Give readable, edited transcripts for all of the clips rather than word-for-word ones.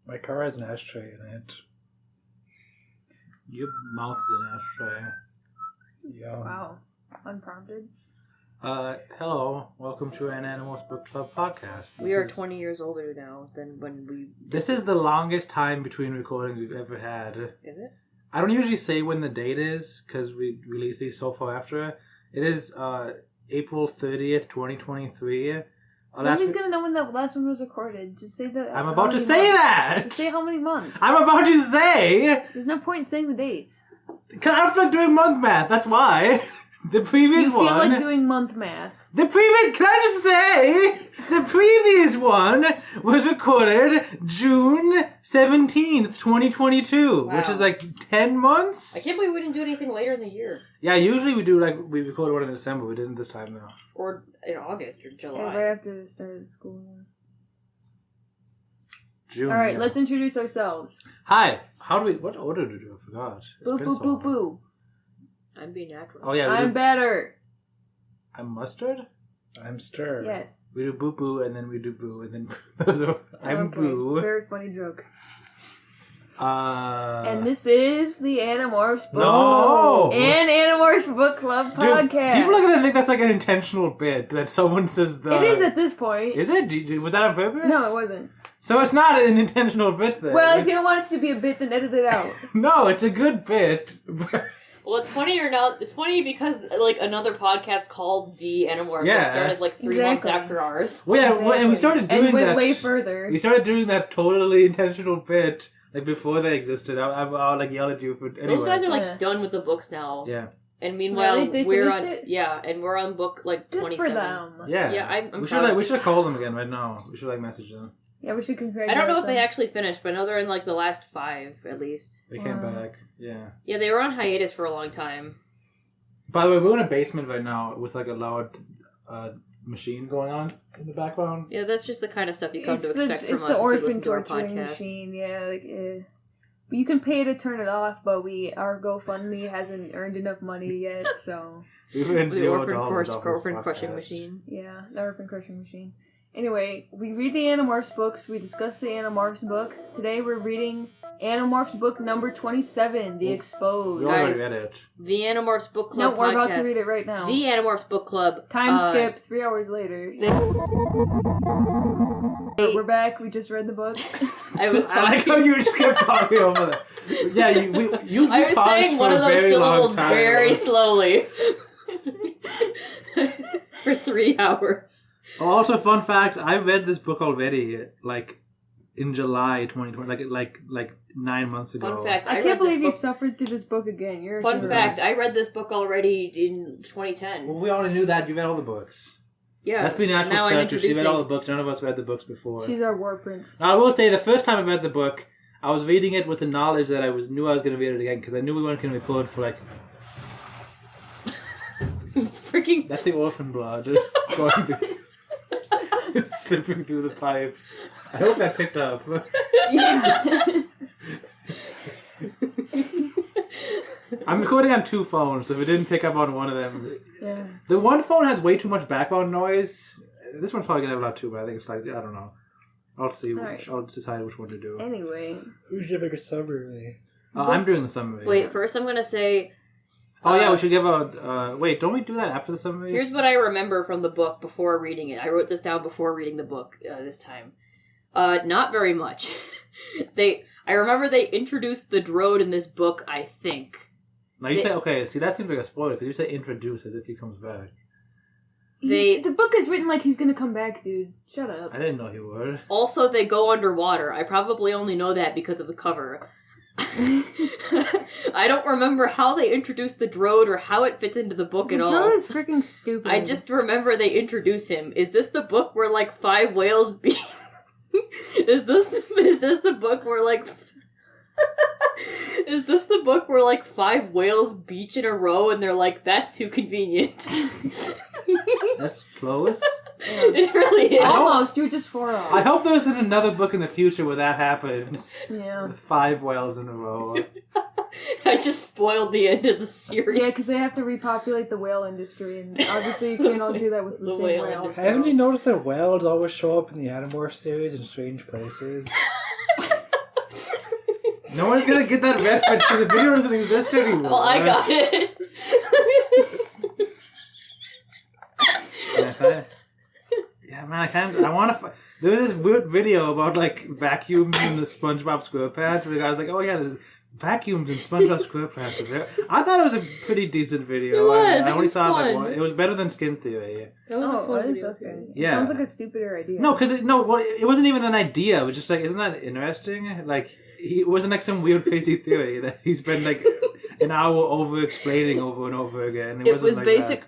My car has an ashtray in it. Your mouth is an ashtray. Yeah. Wow. Unprompted. Hello. Welcome to an Animorphs Book Club podcast. We are 20 years older now than when we... This is the longest time between recordings we've ever had. Is it? I don't usually say when the date is, because we release these so far after. It is April 30th, 2023. Nobody's gonna know when that last one was recorded. Just say that. I'm about to say that! Just say how many months. I'm about to say! There's no point in saying the dates. Because I don't feel like doing month math, that's why. The previous one... You feel like doing month math. Can I just say, the previous one was recorded June 17th, 2022, Wow. which is like 10 months? I can't believe we didn't do anything later in the year. Yeah, usually we record one in December, we didn't this time though. Or in August or July. Yeah, right after the start of school. June. Alright, yeah. let's introduce ourselves. Hi, what order do we do? I forgot. Boo, boo, boo, boo. I'm being natural. Oh yeah, I'm better. I'm mustard? I'm Stir. Yes. We do boo boo and then we do boo and then those are, I'm Okay, boo. Very funny joke. And And this is the Animorphs Book No! and Animorphs Book Club Dude, podcast. people are gonna think that's like an intentional bit that someone says the... It is at this point. Is it? Was that on purpose? No, it wasn't. So it's not an intentional bit then? Well, if you don't want it to be a bit, then edit it out. No, it's a good bit. Well, it's funny or not. It's funny because like another podcast called The Animorphs Yeah. that started like 3 months after ours. Well, yeah, well, and we started doing and went that... way further. We started doing that totally intentional bit, like, before they existed. I'll like, yell at you for... Anyway. Those guys are like Yeah. done with the books now. Yeah. And meanwhile, Really? They we're finished on... it? Yeah, and we're on book like Good 27. for them. Yeah. Yeah, I'm we proud. should call them again right now. We should, like, message them. Yeah, we should congratulate I don't know if them. they actually finished, but I know they're in like the last 5 at least. They came Wow. back. Yeah. Yeah, they were on hiatus for a long time. By the way, we're in a basement right now with, like, a loud machine going on in the background. Yeah, that's just the kind of stuff you come to expect it's from the us if you orphan listen to our torturing podcast. machine. Yeah, but you can pay to turn it off, but our GoFundMe hasn't earned enough money yet, so We were in The $0 off this orphan crushing podcast. machine. yeah, the orphan crushing machine. Anyway, we read the Animorphs books. We discuss the Animorphs books. Today we're reading Animorphs book number 27, The Exposed. We already Guys, read it. The Animorphs Book Club No, we're about to podcast. read it right now. The Animorphs Book Club. Time skip, 3 hours later. We're back. We just read the book. I was I like how talking. you just kept talking over that. Yeah, you I was paused saying for one a of those very long syllables time. very slowly. For 3 hours. Oh, also, fun fact, I read this book already, like, in July 2020, like 9 months ago. Fun fact, I read can't believe this you book. suffered through this book again. You're a Fun hero. fact, I read this book already in 2010. Well, we already knew that. You read all the books. Yeah. That's been and Natural's now I'm character. She read introducing... all the books. None of us read the books before. She's our war prince. Now, I will say, the first time I read the book, I was reading it with the knowledge that knew I was going to read it again, because I knew we weren't going to record for, like... Freaking... That's the orphan blood going through, slipping through the pipes. I hope that picked up. I'm recording on 2 phones, so if it didn't pick up on one of them... Yeah. The one phone has way too much background noise. This one's probably going to have a lot too, but I think it's like, I don't know. I'll see. Alright. I'll decide which one to do. Anyway. Who's giving a summary? I'm doing the summary. Wait, first I'm going to say... Oh, yeah, we should give a... wait, don't we do that after the summaries? Here's what I remember from the book before reading it. I wrote this down before reading the book this time. Not very much. I remember they introduced the Drode in this book, I think. Now you say, okay, see, that seems like a spoiler, because you say introduce as if he comes back. The book is written like he's gonna come back, dude. Shut up. I didn't know he would. Also, they go underwater. I probably only know that because of the cover. I don't remember how they introduced the Drode or how it fits into the book at all. The Drode is freaking stupid. I just remember they introduce him. Is this the book where like 5 whales be? Is this the book where like is this the book where like 5 whales beach in a row and they're like, that's too convenient? That's close. It really is. Almost. You're just 4 off. I hope there's another book in the future where that happens. Yeah. With 5 whales in a row. I just spoiled the end of the series. Yeah, because they have to repopulate the whale industry, and obviously you can't all do that with the same whale whale. industry. Haven't you noticed that whales always show up in the Animorphs series in strange places? No one's gonna get that reference because the video doesn't exist anymore. Well, I got it. Yeah, man, I can't. I want to. There was this weird video about like vacuums in the SpongeBob SquarePants. Where the guy was like, "Oh yeah, there's vacuums in SpongeBob SquarePants." I thought it was a pretty decent video. It was. I It only was saw fun. like it was better than Skin Theory. That was a Oh, fun it is video. okay. Yeah. It sounds like a stupider idea. No, because it wasn't even an idea. It was just like, isn't that interesting? Like, it wasn't like some weird crazy theory that he spent like an hour over explaining over and over again. It wasn't was like basic.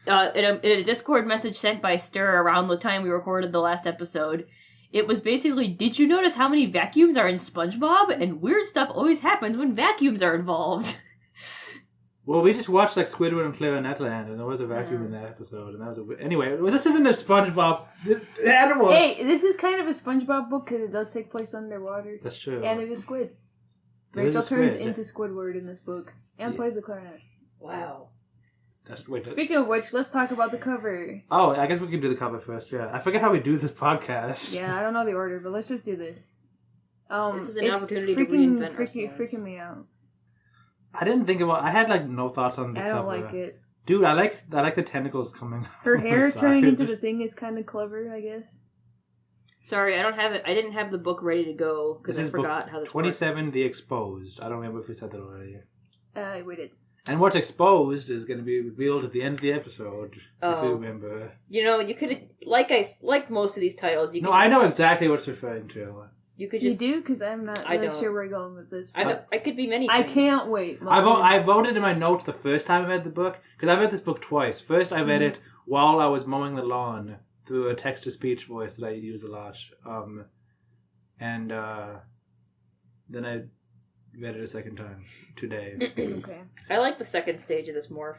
In a Discord message sent by Stir around the time we recorded the last episode, it was basically, did you notice how many vacuums are in SpongeBob? And weird stuff always happens when vacuums are involved. Well, we just watched like Squidward and Clarinetland, and there was a vacuum in that episode, and that was anyway. Well, this isn't a SpongeBob. The animals. Hey, this is kind of a SpongeBob book because it does take place underwater. That's true. And it is Squid. There is Rachel a squid. turns into Squidward in this book and plays the clarinet. Wow. Wait. Speaking of which, let's talk about the cover. Oh, I guess we can do the cover first. Yeah, I forget how we do this podcast. Yeah, I don't know the order, but let's just do this. This is an it's opportunity to freaking, reinvent ourselves. freaking me out. I didn't think about. I had like no thoughts on the I cover. don't like it. Dude, I like the tentacles coming. Her from hair the turning side. into the thing is kind of clever, I guess. Sorry, I don't have it. I didn't have the book ready to go because I This is forgot book how this 27, works. The Exposed. I don't remember if we said that already. I waited. And what's exposed is going to be revealed at the end of the episode, if Oh. you remember. You know, you could like most of these titles. You could No, I know exactly what it's referring to. You could You just. do? Because I'm not I really don't. sure where you're going with this. I could be many. I things. can't wait. I voted in my notes the first time I read the book, because I read this book twice. First, I read it while I was mowing the lawn through a text-to-speech voice that I use a lot. And then I read it a second time today. Okay. I like the second stage of this morph.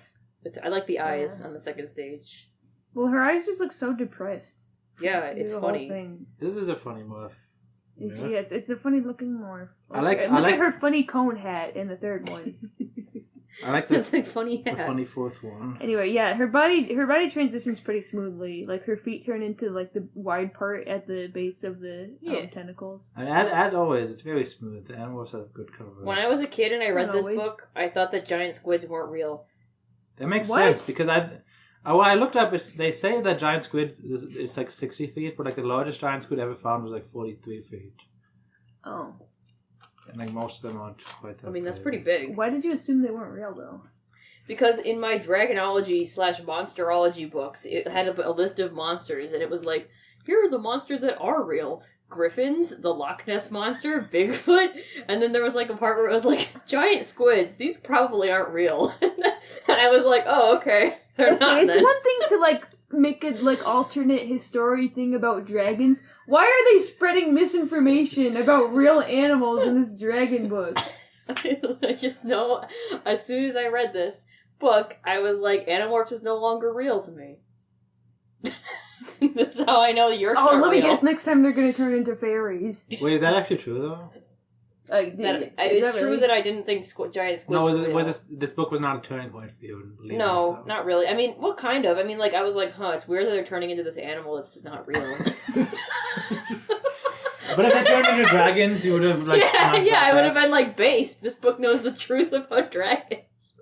I like the eyes on the second stage. Well, her eyes just look so depressed. Yeah, through it's the whole funny. thing. This is a funny morph. Yes, it's a funny looking morph. I like at her funny cone hat in the third one. I like the, It's like funny. the funny fourth one. Anyway, yeah, her body transitions pretty smoothly. Like her feet turn into like the wide part at the base of the tentacles. I mean, as always, it's very smooth. The animals have good covers. When I was a kid and I read Not this always. book, I thought that giant squids weren't real. That makes What? sense because when I looked up, they say that giant squid is like 60 feet, but like the largest giant squid ever found was like 43 feet, Oh, and like most of them aren't quite that. I mean, that's big. pretty big. why did you assume they weren't real though? Because in my Dragonology/Monsterology books, it had a list of monsters, and it was like, here are the monsters that are real. Griffins, the Loch Ness Monster, Bigfoot, and then there was like a part where it was like, giant squids, these probably aren't real. And I was like, oh, okay. They're not It's then. one thing to like make a like alternate history thing about dragons. Why are they spreading misinformation about real animals in this dragon book? I just know, as soon as I read this book, I was like, Animorphs is no longer real to me. This is how I know the Yerks Oh, are let me real. guess. Next time they're gonna turn into fairies. Wait, is that actually true though? It's true that I didn't think giant squids No, were real. this book was not a turning point for you? Believe No, it, not really. I mean, what kind of? I mean, like, I was like, it's weird that they're turning into this animal that's not real. But if they turned into dragons, you would have like. yeah, I would have been like, based. This book knows the truth about dragons.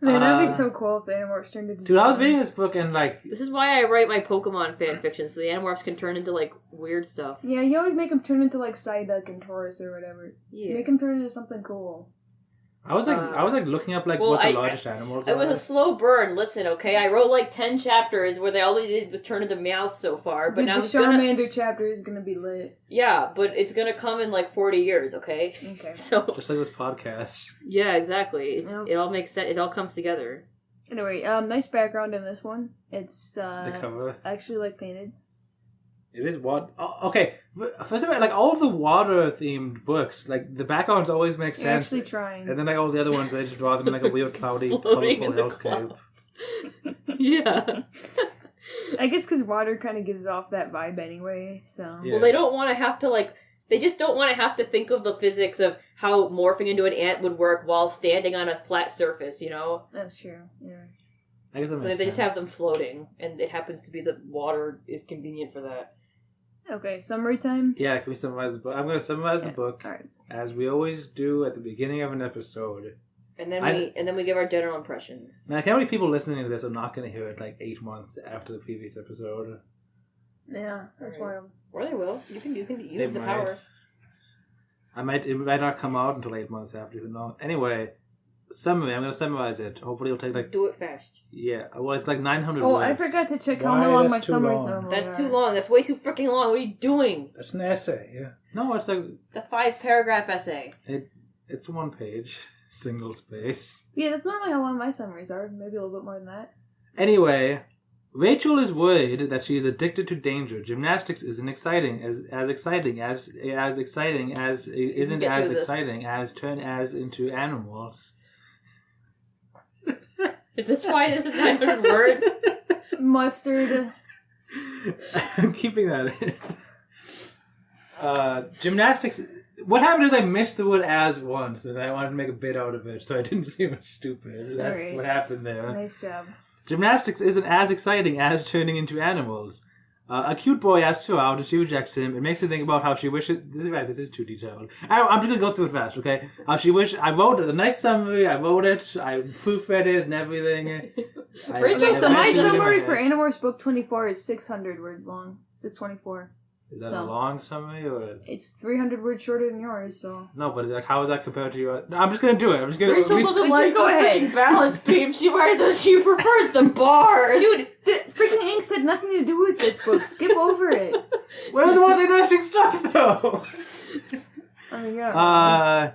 Man, that'd be so cool if the Animorphs turned into Dude, I was dragons. reading this book and like. This is why I write my Pokemon fan fiction, so the Animorphs can turn into, like, weird stuff. Yeah, you always make them turn into like Psyduck and Taurus or whatever. Yeah. Make them turn into something cool. I was like looking up like well, what the largest animals are. It was a slow burn. Listen, okay, I wrote like 10 chapters where all they did was turn into Meowth so far, but Dude, now the it's gonna, Charmander chapter is gonna be lit. yeah, but it's gonna come in like 40 years, okay? Okay. So Just like this podcast. yeah, exactly. Yep. It all makes sense. It all comes together. Anyway, nice background in this one. It's The cover. actually like painted. It is what? Oh, okay. First of all, like all of the water-themed books, like the backgrounds always make You're sense. actually trying. And then like all the other ones, they just draw them in like a weird, cloudy, Floating in colorful the hellscape. clouds. Yeah. I guess because water kind of gives off that vibe anyway. So Yeah. Well, they don't want to have to like. They just don't want to have to think of the physics of how morphing into an ant would work while standing on a flat surface, you know? that's true. Yeah. I guess that So makes they just sense. have them floating, and it happens to be that water is convenient for that. Okay, summary time. Yeah, can we summarize the book? I'm going to summarize the book All right. as we always do at the beginning of an episode. And then we give our general impressions. Now, how many people listening to this are not going to hear it like 8 months after the previous episode? Yeah, that's Alright. wild. Or they will. You They have the power. It might not come out until 8 months after. Who knows? Anyway, summary. I'm going to summarize it. Hopefully, it'll take like Do it fast. well, it's like 900 Oh, words. I forgot to check how Why? long That's my too summaries long. normally That's are. too long. That's way too freaking long. What are you doing? That's an essay, yeah. No, it's like The 5-paragraph essay. it's 1 page, single space. Yeah, that's normally how long my summaries are. Maybe a little bit more than that. Anyway, Rachel is worried that she is addicted to danger. Gymnastics isn't exciting as exciting as exciting as isn't get as through this. exciting as turn as into animals. Is this why this is 900 words? Mustard. I'm keeping that in. Gymnastics. What happened is I missed the word "as" once, and I wanted to make a bit out of it, so I didn't seem stupid. That's Alright. what happened there. Nice job. Gymnastics isn't as exciting as turning into animals. A cute boy asks her out and she rejects him. It makes her think about how she wishes... This is too detailed. I'm just going to go through it fast, okay? How she wish... I wrote a nice summary. I wrote it. I proofread it and everything. Rachel, So my Nice. summary for Animorphs book 24 is 600 words long. 624. Is that So. a long summary or... It's 300 words shorter than yours, so... No, but like, how is that compared to your... No, I'm just going to do it. I'm just going Rachel to... doesn't Just like go the ahead. freaking balance beam. She prefers the bars. Dude, the freaking inks had nothing to do with this book. Skip over it. Where was all the interesting stuff, though? I mean, yeah.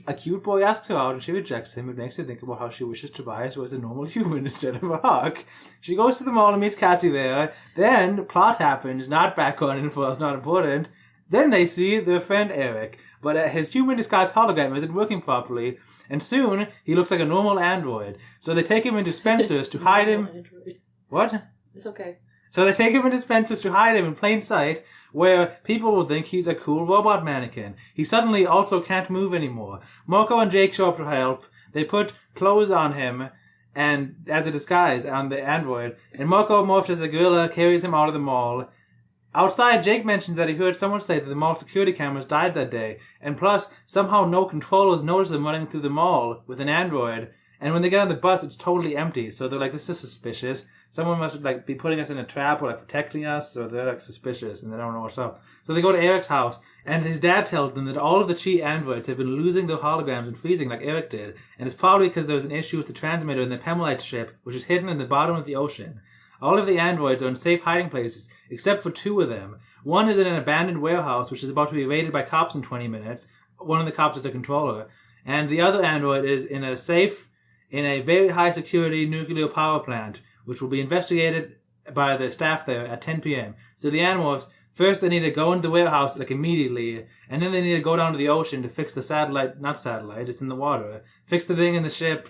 A cute boy asks her out and she rejects him. It makes her think about how she wishes Tobias was a normal human instead of a hawk. She goes to the mall and meets Cassie there. Then, plot happens, not background info, it's not important. Then they see their friend Eric, but his human disguise hologram isn't working properly, and soon he looks like a normal android. So they take him into Spencer's to hide him. What? It's okay. So they take him into Spencer's to hide him in plain sight, where people will think he's a cool robot mannequin. He suddenly also can't move anymore. Marco and Jake show up to help. They put clothes on him and as a disguise on the android, and Marco, morphed as a gorilla, carries him out of the mall. Outside, Jake mentions that he heard someone say that the mall security cameras died that day, and plus, somehow no controllers notice them running through the mall with an android. And when they get on the bus, it's totally empty. So they're like, this is suspicious. Someone must like be putting us in a trap or like protecting us. So they're like suspicious and they don't know what's up. So they go to Eric's house and his dad tells them that all of the Chi androids have been losing their holograms and freezing like Eric did. And it's probably because there was an issue with the transmitter in the Pemelite ship, which is hidden in the bottom of the ocean. All of the androids are in safe hiding places, except for 2 of them. One is in an abandoned warehouse, which is about to be raided by cops in 20 minutes. One of the cops is a controller. And the other android is in a safe... in a very high-security nuclear power plant, which will be investigated by the staff there at 10 p.m. So the Animorphs, first they need to go into the warehouse, like, immediately, and then they need to go down to the ocean to fix the it's in the water, fix the thing in the ship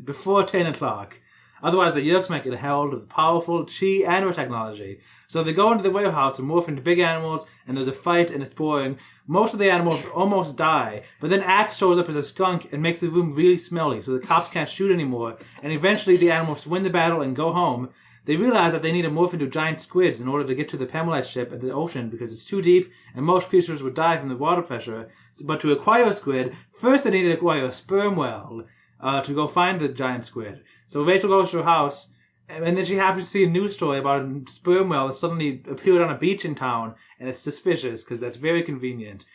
before 10 o'clock. Otherwise, the Yerks might get held of the powerful Chi android technology. So they go into the warehouse and morph into big animals, and there's a fight, and it's boring. Most of the animals almost die, but then Axe shows up as a skunk and makes the room really smelly, so the cops can't shoot anymore, and eventually the Animorphs win the battle and go home. They realize that they need to morph into giant squids in order to get to the Pemelite ship at the ocean because it's too deep, and most creatures would die from the water pressure. But to acquire a squid, first they need to acquire a sperm whale to go find the giant squid. So Rachel goes to her house, and then she happens to see a news story about a sperm whale that suddenly appeared on a beach in town, and it's suspicious because that's very convenient.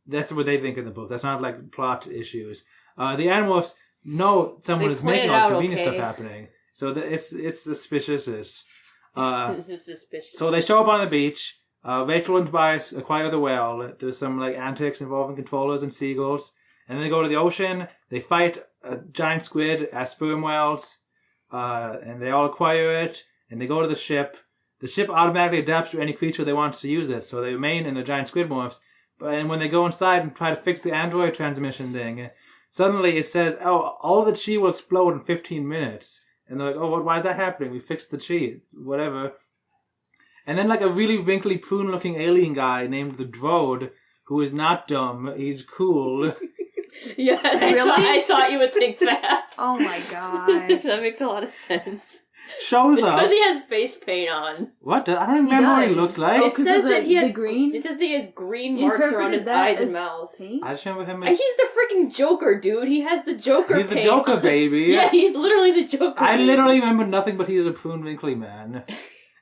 That's what they think in the book. That's not like plot issues. The Animorphs know someone is making all this convenient stuff happening, so it's suspicious. This is suspicious. So they show up on the beach. Rachel and Tobias acquire the whale. There's some like antics involving controllers and seagulls, and then they go to the ocean. They fight a giant squid as sperm whales. And they all acquire it, and they go to the ship. The ship automatically adapts to any creature they want to use it, so they remain in the giant squid morphs. And when they go inside and try to fix the android transmission thing, suddenly it says, oh, all the Chi will explode in 15 minutes. And they're like, oh, why is that happening? We fixed the Chi. Whatever. And then like a really wrinkly prune-looking alien guy named the Drode, who is not dumb, he's cool. Yeah, Really? I thought you would think that. Oh my gosh. That makes a lot of sense. shows It's up. because he has face paint on. What? I don't even remember what he does. looks like. Oh, It 'cause says of that he has green. It says that he has green You marks around his interpreted that eyes and as mouth. paint? I just remember him. He's the freaking Joker, dude. He has the Joker He's the paint. Joker, baby. Yeah, he's literally the Joker. I baby. literally remember nothing but he was a Prune Winkley man.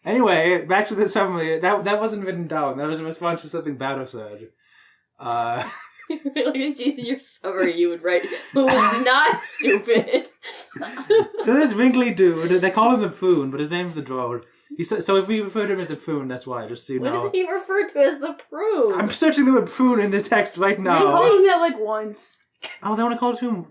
Anyway, back to the summary. That wasn't written down. That was a response to something Battle said. Like in your summary, you would write, "Who is not stupid." So this Winkley dude, they call him the Prune, but his name's the Drode. So if we refer to him as the Prune, that's why, just so you What know. is he referred to as the Prune? I'm searching the word Prune in the text right They now. called him that like once. Oh, they only call it him.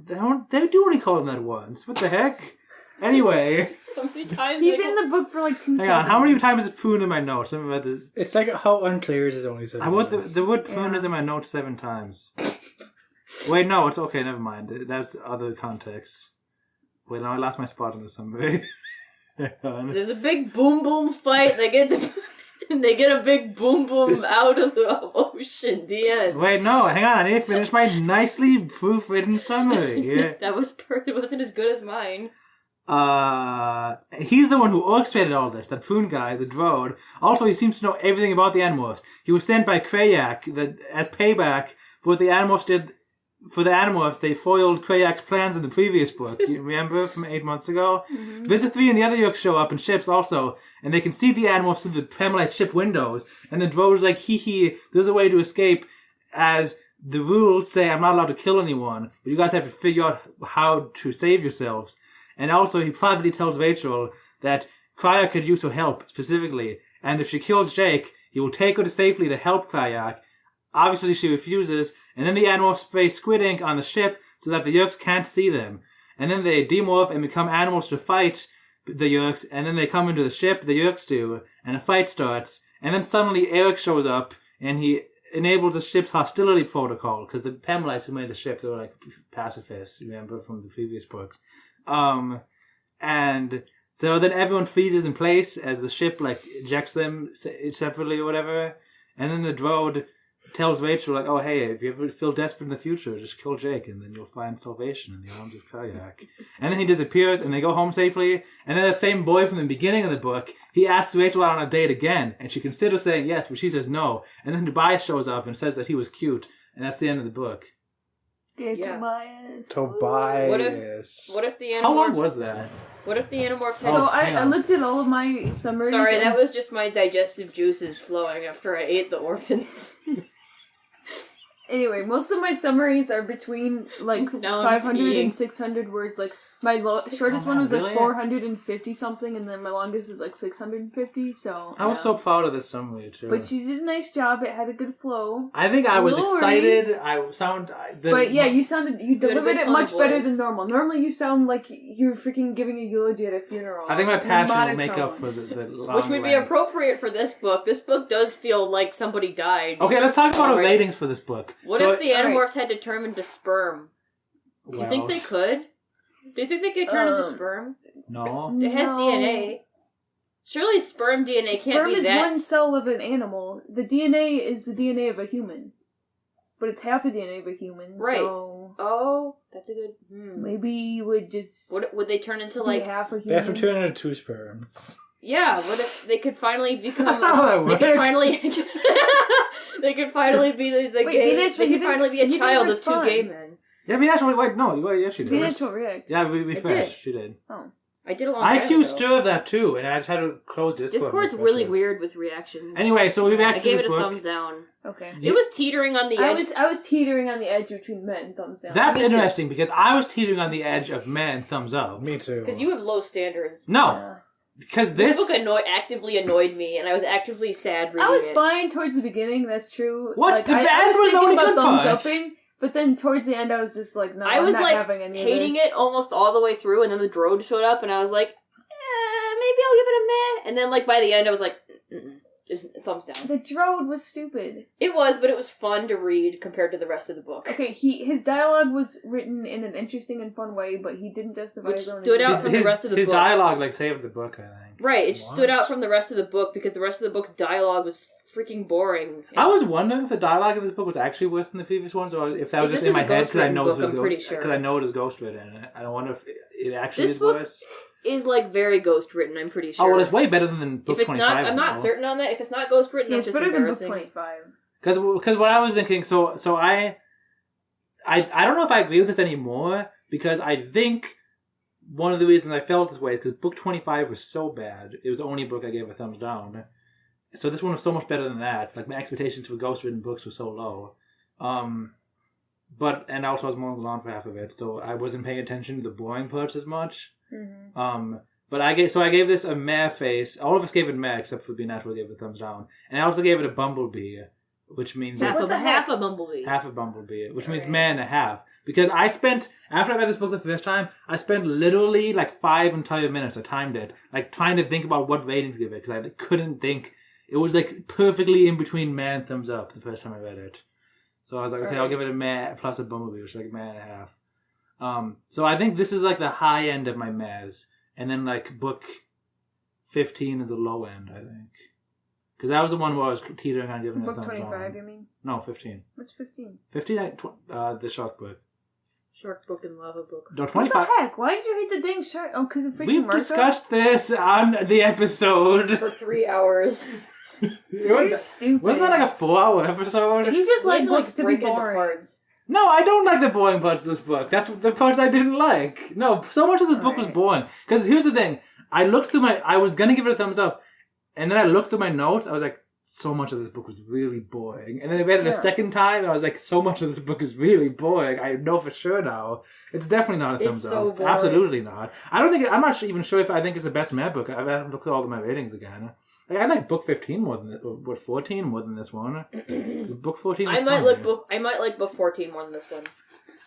They do only call him that once. What the heck? Anyway, How many times He's they in the book for like 2 hang seconds. on. How many times is Prune in my notes? Let me read this. It's like how unclear is it only 7 I wrote minutes? the word Prune Yeah. is in my notes 7 times. Wait, no, it's okay. Never mind. That's other context. Wait, now I lost my spot in the summary. Hang on. There's a big boom boom fight. They get they get a big boom boom out of the ocean. The end. Wait, no, hang on. I need to finish my nicely proofwritten summary. Yeah. That was it wasn't as good as mine. He's the one who orchestrated all this, that Prune guy, the Drode. Also, he seems to know everything about the Animorphs. He was sent by Krayak as payback for what the Animorphs did. For the Animorphs, they foiled Krayak's plans in the previous book. You remember from 8 months ago? Mm-hmm. Visit 3 and the other Yeerks show up in ships also, and they can see the Animorphs through the Premolite ship windows. And the Drode's like, hee, there's a way to escape, as the rules say I'm not allowed to kill anyone, but you guys have to figure out how to save yourselves. And also, he privately tells Rachel that Krayak could use her help, specifically, and if she kills Jake, he will take her to safely to help Krayak. Obviously, she refuses, and then the Animorphs spray squid ink on the ship so that the Yeerks can't see them. And then they demorph and become animals to fight the Yeerks, and then they come into the ship, the Yeerks do, and a fight starts. And then suddenly Eric shows up, and he enables the ship's hostility protocol, because the Pemelites who made the ship, they were like pacifists, remember, from the previous books. And so then everyone freezes in place as the ship, like, ejects them separately or whatever. And then the Drode tells Rachel, like, oh, hey, if you ever feel desperate in the future, just kill Jake, and then you'll find salvation in the arms of Krayak. And then he disappears, and they go home safely. And then the same boy from the beginning of the book, he asks Rachel out on a date again, and she considers saying yes, but she says no. And then Tobias shows up and says that he was cute, and that's the end of the book. Yeah. Tobias. What if the Animorphs? How long was that? What if the Animorphs had? So hang I on. looked at all of my summaries. Sorry, and- that was just my digestive juices flowing after I ate the orphans. Anyway, most of my summaries are between like Now I'm 500 peeing. and 600 words. Like my shortest one man, was really? like 450 something, and then my longest is like 650. So I was yeah. so proud of this summary, too. But she did a nice job. It had a good flow. I think I was Lori. excited. But yeah, you You had a delivered good it tone much of better voice. than normal. Normally you sound like you're freaking giving a eulogy at a funeral. I think my You're passion will make monotone. up for the long Which would be length. appropriate for this book. This book does feel like somebody died. Okay, let's talk about the Alright. ratings for this book. What So- if the alright. Animorphs had to turn into sperm? Do you think they Wells. could? Do you think they could turn into Um, sperm? No. It has No. DNA. Surely sperm DNA can't Sperm be is that. one cell of an animal. The DNA is the DNA of a human. But it's half the DNA of a human, Right. so Oh, that's a good. maybe you would just Would they turn into be like? half a They have human. from 202 sperms. Yeah. What if they could finally become? That's not how that They could works. finally. They could finally be the Wait, gay. he didn't- They he could finally be a didn't child of two respond. gay men. Yeah, but actually, wait, no, yes, she did. Venus will react. Yeah, we did. refreshed. She did. I did a long I time accused ago. her of that too, and I just had to close Discord. Discord's and really refresh it. weird with reactions. Anyway, so we I reacted to gave this it a book. thumbs down. Okay. It was teetering on the edge. I was teetering on the edge between men and thumbs down. That's Me too. interesting because I was teetering on the edge of men thumbs up. Me too. Because you have low standards. No, Yeah. because This this. book actively annoyed me, and I was actively sad reading I was it. fine towards the beginning. That's true. What? Like, The I end was the thinking only about good thumbs part. upping, but then towards the end, I was just like, no, I was I'm not like having any hating of this. it almost all the way through, and then the Drode showed up, and I was like, maybe I'll give it a meh. And then, like, by the end, I was like, just thumbs down. The Drode was stupid. It was, but it was fun to read compared to the rest of the book. Okay, his dialogue was written in an interesting and fun way, but he didn't justify Which his own stood out existence. from the rest of the his book. dialogue like saved the book, I think. Right, it What? stood out from the rest of the book because the rest of the book's dialogue was freaking boring. I was wondering if the dialogue of this book was actually worse than the previous ones, or if that was If just this in my is a head because I ghostwritten know book, I'm pretty sure. because I know it is ghostwritten. I don't wonder it actually This is book worse. is like very ghost written. I'm pretty sure. Oh, well, it's way better than book if it's 25. not, I'm not though. certain on that. If it's not ghost written, Yeah, that's it's just better than book embarrassing. 25. Because what I was thinking, so I don't know if I agree with this anymore, because I think one of the reasons I felt this way is because book 25 was so bad. It was the only book I gave a thumbs down. So this one was so much better than that. Like, my expectations for ghost-written books were so low. And also I was mowing the lawn for half of it, so I wasn't paying attention to the boring parts as much. Mm-hmm. But I gave this a meh face. All of us gave it meh, except for Be Natural gave it a thumbs down. And I also gave it a bumblebee, which means Half What of the heck? a bumblebee. half a bumblebee, which means Right. meh and a half. Because after I read this book the first time, I spent literally like 5 entire minutes, I timed it, like trying to think about what rating to give it, because I couldn't think. It was like perfectly in between meh and thumbs up the first time I read it. So I was like, okay, I'll give it a meh plus a bumblebee, which is like meh and a half. So I think this is like the high end of my mehs. And then like book 15 is the low end, I think. Because that was the one where I was teetering on giving it a Book thumbs 25, down. you mean? No, 15. What's 15? 15, the shark book. Shark book and lava book. No, What 25. the heck? Why did you hate the dang shark? Oh, because of freaking We've Martha? discussed this on the episode. For 3 hours. You're stupid. Wasn't that like a 4-hour episode? You just like You books to be break into boring. parts. No, I don't like the boring parts of this book. That's the parts I didn't like. No, so much of this book was Alright. boring. Because here's the thing. I was going to give it a thumbs up. And then I looked through my notes. I was like, so much of this book was really boring. And then I read it a Yeah. second time. And I was like, so much of this book is really boring. I know for sure now. It's definitely not a It's thumbs so up. boring. Absolutely not. I'm not even sure if I think it's the best Mad book. I haven't looked at all of my ratings again. Like, I like book 15 more than 14 more than this one. Book 14 was I might fun. like book 14 more than this one.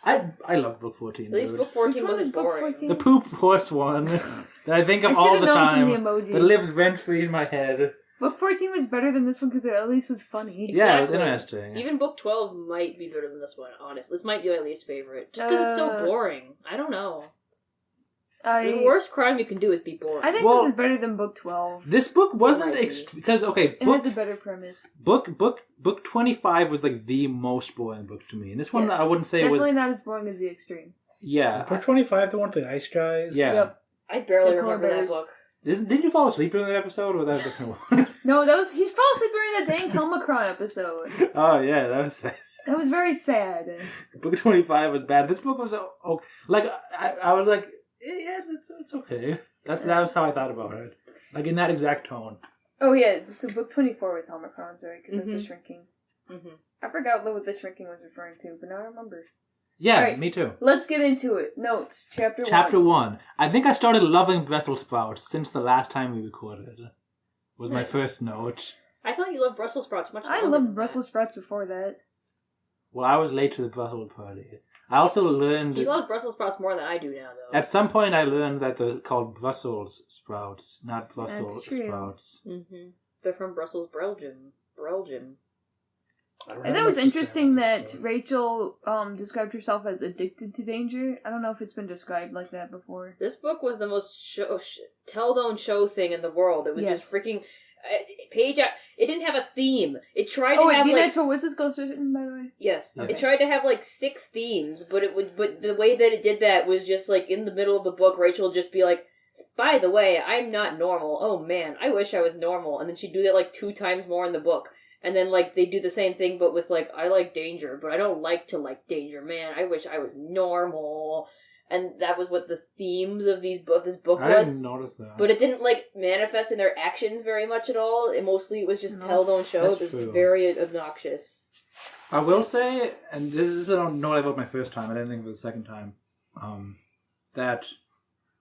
I love book 14. At least dude. book 14 Which one wasn't is book boring. 14? The poop horse one that I think I of all should've the known time. from the emojis. That lives rent free in my head. Book 14 was better than this one because it at least was funny. Yeah, it was Exactly. interesting. Even book 12 might be better than this one, honestly. This might be my least favorite. Just because it's so boring. I don't know. The worst crime you can do is be boring. I think Well, this is better than book 12. This book wasn't might be. because okay, It book has a better premise. book 25 was like the most boring book to me, and this one Yes. I wouldn't say Definitely was. not as boring as The Extreme. Yeah, Book 25, the one with the ice guys? yeah. Yep. I barely The polar remember that bears. book. Didn't you fall asleep during that episode, or was that a different one? No, that was he fell asleep during that dang Helmacron episode. Oh yeah, that was. That was very sad. Book 25 was bad. This book was like I was like, yes, it's okay. That was how I thought about it, like in that exact tone. Oh yeah, so book 24 was Helmacron, sorry, because that's the Mhm. shrinking. Mm-hmm. I forgot what the shrinking was referring to, but now I remember. Yeah, Alright. me too. Let's get into it. Notes, chapter 1. Chapter 1. I think I started loving Brussels sprouts since the last time we recorded. Was my Nice. first note. I thought you loved Brussels sprouts much I longer loved than Brussels sprouts before that. Well, I was late to the Brussels party. I also learned that. He loves Brussels sprouts more than I do now, though. at some point I learned that they're called Brussels sprouts, not Brussels That's true. sprouts. Mm-hmm. They're from Brussels, Belgium. I don't And know that was much to say interesting about that this book. Rachel described herself as addicted to danger. I don't know if it's been described like that before. This book was the most tell-don't show thing in the world. It was Yes. just freaking page out. It didn't have a theme. It tried Oh to wait, have Be like Natural was this ghost written, by the way? yes, Okay. it tried to have like 6 themes, but the way that it did that was just like in the middle of the book, Rachel would just be like, "By the way, I'm not normal. Oh man, I wish I was normal." And then she'd do that like 2 times more in the book. And then, like, they do the same thing, but with, like, I like danger, but I don't like to like danger. Man, I wish I was normal. And that was what the themes of this book I was. didn't notice that. But it didn't, like, manifest in their actions very much at all. It was just No. tell, don't show. That's It was true. very obnoxious. I will say, and this is a note I wrote my first time, I didn't think of it the second time, that,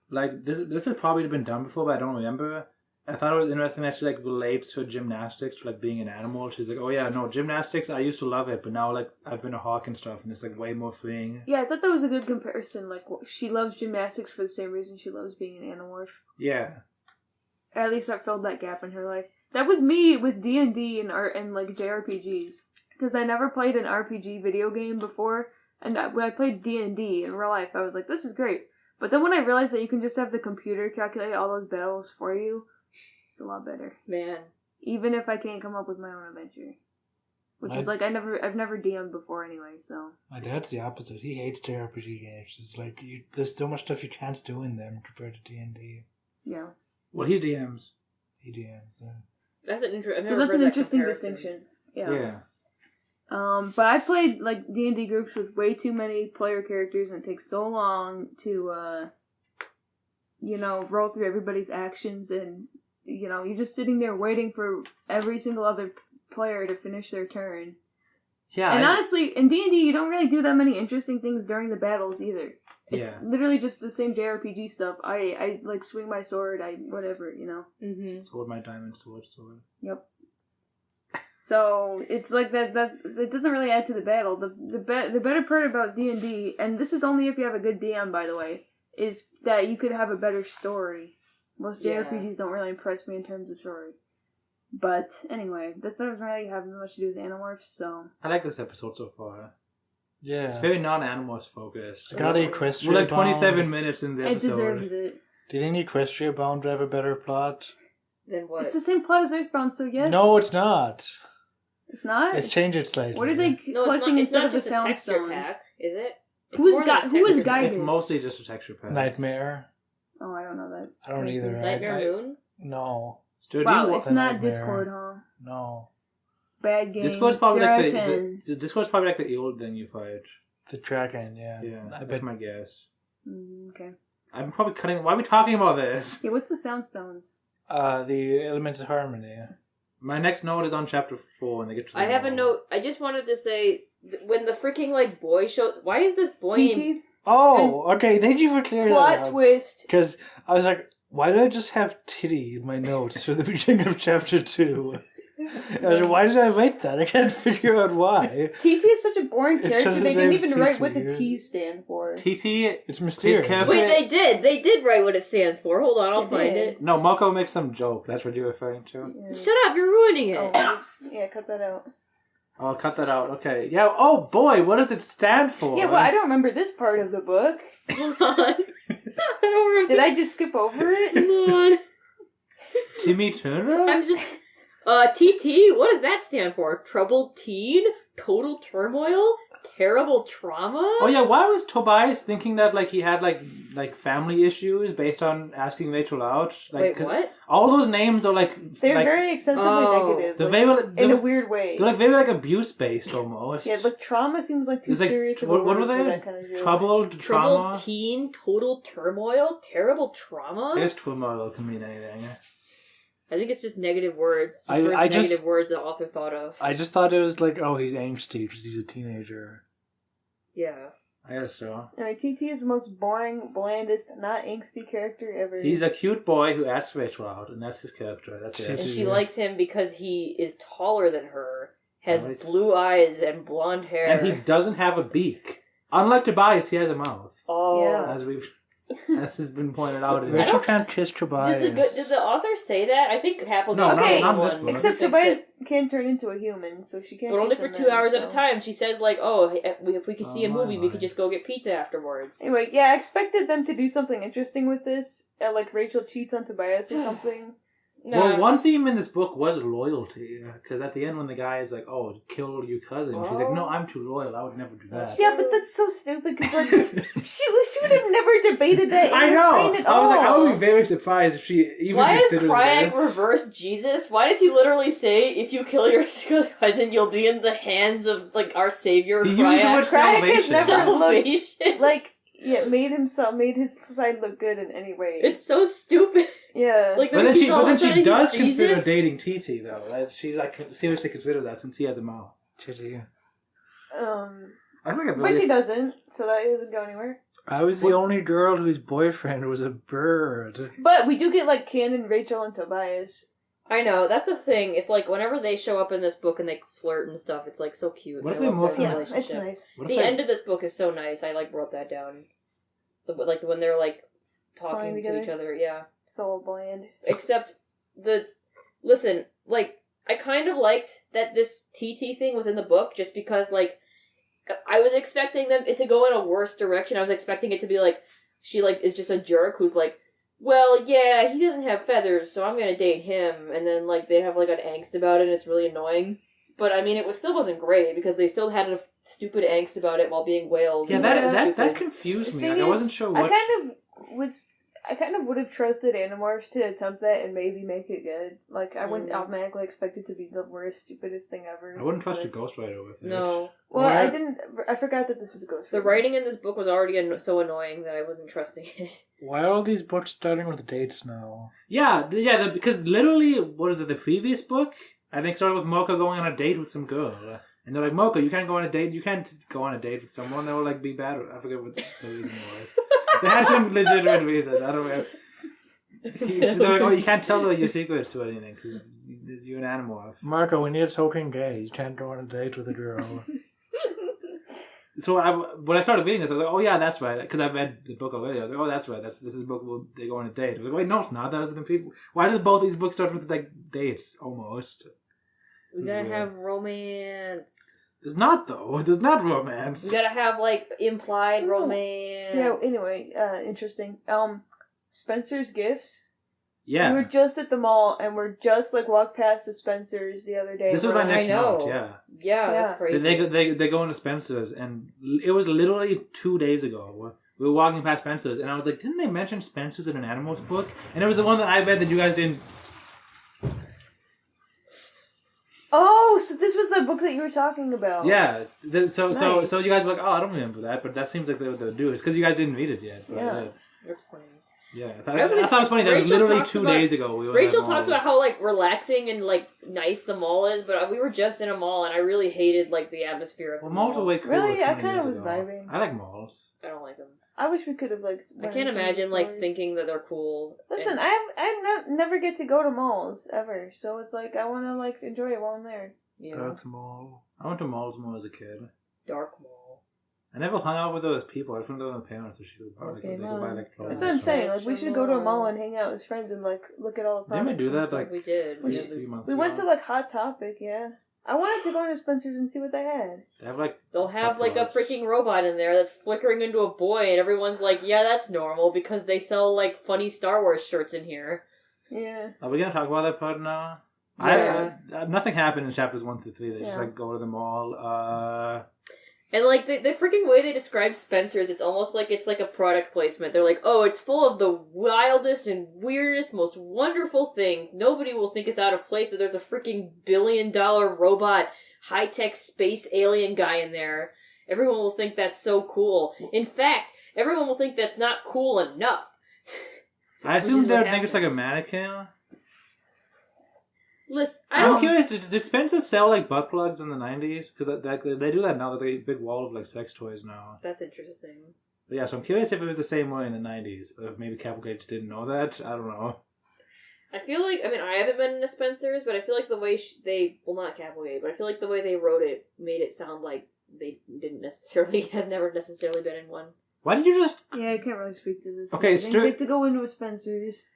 like, this had probably been done before, but I don't remember. I thought it was interesting that she, like, relates her gymnastics to, like, being an animal. She's like, oh yeah, no, gymnastics, I used to love it, but now, like, I've been a hawk and stuff, and it's, like, way more freeing. Yeah, I thought that was a good comparison. Like, she loves gymnastics for the same reason she loves being an Animorph. Yeah. At least that filled that gap in her life. That was me with D&D and like JRPGs. Because I never played an RPG video game before, and when I played D&D in real life, I was like, this is great. But then when I realized that you can just have the computer calculate all those battles for you, it's a lot better. Man. Even if I can't come up with my own adventure. which is like I've never DM'd before anyway. So My dad's the opposite. He hates JRPG games. It's like there's so much stuff you can't do in them compared to D&D. yeah, Well, he DMs. He DMs. That's an interesting distinction. Yeah. But I played like D&D groups with way too many player characters, and it takes so long to roll through everybody's actions, and you're just sitting there waiting for every single other player to finish their turn. Yeah. And honestly, in D&D, you don't really do that many interesting things during the battles either. It's literally just the same JRPG stuff. I like swing my sword, whatever. Mm-hmm. Sword my diamond, sword. Yep. So it's like that doesn't really add to the battle. The better part about D&D, and this is only if you have a good DM, by the way, is that you could have a better story. Most JRPGs don't really impress me in terms of story. But anyway, this doesn't really have much to do with Animorphs, so... I like this episode so far. Yeah. It's very non-Animorphs focused. Got Equestria We're like 27 bound. minutes in the It episode. deserves it. Do you think Equestria Bound would have a better plot? Then what? It's the same plot as Earthbound, so yes. No, it's not. It's not? It's changed it slightly. What are they collecting it's instead not of the just a texture Soundstones? pack, is it? It's Who is more than a who is texture pack. guided? It's mostly just a texture pack. Nightmare. Oh, I don't know that. I don't either. Nightmare Moon? No. Stuart, Wow, you it's the not Nightmare. Discord, huh? No. Bad game. Discord's probably 0 like out of the 10. Discord's probably like the old thing you fight. The Kraken, yeah. Yeah, I that's bet. my guess. Okay. I'm probably cutting. Why are we talking about this? Yeah, what's the Soundstones? The Elements of Harmony. My next note is on chapter 4 when they get to the I have a wall. note. I just wanted to say, when the freaking, like, boy show... Why is this boy named... TT? Oh, okay. Thank you for clearing that Plot up. twist. Because I was like, why did I just have titty in my notes for the beginning of chapter 2? I was like, why did I write that? I can't figure out why. TT is such a boring It's character, just they his didn't name's even write TT. what the T's stand for. TT. It's mysterious. character- Wait, they did. They did write what it stands for. Hold on, I'll They find did. it. No, Moko makes some joke. That's what you're referring to. Yeah. Shut up, you're ruining it. Oh, oops. Yeah, cut that out. Oh, I'll cut that out. Okay. Yeah. Oh boy, what does it stand for? Yeah, well, I don't remember this part of the book. Hold on. I don't remember. Did I just skip over it? Hold on. Timmy Turner. I'm just... TT? What does that stand for? Troubled teen? Total turmoil? Terrible trauma? Oh yeah, why was Tobias thinking that like he had like family issues based on asking Rachel out? Like, Wait, 'cause what? all those names are like They're like, very excessively negative. they're like, very in a weird way. they're like very like abuse based almost. Yeah, like trauma seems like too It's like, serious of a what word were for they? that kind of joke. Troubled Troubled trauma. teen? Total turmoil? Terrible trauma? I guess turmoil can mean anything. I think it's just negative words. I First just- negative words the author thought of. I just thought it was like, oh, he's angsty because he's a teenager. Yeah. I guess so. I mean, TT is the most boring, blandest, not angsty character ever. He's a cute boy who asks Rachel out, and that's his character. That's it. And This she is- likes him because he is taller than her, has Nice. blue eyes and blonde hair. And he doesn't have a beak. Unlike Tobias, he has a mouth, Oh. Yeah. as has been pointed out. In Rachel can't kiss Tobias. Did the author say that? I think Applebee's No, is not- the not in this one book. Except who fixed Tobias it. can turn into a human, so she can't. But only kiss for him 2 then, hours at so. a time. She says, like, oh, if we could see a Oh, movie, we my. could just go get pizza afterwards. Anyway, yeah, I expected them to do something interesting with this. Like Rachel cheats on Tobias or something. No. Well, one theme in this book was loyalty, because at the end when the guy is like, "Oh, kill your cousin," she's like, "No, I'm too loyal. I would never do that." Yeah, but that's so stupid because like she would have never debated that. In I her know. brain at I was like, I all. would be very surprised if she even Why is considers Kryak this. reverse Jesus? Why does he literally say, if you kill your cousin, you'll be in the hands of, like, our savior, He used the word Kryak? Kryak has salvation. never looked Salvation. like made his side look good in any way. It's so stupid. yeah. Like, But then he's she, all but then of a she sudden does he's consider Jesus. dating TT though. Like, she like seriously considers that since he has a mouth. Titty. I think I but she really. doesn't, so that doesn't go anywhere. I was the only girl whose boyfriend was a bird. But we do get like canon Rachel and Tobias. I know, that's the thing. It's like, whenever they show up in this book and they flirt and stuff, it's like so cute. What if I they love morph their them? Yeah, it's relationship. nice. What if The they- end of this book is so nice. I, like, wrote that down. Like, when they're, like, talking Flying to together? each other, yeah. So bland. Except listen, like, I kind of liked that this TT thing was in the book just because, like, I was expecting it to go in a worse direction. I was expecting it to be like, she, like, is just a jerk who's like, well, yeah, he doesn't have feathers, so I'm gonna date him. And then, like, they have, like, an angst about it, and it's really annoying. But I mean, still wasn't great because they still had a stupid angst about it while being whales. Yeah, and that confused me. Like, I wasn't sure what. I kind of would have trusted Animorphs to attempt that and maybe make it good. Like, I wouldn't automatically expect it to be the worst, stupidest thing ever. I wouldn't trust a ghostwriter with it. No. Well, I forgot that this was a ghostwriter. The writing in this book was already so annoying that I wasn't trusting it. Why are all these books starting with dates now? Yeah, because literally, what is it, the previous book? I think started with Mocha going on a date with some girl. And they're like, Mocha, you can't go on a date. You can't go on a date with someone that will, like, be bad. I forget what the reason was. They had some legitimate reason. I don't know. So they're like, oh, you can't tell your secrets or anything because you're an Animorph. Marco, we need a token gay. You can't go on a date with a girl. So when I started reading this, I was like, oh yeah, that's right. Because I've read the book already. I was like, oh, that's right. This is the book where they go on a date. I was like, wait, no, it's not. That was the people. Why did both these books start with, like, dates, almost? We gotta have romance. There's not, though. There's not romance. We gotta have, like, implied romance. Yeah, anyway, interesting. Spencer's Gifts. Yeah. We were just at the mall, and we're just, like, walked past the Spencer's the other day. This was my next note, yeah. Yeah, that's crazy. They go into Spencer's, and it was literally 2 days ago. We were walking past Spencer's, and I was like, didn't they mention Spencer's in an Animorphs book? And it was the one that I read that you guys didn't... Oh, so this was the book that you were talking about. Yeah. So you guys were like, oh, I don't remember that, but that seems like what they would do. It's because you guys didn't read it yet. But yeah. That's funny. Yeah, I thought it was funny that Rachel literally 2 days ago we were Rachel talks about how, like, relaxing and, like, nice the mall is, but we were just in a mall and I really hated, like, the atmosphere of the mall. Malls are way cooler. Really? I kind of was vibing. I like malls. I don't like them. I wish we could have, like... I can't imagine, like, thinking that they're cool. Listen, I never get to go to malls, ever, so it's like, I want to, like, enjoy it while I'm there. Yeah. Darth Mall. I went to malls more as a kid. Dark mall. I never hung out with those people. I just went to my parents, so she could buy, Okay, they could buy, like, clothes. that's what I'm saying. Like, we should go to a mall and hang out as friends and, like, look at all the products. Didn't we do that, like, we did. We 3 months We ago? went to, like, Hot Topic, yeah. I wanted to go to Spencer's and see what they had. They have, like... They'll have, like, a freaking robot in there that's flickering into a boy, and everyone's like, yeah, that's normal, because they sell, like, funny Star Wars shirts in here. Yeah. Are we going to talk about that part now? Yeah. Nothing happened in chapters 1 through 3. They just, like, go to the mall. And, like, the freaking way they describe Spencer's, it's almost like it's like a product placement. They're like, oh, it's full of the wildest and weirdest, most wonderful things. Nobody will think it's out of place that there's a freaking billion-dollar robot, high-tech space alien guy in there. Everyone will think that's so cool. In fact, everyone will think that's not cool enough. I assume they would think it's like a mannequin. Listen, I'm curious, did Spencer sell, like, butt plugs in the 90s? Because they do that now. There's, like, a big wall of, like, sex toys now. That's interesting. But yeah, so I'm curious if it was the same way in the 90s. Or if maybe Capital didn't know that. I don't know. I feel like, I mean, I haven't been into Spencer's, but I feel like the way well, not Capital, but I feel like the way they wrote it made it sound like they had never necessarily been in one. Why did you just... Yeah, I can't really speak to this. Okay, I didn't get to go into a Spencer's.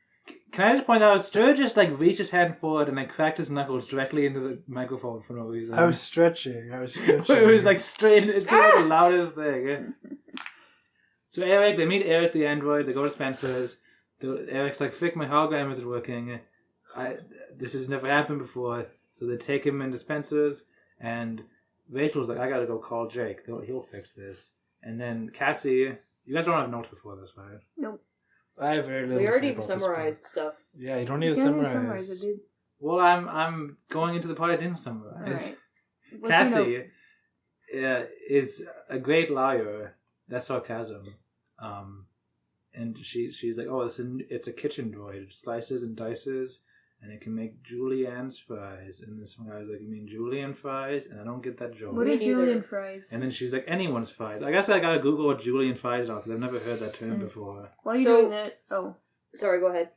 Can I just point out, Stu just, like, reached his hand forward and, like, cracked his knuckles directly into the microphone for no reason. I was stretching. It was, like, straight. It's kind of the loudest thing. So they meet Eric the android. They go to Spencer's. Eric's like, "Frick, my hologram isn't working. This has never happened before." So they take him into Spencer's, and Rachel's like, "I gotta go call Jake. He'll fix this." And then Cassie, you guys don't have notes before this, right? Nope. I have very little. We already summarized stuff. Yeah, you don't need to summarize. It, dude. Well, I'm going into the part I didn't summarize. Right. Cassie is a great liar. That's sarcasm. And she's like, "Oh, it's a kitchen droid. It slices and dices, and it can make julienne's fries." And this one guy's like, "You mean julienne fries?" And I don't get that joke. What are julienne fries? And then she's like, "Anyone's fries." I guess I gotta Google what julienne fries are because I've never heard that term before. While you're doing that, sorry, go ahead.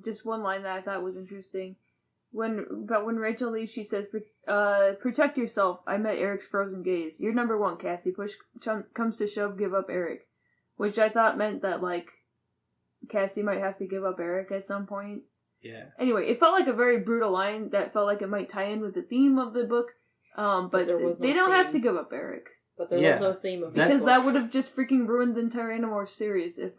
Just one line that I thought was interesting. When Rachel leaves, she says, "Protect yourself. I met Eric's frozen gaze. You're number one, Cassie. Push comes to shove, give up Eric." Which I thought meant that, like, Cassie might have to give up Eric at some point. Yeah. Anyway, it felt like a very brutal line that felt like it might tie in with the theme of the book. But they don't have to give up Eric. But there was no theme of because that would have just freaking ruined the entire Animorphs series if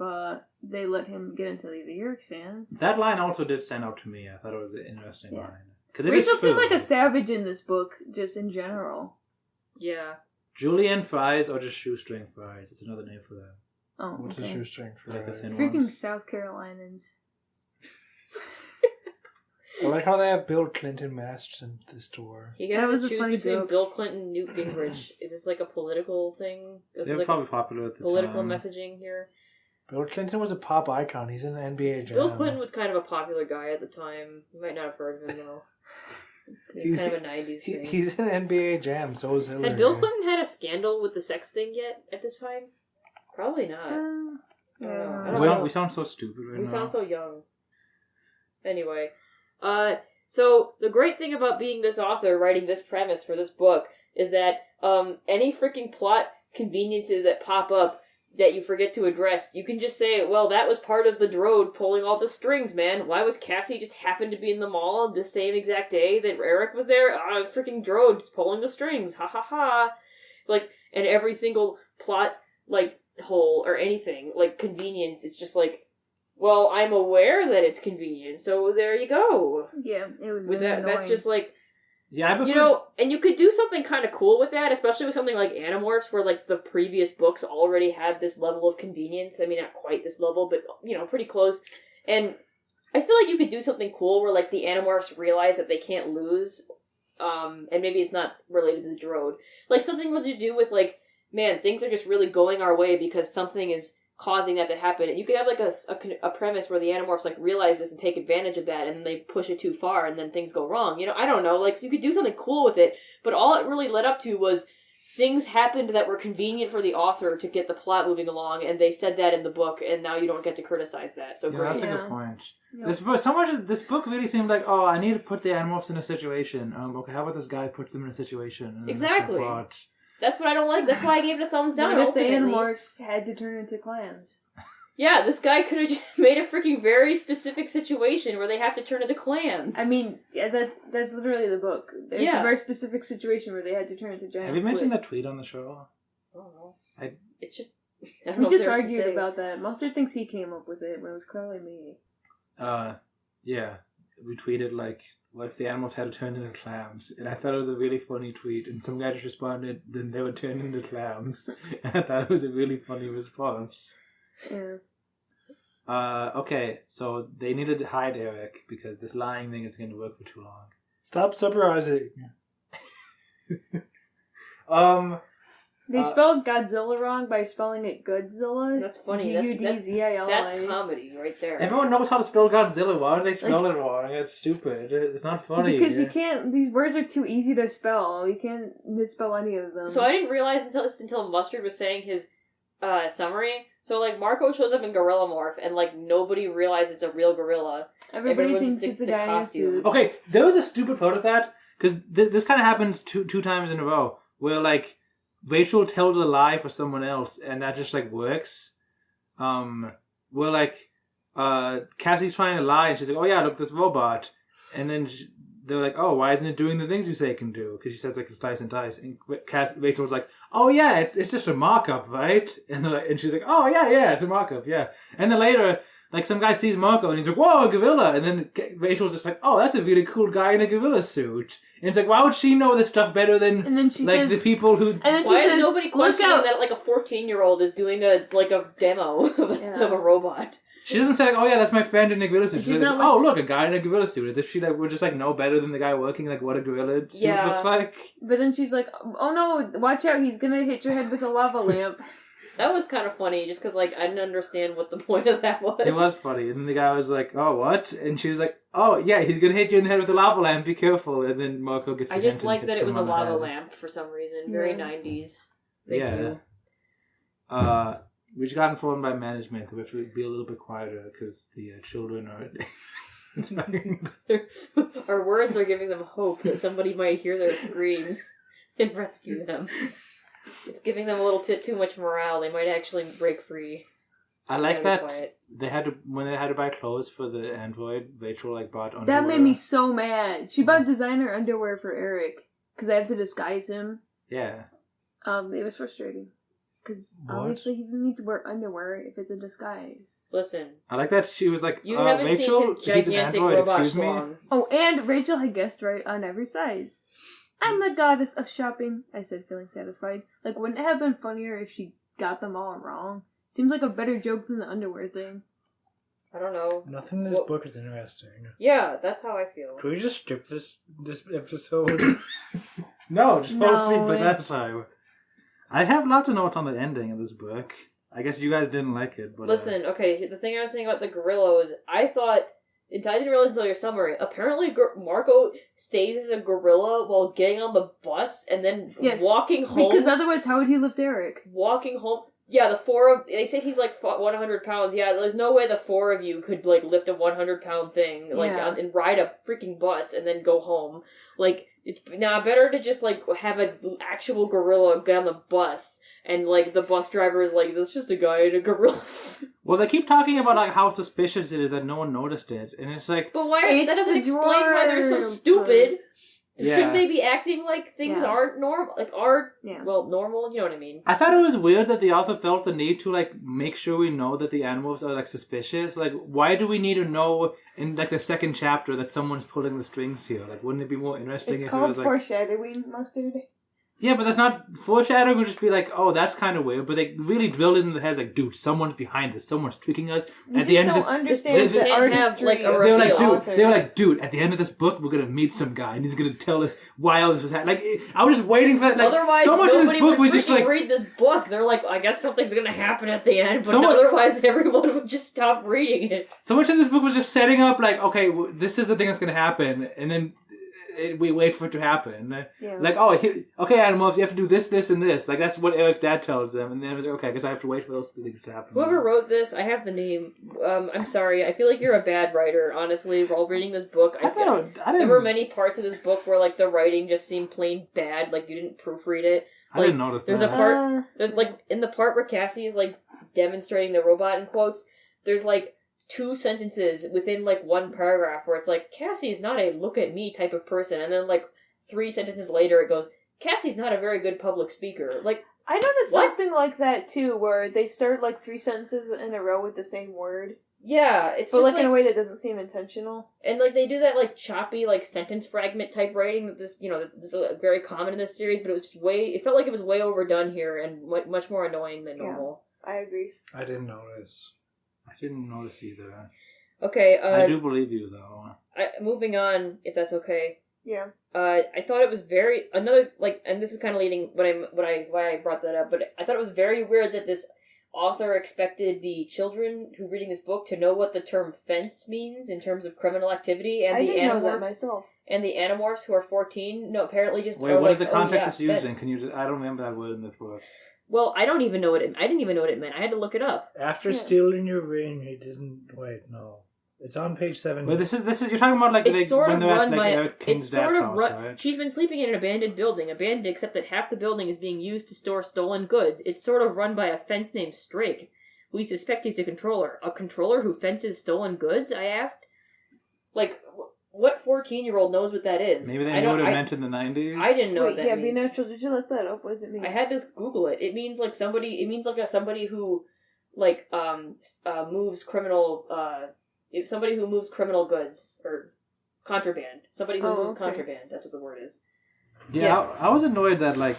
they let him get into the Eric stands. That line also did stand out to me. I thought it was an interesting line. Because it Rachel is true. seemed like a savage in this book, just in general. Yeah. Julienne fries or just shoestring fries. It's another name for them. Oh, What's okay. a shoestring for Like the that? thin Freaking ones. South Carolinians. I like how they have Bill Clinton masks in the store. You That gotta was a choose funny between joke. Bill Clinton and Newt Gingrich. Is this like a political thing? Is They this were like probably popular at the political time. messaging here? Bill Clinton was a pop icon. He's an NBA jam. Bill Clinton was kind of a popular guy at the time. You might not have heard of him though. He was kind of a 90s thing. He's an NBA jam, so is Hillary. Had Bill Clinton had a scandal with the sex thing yet at this time? Probably not. I don't know. We sound so stupid right We now. sound so young. Anyway, so the great thing about being this author writing this premise for this book is that any freaking plot conveniences that pop up that you forget to address, you can just say, well, that was part of the Drode pulling all the strings, man. Why was Cassie just happened to be in the mall the same exact day that Eric was there? Freaking Drode just pulling the strings. Ha ha ha. It's like, and every single plot, like, hole or anything, like, convenience, it's just like, well, I'm aware that it's convenient, so there you go. Yeah, it was With really that, that's annoying. just like, Yeah, I prefer... you know, and you could do something kind of cool with that, especially with something like Animorphs, where, like, the previous books already had this level of convenience. I mean, not quite this level, but, you know, pretty close. And I feel like you could do something cool where, like, the Animorphs realize that they can't lose, and maybe it's not related to the Drode. Like, something with to do with, like, man, things are just really going our way because something is causing that to happen. And you could have, like, a premise where the Animorphs, like, realize this and take advantage of that, and then they push it too far, and then things go wrong. You know, I don't know. Like, so you could do something cool with it, but all it really led up to was things happened that were convenient for the author to get the plot moving along, and they said that in the book, and now you don't get to criticize that. So Yeah, great. that's a Yeah. good point. Yep. This book really seemed like, oh, I need to put the Animorphs in a situation. Okay, how about this guy puts them in a situation? And then that's the Exactly. plot. That's what I don't like. That's why I gave it a thumbs down. What if the ultimately. Animorphs had to turn into clams? Yeah, this guy could have just made a freaking very specific situation where they have to turn into clams. I mean, yeah, that's literally the book. There's Yeah. a very specific situation where they had to turn into giant Have you squid. mentioned that tweet on the show? I don't know. I- It's just... I don't We know if just there's to argued say. about that. Mustard thinks he came up with it, when it was clearly me. Yeah. We tweeted, like, what if the Animorphs had to turn into clams? And I thought it was a really funny tweet. And some guy just responded, then they would turn into clams. And I thought it was a really funny response. Yeah. Okay, so they needed to hide Eric because this lying thing is going to work for too long. Stop summarizing. They spelled Godzilla wrong by spelling it Goodzilla. That's funny. That's G-U-D-Z-I-L-I. That's comedy right there. Everyone knows how to spell Godzilla. Why do they spell it wrong? It's stupid. It's not funny. Because you can't. These words are too easy to spell. You can't misspell any of them. So I didn't realize until Mustard was saying his summary. So, like, Marco shows up in Gorilla Morph, and, like, nobody realizes it's a real gorilla. Everybody everyone thinks just it's a thinks guy it's a in a costume. suit. Okay, there was a stupid part of that because this kind of happens two times in a row where like Rachel tells a lie for someone else and that just like works. Where like Cassie's trying to lie and she's like, oh yeah, look, this robot, and then they're like, oh, why isn't it doing the things you say it can do? Because she says like it's dice and dice, and Rachel's like, oh yeah, it's just a markup, right? And they're like, and she's like, oh yeah, it's a markup, yeah. And then later, like some guy sees Marco and he's like, whoa, a gorilla, and then Rachel's just like, oh, that's a really cool guy in a gorilla suit. And it's like, why would she know this stuff better than And then she like says, the people who? and then she Why says, is nobody look questioning out. that like a 14-year-old is doing a demo of a robot? She doesn't say like, oh yeah, that's my friend in a gorilla suit. She She's says, not like- oh look, a guy in a gorilla suit. As if she like would just like know better than the guy working like what a gorilla suit Yeah. looks like. But then she's like, oh no, watch out, he's gonna hit your head with a lava lamp. That was kind of funny, just because like I didn't understand what the point of that was. It was funny. And then the guy was like, oh, what? And she's like, oh, yeah, he's going to hit you in the head with a lava lamp. Be careful. And then Marco gets I the just hint and like hits that it was him a on the lava head. lamp for some reason. Very Yeah. 90s. Thank Yeah. you. We just got informed by management that we have to be a little bit quieter because the children are... Our words are giving them hope that somebody might hear their screams and rescue them. It's giving them a little too much morale. They might actually break free. I like Gotta be that quiet. they had to when they had to buy clothes for the android. Rachel like bought underwear. That made me so mad. She bought designer underwear for Eric because I have to disguise him. Yeah, It was frustrating. Because What? obviously he doesn't need to wear underwear if it's a disguise. Listen, I like that she was like, you haven't Rachel, seen his he's an gigantic android, robot excuse me? schlong. Oh, and Rachel had guessed right on every size. I'm the goddess of shopping, I said, feeling satisfied. Like, wouldn't it have been funnier if she got them all wrong? Seems like a better joke than the underwear thing. I don't know. Nothing in this book is interesting. Yeah, that's how I feel. Can we just skip this episode? No, just fall asleep No, like last time. I have lots of notes on the ending of this book. I guess you guys didn't like it, but... Listen, okay, the thing I was saying about the gorilla was, I thought, I didn't realize until your summary, apparently Marco stays as a gorilla while getting on the bus and then Yes, walking home. Because otherwise, how would he lift Eric? Walking home. Yeah, they say he's like 100 pounds. Yeah, there's no way the four of you could like lift a 100-pound thing like Yeah. and ride a freaking bus and then go home. Like, better to just like have an actual gorilla get on the bus and like the bus driver is like, that's just a guy in a gorilla. Well, they keep talking about like how suspicious it is that no one noticed it, and it's like... But why? It's That doesn't the explain why they're so dwarf. stupid. Yeah. Shouldn't they be acting like things Yeah. aren't normal? Yeah. Normal? You know what I mean? I thought it was weird that the author felt the need to like make sure we know that the Animorphs are like suspicious. Like, why do we need to know in like the second chapter that someone's pulling the strings here? Like, wouldn't it be more interesting It's if it called was like... foreshadowing, Mustard. Yeah, but that's not foreshadowing. Would just be like, oh, that's kind of weird. But they really drilled it in the heads, like, dude, someone's behind us. Someone's tricking us. You At the end don't of this, understand they the can't have, artistry like, a of they were like, the dude. author. They were like, dude. At the end of this book, we're gonna meet some guy, and he's gonna tell us why all this was happening. Like, I was just waiting for that. Like, Otherwise, so much of nobody this book would was just freaking like, read this book. They're like, I guess something's gonna happen at the end, but Someone- otherwise everyone would just stop reading it. so much of this book was just setting up, like, okay, this is the thing that's gonna happen, and then we wait for it to happen. Yeah. Like, oh, okay, Animorphs, you have to do this, this, and this. Like, that's what Eric's dad tells them, and then it was like, okay, I guess I have to wait for those things to happen. Whoever wrote this, I have the name. I'm sorry. I feel like you're a bad writer, honestly, while reading this book. I didn't. There were many parts of this book where, like, the writing just seemed plain bad. Like, you didn't proofread it. I didn't notice there's that. a part... There's, like, in the part where Cassie is, like, demonstrating the robot in quotes, there's, like, 2 sentences within, like, one paragraph where it's like, Cassie's not a look-at-me type of person, and then, like, 3 sentences later it goes, Cassie's not a very good public speaker. Like, I noticed What? something like that too, where they start like 3 sentences in a row with the same word, yeah, it's but just like in a way that doesn't seem intentional. and like they do that like choppy like sentence fragment type writing that this this is very common in this series, but it was just it felt like it was way overdone here and much more annoying than normal. I agree. I didn't notice. I didn't notice either. Okay, I do believe you, though. moving on, if that's okay. Yeah. I thought it was and this is kind of leading why I brought that up, but I thought it was very weird that this author expected the children who are reading this book to know what the term fence means in terms of criminal activity, and I the didn't know that Animorphs myself. and the Animorphs who are 14 apparently just Wait, are what is like, the context it's using? fence. Can you? I don't remember that word in the book. Well, I didn't even know what it meant. I had to look it up. After Yeah. stealing your ring, he didn't. Wait, no. It's on page 7. Wait, this is you're talking about like It's sort when of they're at run like by Eric King's dad's house, right? She's been sleeping in an abandoned building, abandoned except that half the building is being used to store stolen goods. It's sort of run by a fence named Strake. We suspect he's a controller. A controller who fences stolen goods? I asked. Like, what 14-year-old knows what that is? Maybe they knew what it meant in the 90s. I didn't know Wait, what that yeah, means. be natural. Did you look that up? What does it mean? I had to Google it. It means like somebody. It means like somebody who, like, moves criminal. Somebody who moves criminal goods or contraband. Somebody who moves contraband. That's what the word is. Yeah. I was annoyed that like.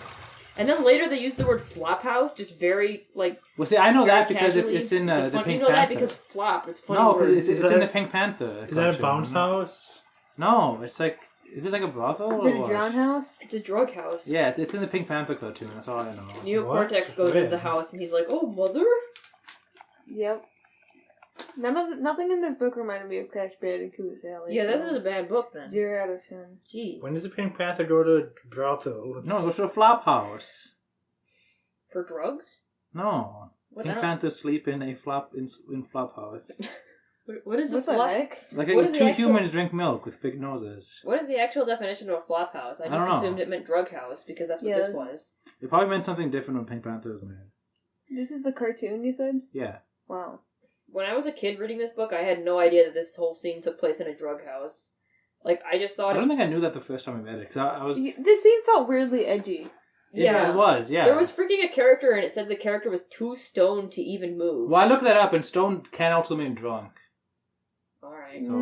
And then later they use the word flop house, just very like. Well, see, I know very that because casually. it's in the You Pink know Panther. that because flop. It's a funny No, word. because it's Is in that- the Pink Panther. Is that a cartoon, bounce isn't it? house? No, it's like. Is it like a brothel? Is or it a what? drown house? It's a drug house. Yeah, it's in the Pink Panther cartoon. That's all I know. Neocortex What? goes into the When? house and he's like, "Oh, mother." Yep. Nothing in this book reminded me of Crash Bandicoot, Sally. Yeah, so this is a bad book then. 0 out of 10. Jeez. When does the Pink Panther go to a brothel? No, it goes to a flop house. For drugs? No, What, Pink Panthers sleep in a flop in flop house. what is a What the flop? heck? Like What is the two actual- humans drink milk with big noses. What is the actual definition of a flop house? I I don't just know. assumed it meant drug house because that's what Yeah. this was. It probably meant something different when Pink Panther was made. This is the cartoon, you said? Yeah. Wow. When I was a kid reading this book, I had no idea that this whole scene took place in a drug house. Like, I just I thought... don't think I knew that the first time I read it. 'Cause I was. This scene felt weirdly edgy. It was, yeah. There was freaking a character, and it said the character was too stoned to even move. Well, I looked that up, and stoned can also mean drunk. Alright. So,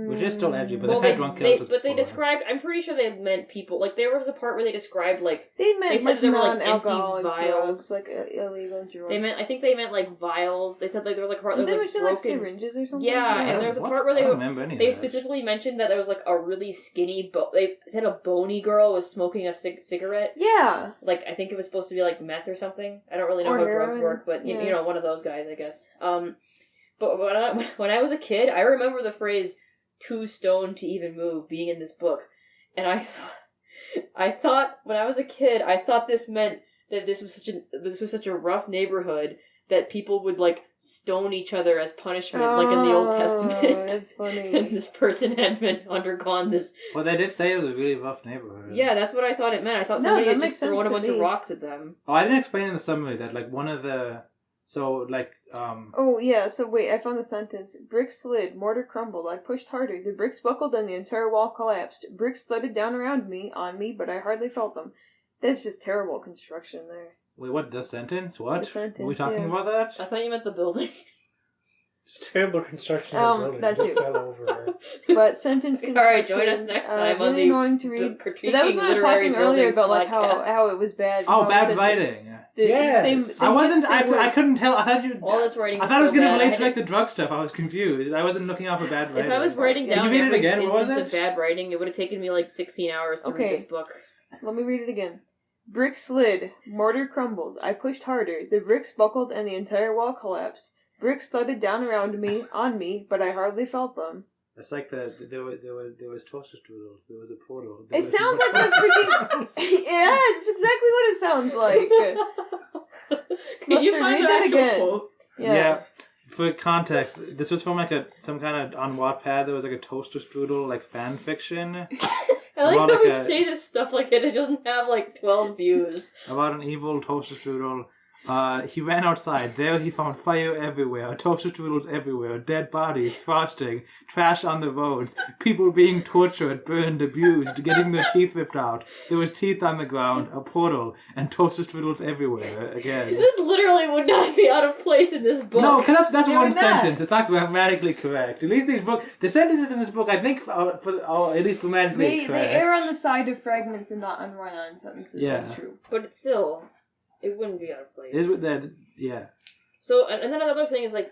which is still edgy, but Well, they've had drunk characters but they before. described, I'm pretty sure they meant people, like, there was a part where they described, like, They meant They said like there were, like, empty non-alcoholic vials. drugs, like illegal drugs. I think they meant, like, vials. They said, like, there was, like, a part Didn't there they was, mention like, broken... syringes or something? Yeah, and there's a part where I don't remember any of they that. specifically mentioned that there was, like, a really skinny, they said a bony girl was smoking a cigarette. Yeah. Like, I think it was supposed to be, like, meth or something. I don't really know Or how heroin. drugs work, but, Yeah. you know, one of those guys, I guess. But when I was a kid, I remember the phrase, too stoned to even move, being in this book. And I thought, when I was a kid, I thought this meant that this was such a rough neighborhood that people would, like, stone each other as punishment, like in the Old Testament. That's funny. And this person had undergone this. Well, they did say it was a really rough neighborhood. Yeah, that's what I thought it meant. I thought No, somebody that had makes just sense thrown a to bunch of me. rocks at them. Oh, I didn't explain in the summary that, like, one of the... So, like, Oh, yeah, so wait, I found the sentence. Bricks slid, mortar crumbled, I pushed harder, the bricks buckled and the entire wall collapsed. Bricks thudded down around me, on me, but I hardly felt them. That's just terrible construction there. Wait, what? The sentence? What? The sentence, Were we talking yeah. about that? I thought you meant the building. Terrible construction of the building. that Just too. fell over. But sentence construction. Alright, join us next time on really the annoying to read. Critiquing But that was when I was Literary talking earlier Buildings about like podcast. how it was bad. Oh, how bad it said writing. Yes. I wasn't... same I word. couldn't tell. I thought you... All this writing I is thought it was so going to bad. relate to, like, the drug stuff. I was confused. I wasn't looking out for bad writing. If I was writing Did down you read it every again? What was instance it? of bad writing, it would have taken me like 16 hours to read Okay. this book. Let me read it again. Bricks slid, mortar crumbled. I pushed harder. The bricks buckled and the entire wall collapsed. Bricks thudded down around me, on me, but I hardly felt them. It's like there was toaster strudels. There was a portal. It sounds like a freaking... Yeah, it's exactly what it sounds like. Can you Mustard, find read the that actual again. quote? Yeah. For context, this was from like some kind of on Wattpad. There was like a toaster strudel like fan fiction I like About how like we a- say this stuff like it doesn't have like 12 views. about an evil toaster strudel. He ran outside. There he found fire everywhere, toaster strudels everywhere, dead bodies, frosting, trash on the roads, people being tortured, burned, abused, getting their teeth ripped out. There was teeth on the ground, a portal, and toaster strudels everywhere again. This literally would not be out of place in this book. No, because that's No, one it's not. sentence. It's not grammatically correct. At least the sentences in this book, I think, are at least grammatically They correct. err on the side of fragments and not on run-on sentences. Yeah. That's true. But it's still, it wouldn't be out of place. Is with that? Yeah. So, and then another thing is, like,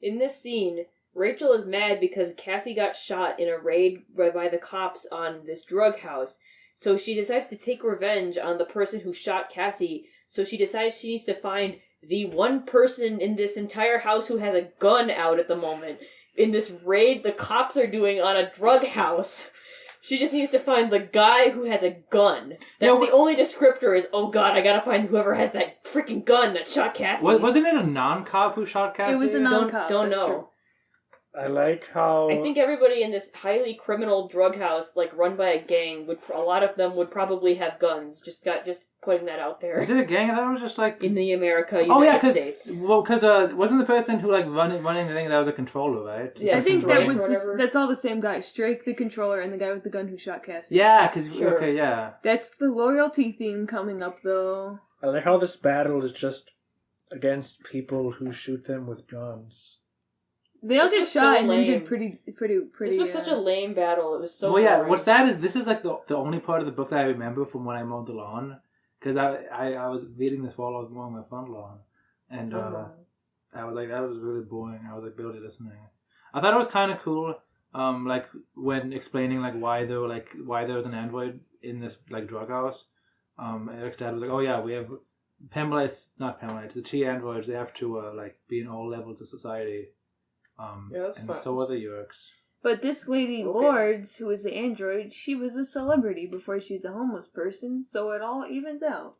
in this scene, Rachel is mad because Cassie got shot in a raid by the cops on this drug house. So she decides to take revenge on the person who shot Cassie. So she decides she needs to find the one person in this entire house who has a gun out at the moment. In this raid the cops are doing on a drug house. She just needs to find the guy who has a gun. That's the only descriptor is, oh god, I gotta find whoever has that freaking gun that shot Cassie. Wasn't it a non-cop who shot Cassie? It was a non-cop. Don't that's know. true. I like how... I think everybody in this highly criminal drug house, like run by a gang, a lot of them would probably have guns. Just putting that out there. Is it a gang? I thought it was just like... In the United States. Because wasn't the person who like running the thing that was a controller, right? Yeah, I think Drake that was or whatever. that's all the same guy. Strake, the controller, and the guy with the gun who shot Cassie. Yeah, because Sure. okay, yeah. That's the loyalty theme coming up, though. I like how this battle is just against people who shoot them with guns. They all This get was shot so and lame. injured pretty. This was such a lame battle. It was so Well, yeah. boring. What's sad is this is like the only part of the book that I remember from when I mowed the lawn, because I was reading this while I was mowing my front lawn, and I was like, that was really boring. I was like barely listening. I thought it was kind of cool, like when explaining like why there was an android in this like drug house. Eric's dad was like, oh yeah, we have not Pemalites, the T androids. They have to like be in all levels of society. Yeah, that's and fine. so are the Yerks. But this lady Okay. Lords, who is the android, she was a celebrity before she's a homeless person, so it all evens out.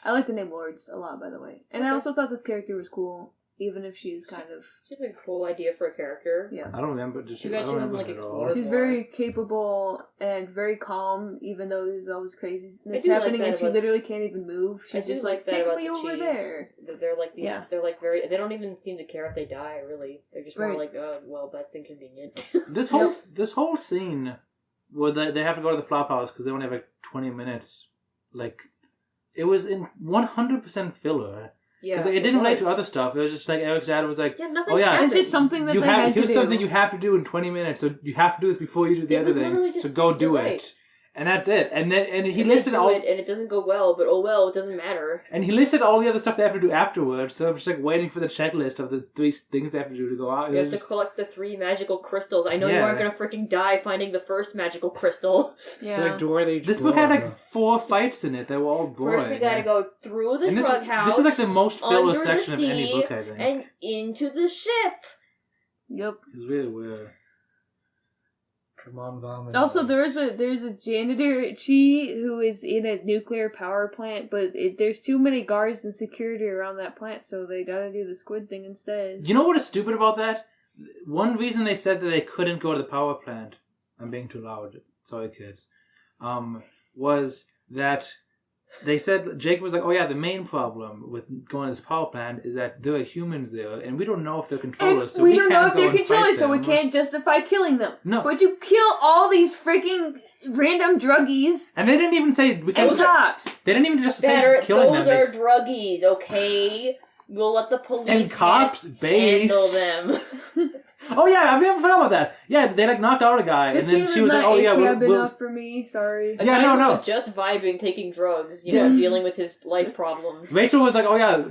I like the name Lords a lot, by the way. And I Okay. also thought this character was cool, even if she's kind of... She had a cool idea for a character. Yeah. I don't remember. Too bad I she don't wasn't, remember like, it at all. explored. She's more. very capable and very calm, even though there's all this craziness I do like happening, that and she about- literally can't even move. I She's do just like like, that take about me the over Chi. there. They're like these. Yeah. They're like very. They don't even seem to care if they die. Really, they're just more Right. like, oh, well, that's inconvenient. This whole scene where they have to go to the flop house because they only have like 20 minutes, like it was in 100% filler. Yeah, Because it didn't relate to was. other stuff. It was just like Eric's dad was like, Yeah, nothing oh yeah, happened. It's just something that you they had to here's do. something you have to do in 20 minutes. So you have to do this before you do the It other was thing. literally just- So go do you're it. right. And that's it. And he And listed they do all it, and it doesn't go well, but oh well, it doesn't matter. and he listed all the other stuff they have to do afterwards. So I'm just like waiting for the checklist of the 3 things they have to do to go out. You have to collect the 3 magical crystals. I know you Yeah. aren't gonna freaking die finding the first magical crystal. Yeah. So like, do where they This book had like 4 fights in it. They were all boring. First, we gotta go through the And drug house. This is like the most filler under the section of any sea, book, I think. and into the ship. Yep. It's really weird. Come on, vomit. Also, there's a janitor Chi who is in a nuclear power plant, but there's too many guards and security around that plant, so they gotta do the squid thing instead. You know what is stupid about that? One reason they said that they couldn't go to the power plant, I'm being too loud, sorry kids, was that they said, Jake was like, oh yeah, the main problem with going to this power plant is that there are humans there, and we don't know if they're controllers, so we don't know can't if go they're and fight controllers, so we them. can't justify killing them. No. But you kill all these freaking random druggies And they didn't even say, we and can't, cops. they didn't even just say Better, killing those them. are druggies, okay? We'll let the police And cops, handle base. them. Oh yeah, I never forgot about that. Yeah, they like knocked out a guy, This and then scene she was like, not oh yeah, ACAB we'll enough for me, sorry. A Yeah, guy no, who no. was just vibing, taking drugs, you know, dealing with his life problems. Rachel was like, "Oh yeah,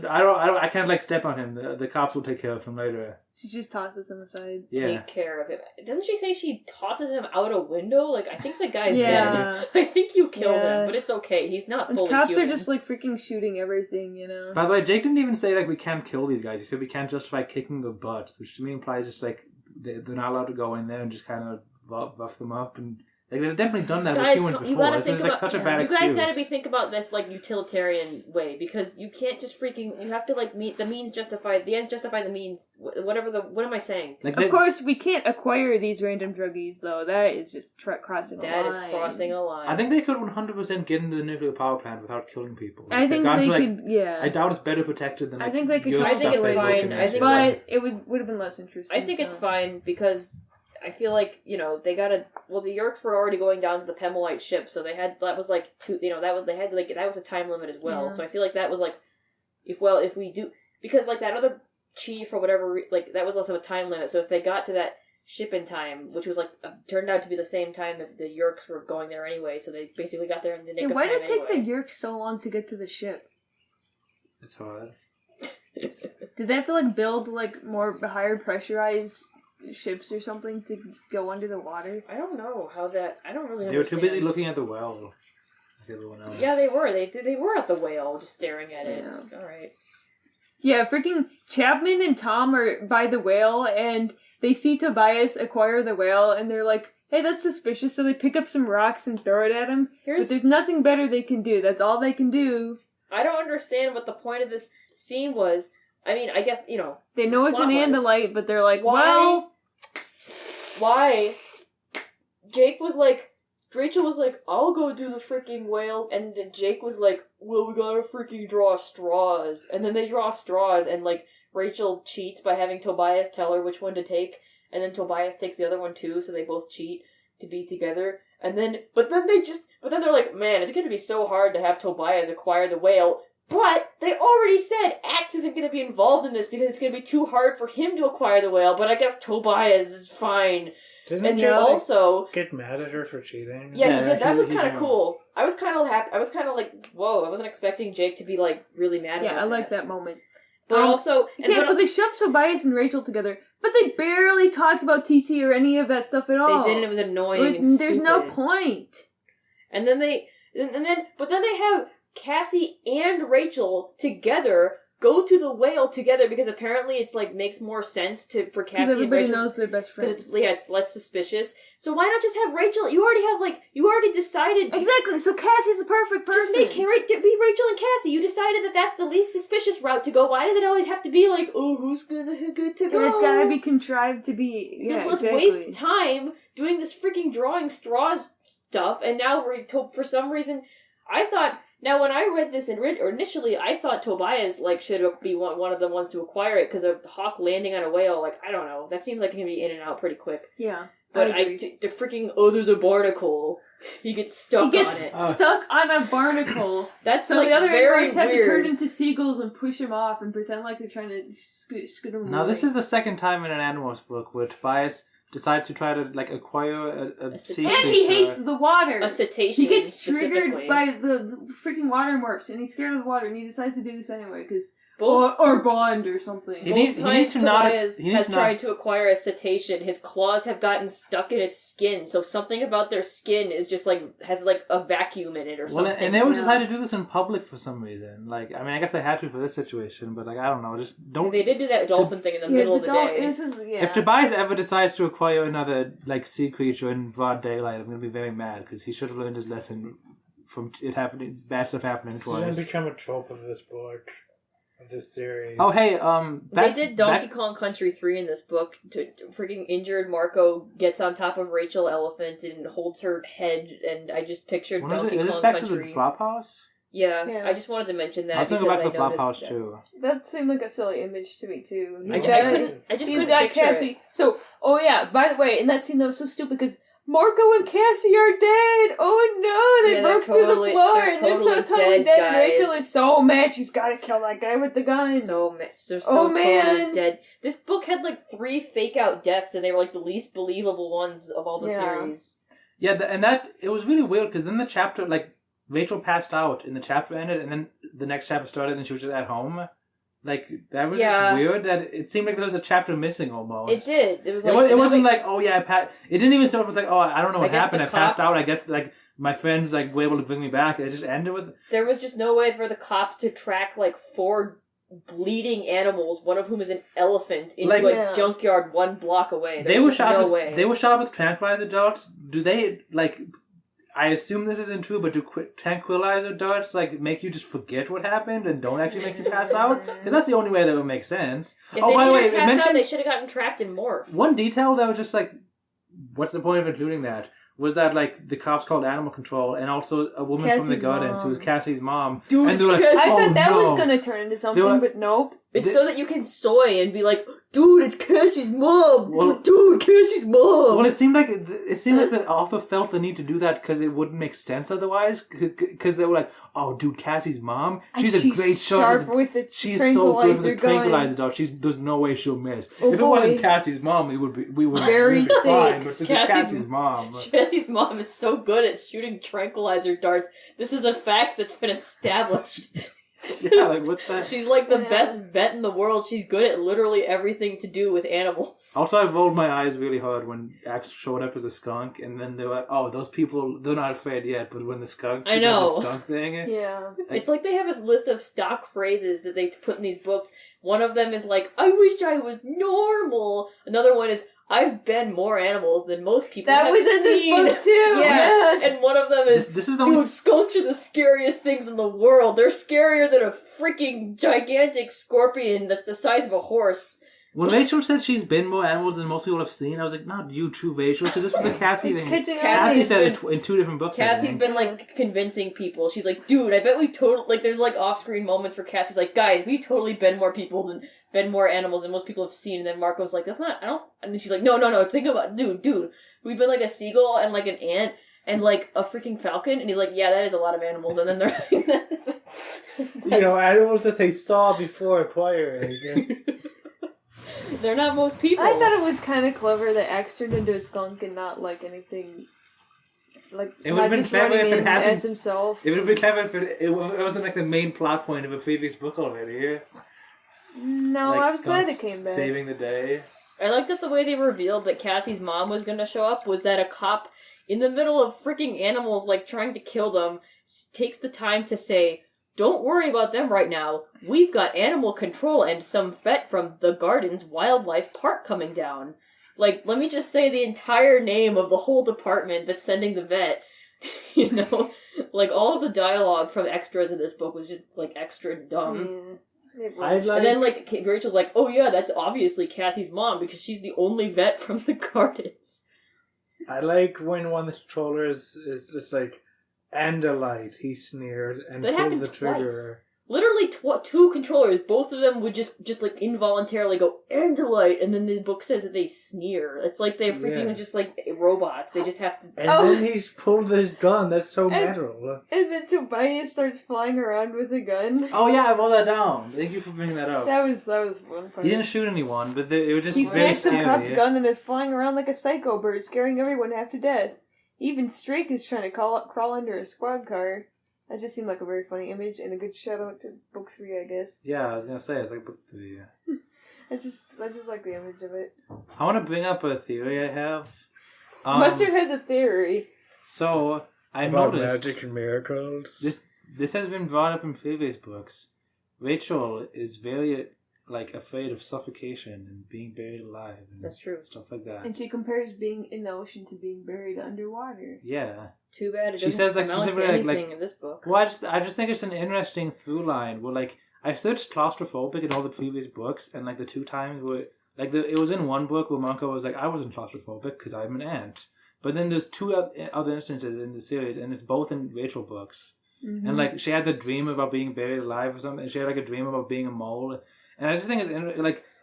I can't like step on him. The cops will take care of him later." She just tosses him aside. Yeah, Take care of him. Doesn't she say she tosses him out a window? Like, I think the guy's Yeah. dead. I think you killed Yeah. him, but it's okay. He's not And fully cops human. are just like freaking shooting everything, you know? By the way, Jake didn't even say like we can't kill these guys. He said we can't justify kicking their butts, which to me implies just like they're not allowed to go in there and just kind of buff them up, and like they've definitely done that with Guys, humans you before. gotta It's think like about- such a yeah. bad You excuse. guys gotta think about this like utilitarian way, because you can't just freaking. You have to like meet the means justify the ends justify the means. Whatever the. What am I saying? Like Of course, we can't acquire these random druggies, though. That is just crossing a That line. is crossing a line. I think they could 100% get into the nuclear power plant without killing people. I They've think gone they to, like, could, yeah. I doubt it's better protected than. I Like, think they could your come I think stuff it's they fine. broke I think- into. But it would have been less interesting. I think it's so. fine because I feel like, you know, they gotta. Well, the Yerks were already going down to the Pemelite ship, so they had that was like two. You know, that was they had like that was a time limit as well. Yeah. So I feel like that was like, if we do, because like that other chief or whatever, like that was less of a time limit. So if they got to that ship in time, which was like turned out to be the same time that the Yerks were going there anyway, so they basically got there in the nick Yeah, of why time did it take anyway. the Yerks so long to get to the ship? It's hard. Did they have to like build like more higher pressurized ships or something to go under the water? I don't know how that. I don't really. They were too busy understand. looking at the well. Like everyone else. Yeah, they were. They were at the whale, just staring at it. Yeah. All right. Yeah, freaking Chapman and Tom are by the whale, and they see Tobias acquire the whale, and they're like, hey, that's suspicious, so they pick up some rocks and throw it at him. But there's nothing better they can do. That's all they can do. I don't understand what the point of this scene was. I mean, I guess, you know, They know it's an Plot-wise. Andalite, but they're like, Why? well... why Jake was like, Rachel was like, I'll go do the freaking whale, and then Jake was like, well, we gotta freaking draw straws. And then they draw straws, and like, Rachel cheats by having Tobias tell her which one to take, and then Tobias takes the other one too, so they both cheat to be together. And then, but then they're like, man, it's gonna be so hard to have Tobias acquire the whale. But they already said Axe isn't going to be involved in this because it's going to be too hard for him to acquire the whale, but I guess Tobias is fine. Didn't And Jake then also... get mad at her for cheating? Yeah, Yeah, he did. That he- was he kind of did. cool. I was kind of happy. I was kind of like, whoa, I wasn't expecting Jake to be, like, really mad Yeah, about I like that moment. But also... Yeah, so they shoved Tobias and Rachel together, but they barely talked about TT or any of that stuff at all. They didn't. It was annoying and There's no stupid. point. And then but then they have Cassie and Rachel together go to the whale together because apparently it's like makes more sense for Cassie Because and everybody Rachel. knows they're best friends. Because it's less suspicious. So why not just have Rachel? You already decided. Exactly, so Cassie's the perfect person. Just be Rachel and Cassie. You decided that that's the least suspicious route to go. Why does it always have to be like, oh, who's good to go? And it's gotta be contrived to be... Because Yeah, let's exactly. waste time doing this freaking drawing straws stuff, and now we're told for some reason. I thought. Now, when I read this initially, I thought Tobias should be one of the ones to acquire it because a hawk landing on a whale. I don't know. That seems like it can be in and out pretty quick. Yeah. But I agree. the freaking there's a barnacle. He gets stuck He gets on it. stuck on a barnacle. That's So like the other very Animorphs have to weird. turn into seagulls and push him off and pretend like they're trying to scoot him Now, away. this is the second time in an Animorphs book where Tobias decides to try to like acquire a sea And he creature. hates the water. A cetacean. He gets triggered specifically. by the freaking water morphs, and he's scared of the water, and he decides to do this anyway, because... Both, Or bond or something. He both needs times to not- Tobias he needs has to not- tried to acquire a cetacean, his claws have gotten stuck in its skin, so something about their skin is just like, has like a vacuum in it or Well, something. and they always decided to do this in public for some reason. Like, I mean, I guess they had to for this situation, but like, I don't know, just don't. They did do that dolphin thing in the middle of the day. If Tobias ever decides to acquire another like sea creature in broad daylight, I'm gonna be very mad because he should have learned his lesson from it happening, bad stuff happening This is going to twice. become a trope of this book, of this series. Oh hey, They did Donkey Kong Country 3 in this book. Freaking injured Marco gets on top of Rachel Elephant and holds her head, and I just pictured When is it? Donkey Is this Kong back Country. to the Flophouse? Yeah, I just wanted to mention that I was gonna because go back to the I noticed Flophouse that. too. That seemed like a silly image to me, too. I just He's couldn't got picture Cassie. it. So, oh yeah, by the way, in that scene that was so stupid, because Marco and Cassie are dead! Oh no, they Yeah, they're broke through the totally- floor, they're and they're so totally totally dead, dead. And Rachel guys. is so mad, she's gotta kill that guy with the gun. They're so Oh, totally man. dead. This book had like 3 fake out deaths, and they were like the least believable ones of all the series. Yeah, and that it was really weird because then the chapter like Rachel passed out and the chapter ended, and then the next chapter started and she was just at home. Like that was just weird. That it seemed like there was a chapter missing almost. It did. It was It, like it wasn't like oh yeah, it didn't even start with like oh I don't know what I guess happened. the I passed cops- out. I guess like my friends like were able to bring me back. It just ended with there was just no way for the cop to track like 4 bleeding animals, one of whom is an elephant, into Like- a junkyard 1 block away. they There's were just shot no with way. they were shot with tranquilizer darts. Do they like? I assume this isn't true, but do tranquilizer darts like make you just forget what happened and don't actually make you pass out? Because that's the only way that would make sense. If Oh, they by the way, didn't it pass out, mentioned they should have gotten trapped in Morph. one detail that was just like, what's the point of including that? Was that like the cops called animal control and also a woman from the Cassie's gardens who was mom. Cassie's mom. Dude, and they were it's like, Cassie. I oh, thought that no. was gonna turn into something, were- but nope. It's so that you can soy and be like, dude, it's Cassie's mom! Well- Dude, Cassie's mom! Well, it seemed like the author felt the need to do that because it wouldn't make sense otherwise. Because they were like, "Oh, dude, Cassie's mom, she's a great shot. sharp with the She's so good with the tranquilizer gun. tranquilizer dart. There's no way she'll miss. Oh, if it wasn't boy. Cassie's mom, we would Very be fine. safe. But since it's Cassie's- Cassie's mom, Cassie's mom is so good at shooting tranquilizer darts. This is a fact that's been established. yeah, like what the. She's like the Yeah. best vet in the world. She's good at literally everything to do with animals. Also, I rolled my eyes really hard when Axe showed up as a skunk, and then they were like, "Oh, those people, they're not afraid yet." But when the skunk, I does know. the skunk thing, Yeah. It's like they have this list of stock phrases that they put in these books. One of them is like, I wish I was normal. Another one is, I've been more animals than most people That have was in this seen. book too. Yeah. And one of them is, this is the dude, one. skunks are the scariest things in the world. They're scarier than a freaking gigantic scorpion that's the size of a horse. When Rachel said she's been more animals than most people have seen, I was like, not you too, Rachel, because this was a Cassie It's thing. catching Cassie on. Cassie's said been- it in 2 different books. I Cassie's think. been, like, convincing people. She's like, dude, I bet we totally... Like, there's, like, off-screen moments where Cassie's like, guys, we've totally been more animals than most people have seen. And then Marco's like, that's not... I don't... And then she's like, no, think about... Dude, we've been, like, a seagull and, like, an ant and, like, a freaking falcon. And he's like, yeah, that is a lot of animals. And then they're like... animals that they saw before acquiring. They're not most people. I thought it was kind of clever that Axe turned into a skunk and not like anything. Like It not would've been just clever running if it in hasn't- as himself. It would have been clever if it wasn't like the main plot point of a previous book already. No, Like I was glad it skunks came back. Saving the day. I liked that the way they revealed that Cassie's mom was going to show up was that a cop in the middle of freaking animals, like, trying to kill them, takes the time to say, don't worry about them right now. We've got animal control and some vet from the Gardens Wildlife Park coming down. Like, let me just say the entire name of the whole department that's sending the vet. You know? Like, all of the dialogue from extras in this book was just, like, extra dumb. Yeah, it I'd was. like. And then, like, Rachel's like, oh yeah, that's obviously Cassie's mom because she's the only vet from the Gardens. I like when one of the controllers is just like, and a light, he sneered and That pulled happened the trigger. literally two controllers, both of them would just like involuntarily go Andalite, and then the book says that they sneer. It's like they're freaking just like robots. They just have to. And then he's pulled his gun. That's so metal. And then Tobias starts flying around with a gun. Oh yeah, I wrote that down. Thank you for bringing that up. That was one part. He didn't shoot anyone, but it was just He very snatched some scary. cop's gun and is flying around like a psycho bird, scaring everyone half to death. Even Strake is trying to crawl under a squad car. That just seemed like a very funny image and a good shout out to book 3, I guess. Yeah, I was gonna say it's like book 3. I just like the image of it. I want to bring up a theory I have. Mustard has a theory. So I About noticed magic and miracles. this has been brought up in previous books. Rachel is very afraid of suffocation and being buried alive and That's true. stuff like that. And she compares being in the ocean to being buried underwater. Yeah. Too bad it She doesn't says, like, amount to specifically, anything in this book. Well, I just think it's an interesting through line where I searched claustrophobic in all the previous books, and the 2 times where it was in one book where Monko was like, I wasn't claustrophobic because I'm an ant. But then there's 2 other instances in the series, and it's both in Rachel books. Mm-hmm. And she had the dream about being buried alive or something, and she had a dream about being a mole. And I just think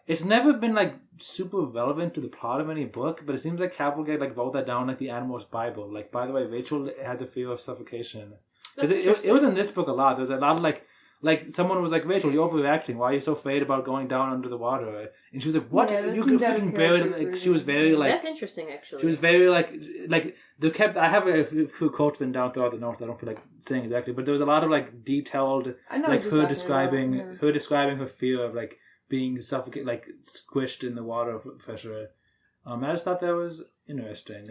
it's never been super relevant to the plot of any book, but it seems like Cavalgate wrote that down like the Animorphs Bible. By the way, Rachel has a fear of suffocation. Because it was in this book a lot. There's a lot of someone was like, Rachel, you're overreacting. Why are you so afraid about going down under the water? And she was like, what? Yeah, You can freaking bury she was very That's interesting, actually. She was very I have a few quotes written down throughout the notes. I don't feel like saying exactly, but there was a lot of detailed her describing her fear of being suffocated, squished in the water pressure. I just thought that was interesting.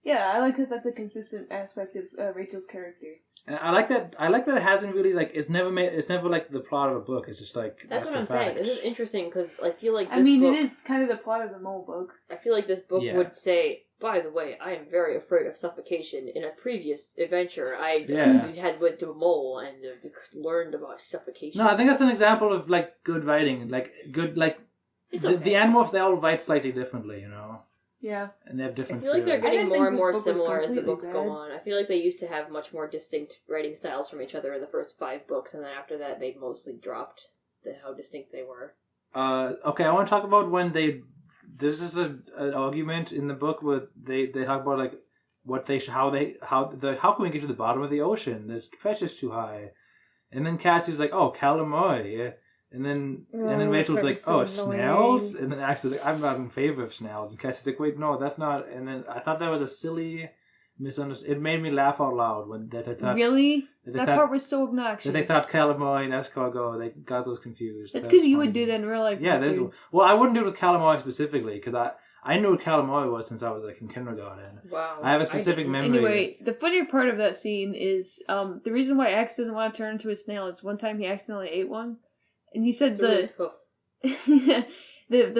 Yeah, I like that. That's a consistent aspect of Rachel's character. And I like that. It hasn't really it's never the plot of a book. It's just that's what I'm saying. This is interesting because I feel like it is kind of the plot of the mole book. I feel like this book would say, by the way, I am very afraid of suffocation. In a previous adventure, I went to a mole and learned about suffocation. No, I think that's an example of good writing. The Animorphs, they all write slightly differently, Yeah. And they have different I feel like they're theories. getting more and more this book was similar as the completely books bad. go on. I feel like they used to have much more distinct writing styles from each other in the first 5 books, and then after that they mostly dropped how distinct they were. Okay, I want to talk about when this is an argument in the book where they talk about how can we get to the bottom of the ocean? This pressure's too high. And then Cassie's like, oh, calamari. And then Rachel's like, oh, snails? And then Axe is like, I'm not in favor of snails. And Cassie's like, wait, no, that's not. And then I thought that was a silly misunderstanding. It made me laugh out loud when they thought... Really? That part was so obnoxious. They thought calamari and escargot, they got those confused. That's because you would do that in real life. Yeah, that is. Well, I wouldn't do it with calamari specifically, because I knew what calamari was since I was in kindergarten. Wow. I have a specific memory. Anyway, the funnier part of that scene is the reason why Axe doesn't want to turn into a snail is one time he accidentally ate one. And he said the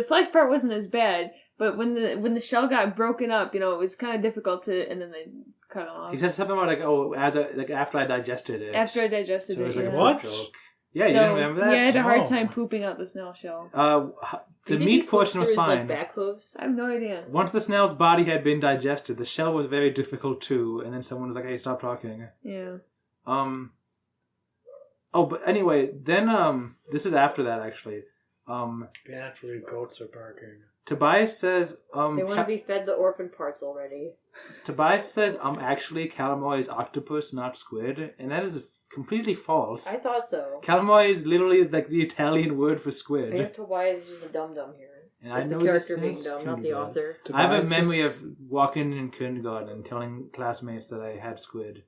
flesh part wasn't as bad, but when the shell got broken up, it was kind of difficult to, and then they cut it off. He said something about after I digested it. After I digested so it, it was like, yeah. what? Joke. Yeah, you didn't remember that? Yeah, I had a hard time pooping out the snail shell. The meat portion was fine. Back hooves? I have no idea. Once the snail's body had been digested, the shell was very difficult too, and then someone was like, hey, stop talking. Yeah. Oh, but anyway, then this is after that actually. Naturally, goats are barking. Tobias says they want to be fed the orphan parts already. Tobias says actually calamari is octopus, not squid, and that is completely false. I thought so. Calamari is literally the Italian word for squid. I guess Tobias is just a dum-dum here. And it's I know the character this being since dumb, not the kindergarten. author. I have a memory of walking in kindergarten and telling classmates that I had squid.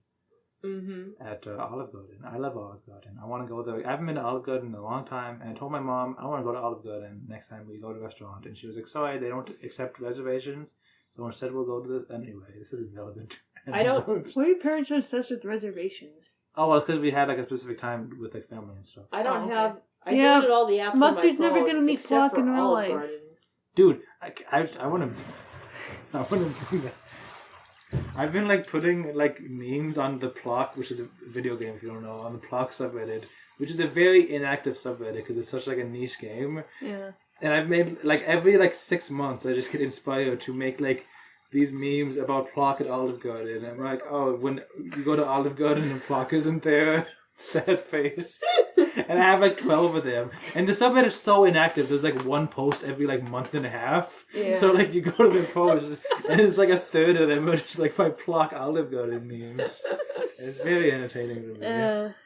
At Olive Garden. I love Olive Garden. I want to go there. I haven't been to Olive Garden in a long time, and I told my mom I want to go to Olive Garden next time we go to a restaurant, and she was like, sorry, they don't accept reservations, so instead we'll go to this. Anyway, this isn't relevant. I don't... Why are your parents so obsessed with reservations? Oh, well, it's because we had a specific time with family and stuff. I don't have... I Yeah, downloaded all the apps Mustard's on my phone, never gonna meet except Flock in for real Olive life. Garden. Dude, I want to... I want to bring that. I've been putting memes on the Plock, which is a video game if you don't know, on the Plock subreddit, which is a very inactive subreddit because it's such a niche game. Yeah. And I've made every 6 months I just get inspired to make these memes about Plock at Olive Garden. And I'm like, oh, when you go to Olive Garden and Plock isn't there, sad face. and I have like 12 of them. And the subreddit is so inactive. There's like one post every like month and a half. Yeah. So like you go to the posts, and it's like a third of them are just like my Plock Olive Garden memes. It's very entertaining to me.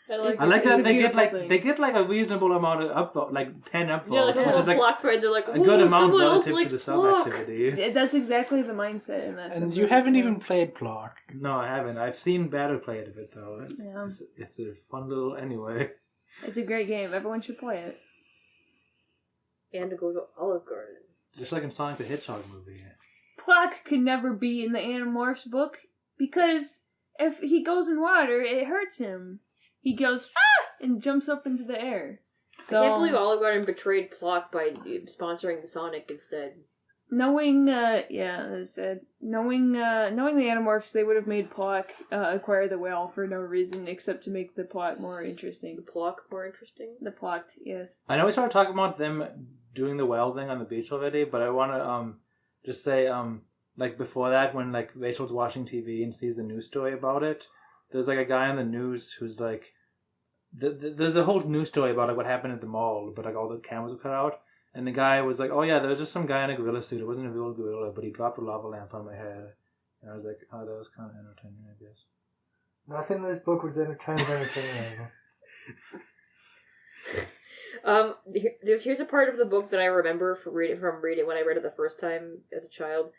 I like that they get like a reasonable amount of upvote, like 10 upvotes, Yeah, like which is like Plock friends are like, a good amount someone else relative to likes the sub Plock. activity. Yeah, that's exactly the mindset in that. And subreddit, you haven't yeah. even played Plot. No, I haven't. I've seen better play of it though. Yeah. It's a fun little anyway. It's a great game. Everyone should play it. And to go to Olive Garden. Just like in Sonic the Hedgehog movie. Plock could never be in the Animorphs book because if he goes in water, it hurts him. He goes and jumps up into the air. So, I can't believe Olive Garden betrayed Plock by sponsoring the Sonic instead. knowing, that's it. Knowing the Animorphs, they would have made Plock acquire the whale for no reason except to make the plot more interesting. The Plock more interesting? The plot, yes. I know we started talking about them doing the well thing on the beach already, but I want to just say like before that, when like Rachel's watching TV and sees the news story about it, there's like a guy on the news who's like the whole news story about like what happened at the mall, but like all the cameras were cut out, and the guy was like, oh yeah, there was just some guy in a gorilla suit. It wasn't a real gorilla, but he dropped a lava lamp on my head, and I was like, oh, that was kind of entertaining, I guess. Nothing in this book was entertaining. Here's a part of the book that I remember from reading when I read it the first time as a child.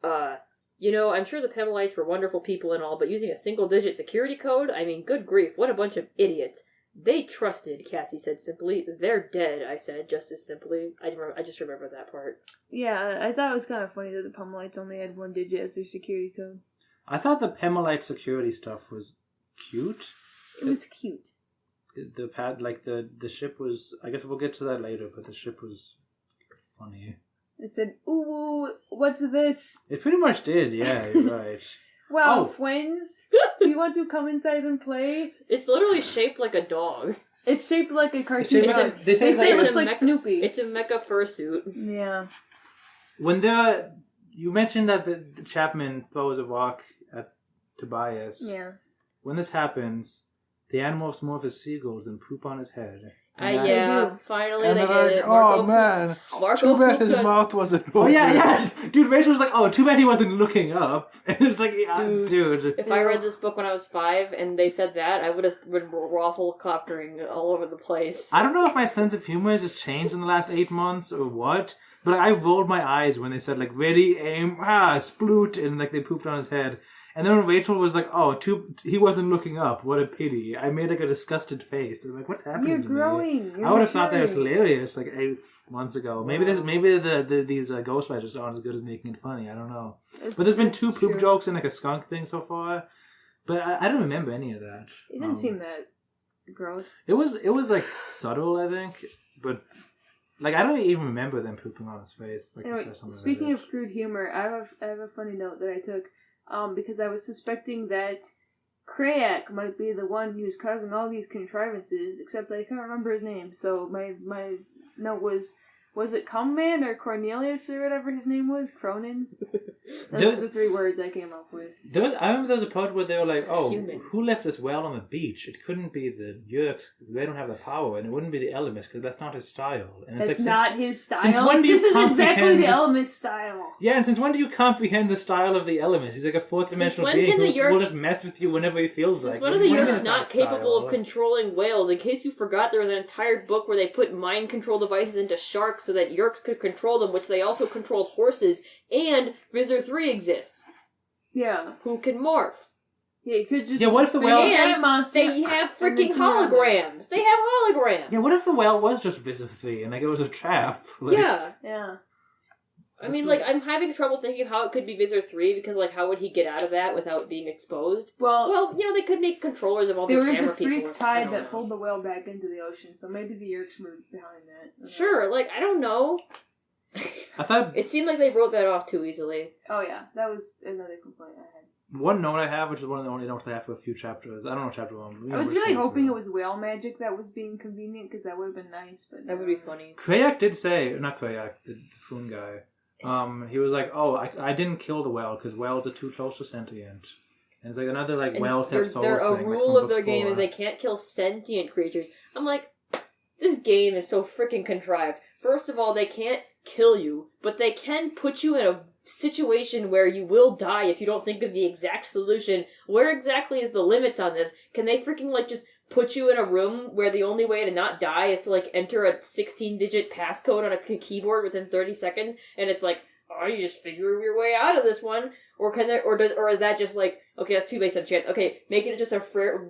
I'm sure the Pemelites were wonderful people and all, but using a single-digit security code? I mean, good grief, what a bunch of idiots. They trusted, Cassie said simply. They're dead, I said, just as simply. I just remember that part. Yeah, I thought it was kind of funny that the Pemelites only had one digit as their security code. I thought the Pemelite security stuff was cute. It was cute. The ship was, I guess we'll get to that later, but the ship was funny. It said, ooh, what's this? It pretty much did, yeah, you're right. Well, friends, do you want to come inside and play? It's literally shaped like a dog. It's shaped like a cartoon. They say it looks a like mecha- Snoopy. It's a mecha fursuit. Yeah. When you mentioned that the Chapman throws a rock at Tobias. Yeah. When this happens, the Animorphs morph as seagulls and poop on his head. Finally And they they're did like, it. oh man, too bad his pooped on- mouth wasn't open. Oh yeah. Dude, Rachel was like, oh, too bad he wasn't looking up. And it's like, dude. If I read this book when I was 5 and they said that, I would have been raffle-coptering all over the place. I don't know if my sense of humor has just changed in the last 8 months or what, but I rolled my eyes when they said, like, ready, aim, sploot, and like they pooped on his head. And then when Rachel was like, oh, he wasn't looking up, what a pity. I made like a disgusted face. They're like, what's happening You're to growing. me? I would have thought that was hilarious like 8 months ago. Maybe these ghostwriters aren't as good as making it funny. I don't know. But there's been 2 poop jokes and like a skunk thing so far. But I don't remember any of that. It didn't seem that gross. It was like subtle, I think. But like I don't even remember them pooping on his face. Like, Anyway, speaking of crude humor, I have a funny note that I took. Because I was suspecting that Krayak might be the one who's causing all these contrivances, except I can't remember his name. So my note was it Cumman or Cornelius or whatever his name was? Cronin? Those are the 3 words I came up with. I remember there was a part where they were like, oh, Human. who left this well on the beach? It couldn't be the Yerks, they don't have the power, and it wouldn't be the Elements, because that's not his style. And it's That's like, not his style. since when do you this is exactly comprehend- the Element style. Yeah, and since when do you comprehend the style of the Elements? He's like a 4th-dimensional when being can the who will Yerks- just mess with you whenever he feels like. One of the Yerks not capable of controlling whales. In case you forgot, there was an entire book where they put mind control devices into sharks so that Yerks could control them, which they also controlled horses, and Visor 3 exists. Yeah. Who can morph. Yeah, you could just... Yeah, what if the whale... And giant monster... they have and they freaking can run holograms. They have holograms. Yeah, what if the whale was just Visor 3 and like it was a trap? Like, Yeah. I mean, like, I'm having trouble thinking of how it could be Visor 3, because, like, how would he get out of that without being exposed? Well, They could make controllers of all the there was camera a people. freak tide that pulled the whale back into the ocean, so maybe the Yerks were behind that. Sure, like, I don't know. I thought... It seemed like they wrote that off too easily. Oh yeah, that was another complaint I had. One note I have, which is one of the only notes I have for a few chapters. I don't know chapter 1. I was really hoping it was whale magic that was being convenient, because that would have been nice, but... That would be funny. Krayak did say... Not Krayak, the Prune guy. He was like, oh, I didn't kill the whale, because whales are too close to sentient. And it's like another, like, And whales have souls a thing. rule like, of their game is they can't kill sentient creatures. I'm like, This game is so freaking contrived. First of all, they can't kill you, but they can put you in a situation where you will die if you don't think of the exact solution. Where exactly is the limits on this? Can they freaking, like, just put you in a room where the only way to not die is to, like, enter a 16-digit passcode on a keyboard within 30 seconds, and it's like, oh, you just figure your way out of this one? Or can there, or is that just like, okay, that's 2 based on chance. Okay, make it just a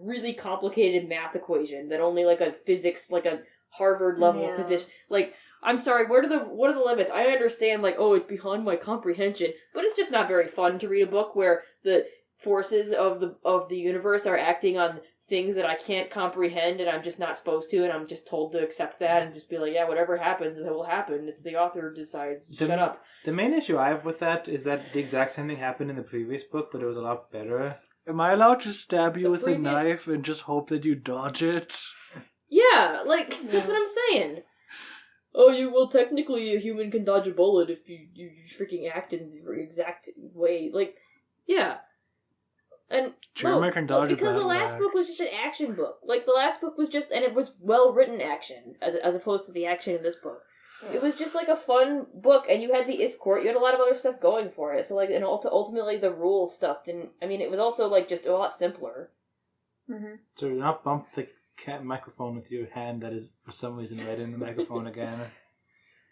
really complicated math equation that only, like, a physics, like a Harvard level physician, like, I'm sorry, what are the limits? I understand, like, oh, it's beyond my comprehension, but it's just not very fun to read a book where the forces of the universe are acting on things that I can't comprehend and I'm just not supposed to, and I'm just told to accept that and just be like, yeah, whatever happens, it will happen. It's the author who decides. Shut up. The main issue I have with that is that the exact same thing happened in the previous book, but it was a lot better. Am I allowed to stab you with a knife and just hope that you dodge it? Yeah, like, that's what I'm saying. Oh, technically a human can dodge a bullet if you freaking act in the exact way. Like, yeah. And because the last book was just an action book. Like, the last book was just, and it was well-written action, as opposed to the action in this book. Yeah. It was just, like, a fun book, and you had the Iscourt, you had a lot of other stuff going for it. So, like, and ultimately the rules stuff didn't, I mean, it was also, like, just a lot simpler. Mm-hmm. So do not bump the microphone with your hand that is, for some reason, right in the microphone again.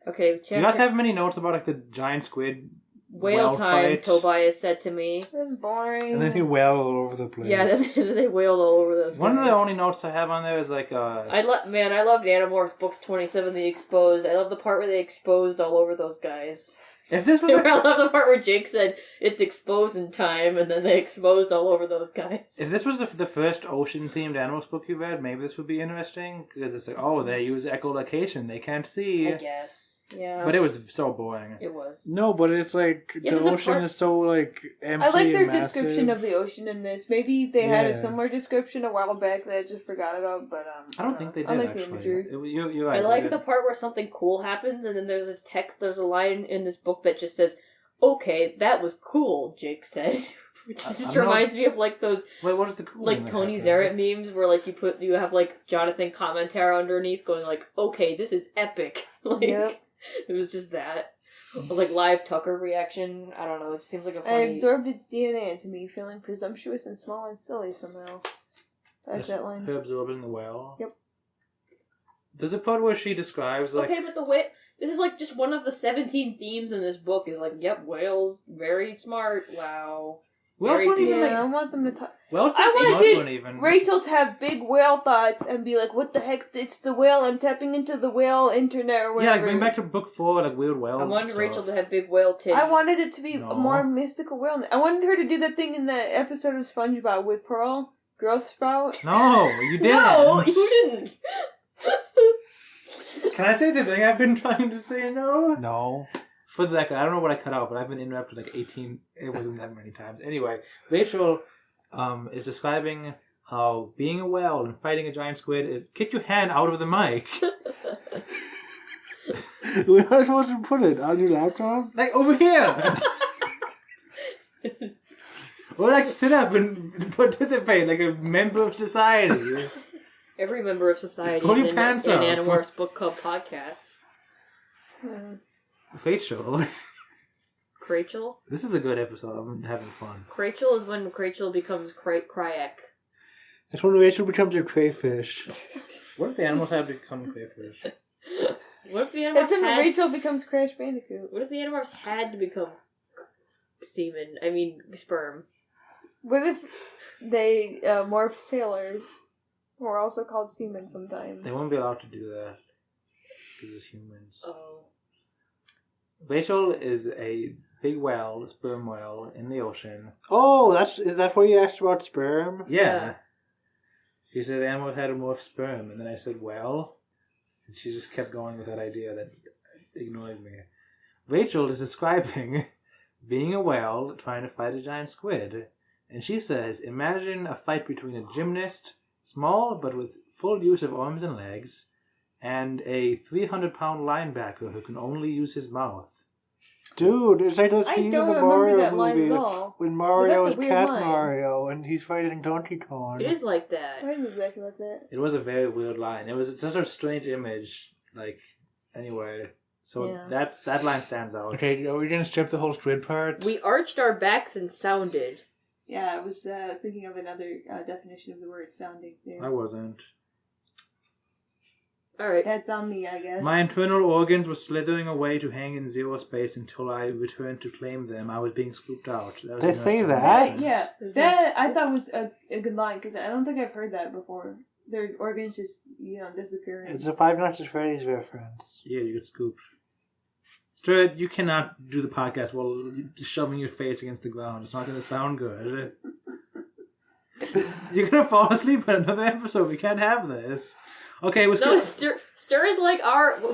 Okay, do you guys have many notes about, like, the giant squid whale time, fight? Tobias said to me. This is boring. And then he wailed all over the place. Yeah, then they wailed all over those One of the only notes I have on there is, like, I loved Animorphs books 27, The Exposed. I love the part where they exposed all over those guys. If this was I love the part where Jake said, it's exposing time, and then they exposed all over those guys. If this was the first ocean-themed Animorphs book you read, maybe this would be interesting, because it's like, oh, they use echolocation, they can't see. I guess, yeah. But it was so boring. It was. No, but it's like, the ocean is so, like, empty. I like their and massive. description of the ocean in this. Maybe they had a similar description a while back that I just forgot about, but I don't think they did, I like actually. the imagery. You're right, I like the part where something cool happens, and then there's a line in this book that just says, okay, that was cool, Jake said. Which just reminds me of, like, those, wait, what is the cool like, Tony Zarrett memes where, like, you have, like, Jonathan Commentary underneath going, like, okay, this is epic. Like, yep. It was just that. Like, live Tucker reaction. I don't know, it seems like a funny... I absorbed its DNA into me, feeling presumptuous and small and silly somehow. That's that line. Her absorbing the whale? Yep. There's a part where she describes, like... Okay, but the whale... This is, like, just one of the 17 themes in this book is, like, yep, whales, very smart, wow. Whales weren't even, like... I want them to talk... Whales weren't even... Rachel to have big whale thoughts and be like, what the heck, it's the whale, I'm tapping into the whale internet or whatever. Yeah, like, going back to book 4, like, weird whale I wanted stuff. Rachel to have big whale titties. I wanted it to be a more mystical whale. I wanted her to do that thing in the episode of SpongeBob with Pearl, Growth Sprout. No, you didn't. No, you didn't. Can I say the thing I've been trying to say? No. For the record, I don't know what I cut out, but I've been interrupted like 18... It wasn't that many times. Anyway, Rachel is describing how being a whale and fighting a giant squid is... Get your hand out of the mic. Where am I supposed to put it? On your laptop? Like, over here! Or like sit up and participate like a member of society. Every member of society Pull is your in pants an up. Animorphs Book Club podcast. Rachel. Rachel? This is a good episode. I'm having fun. Rachel is when Rachel becomes Crayak. That's when Rachel becomes a crayfish. What if the animals have become crayfish? What if the Animorphs That's when Rachel becomes Crash Bandicoot. What if the Animorphs had to become sperm? What if they morph sailors, who are also called seamen sometimes? They won't be allowed to do that because it's humans. Oh. Rachel is a big whale, a sperm whale, in the ocean. Oh, is that where you asked about sperm? Yeah. She said the animal had a morph sperm, and then I said, well, and she just kept going with that idea that ignored me. Rachel is describing being a whale trying to fight a giant squid. And she says, imagine a fight between a gymnast, small but with full use of arms and legs, and a 300-pound linebacker who can only use his mouth. Dude, it's like the I scene in don't the remember Mario that line movie at all. when Mario that's is a weird Cat line. Mario and he's fighting Donkey Kong. It is like that. Why is it exactly like that? It was a very weird line. It was such a strange image. Like, anyway. So Yeah. that line stands out. Okay, are we gonna skip the whole squid part? We arched our backs and sounded. Yeah, I was thinking of another definition of the word sounding there. I wasn't. Alright. That's on me, I guess. My internal organs were slithering away to hang in zero space until I returned to claim them. I was being scooped out. That was They the say nurse that? term. Yeah, that I thought was a good line because I don't think I've heard that before. Their organs just disappearing. It's a Five Nights at Freddy's reference. Yeah, you get scooped. Stuart, you cannot do the podcast while shoving your face against the ground. It's not going to sound good. You're going to fall asleep in another episode. We can't have this. Okay, we'll No, skip. Stir is like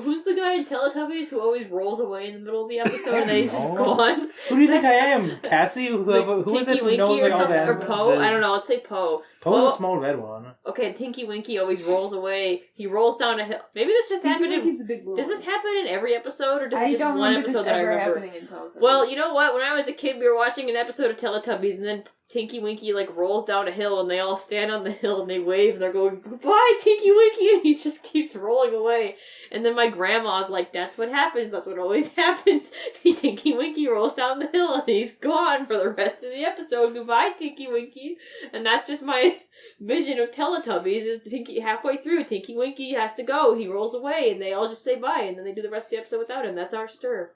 who's the guy in Teletubbies who always rolls away in the middle of the episode and then he's just No. gone? Who do you think I am? Cassie? Who is it Tinky who Winky knows or like, all something? that? Or Poe? I don't know, let's say Poe. Poe's a small red one. Okay, Tinky Winky always rolls away. He rolls down a hill. Maybe this just happened in... Winky's a big Does this happen in every episode or does I it just don't one remember episode this that I ever remember? happening in Teletubbies. Well, you know what? When I was a kid, we were watching an episode of Teletubbies, and then Tinky Winky like rolls down a hill, and they all stand on the hill and they wave, and they're going, "Goodbye, Tinky Winky," and he just keeps rolling away. And then my grandma's like, "That's what happens. That's what always happens." Tinky Winky rolls down the hill, and he's gone for the rest of the episode. Goodbye, Tinky Winky. And that's just my vision of Teletubbies. Is Tinky halfway through? Tinky Winky has to go. He rolls away, and they all just say bye, and then they do the rest of the episode without him. That's our Stir.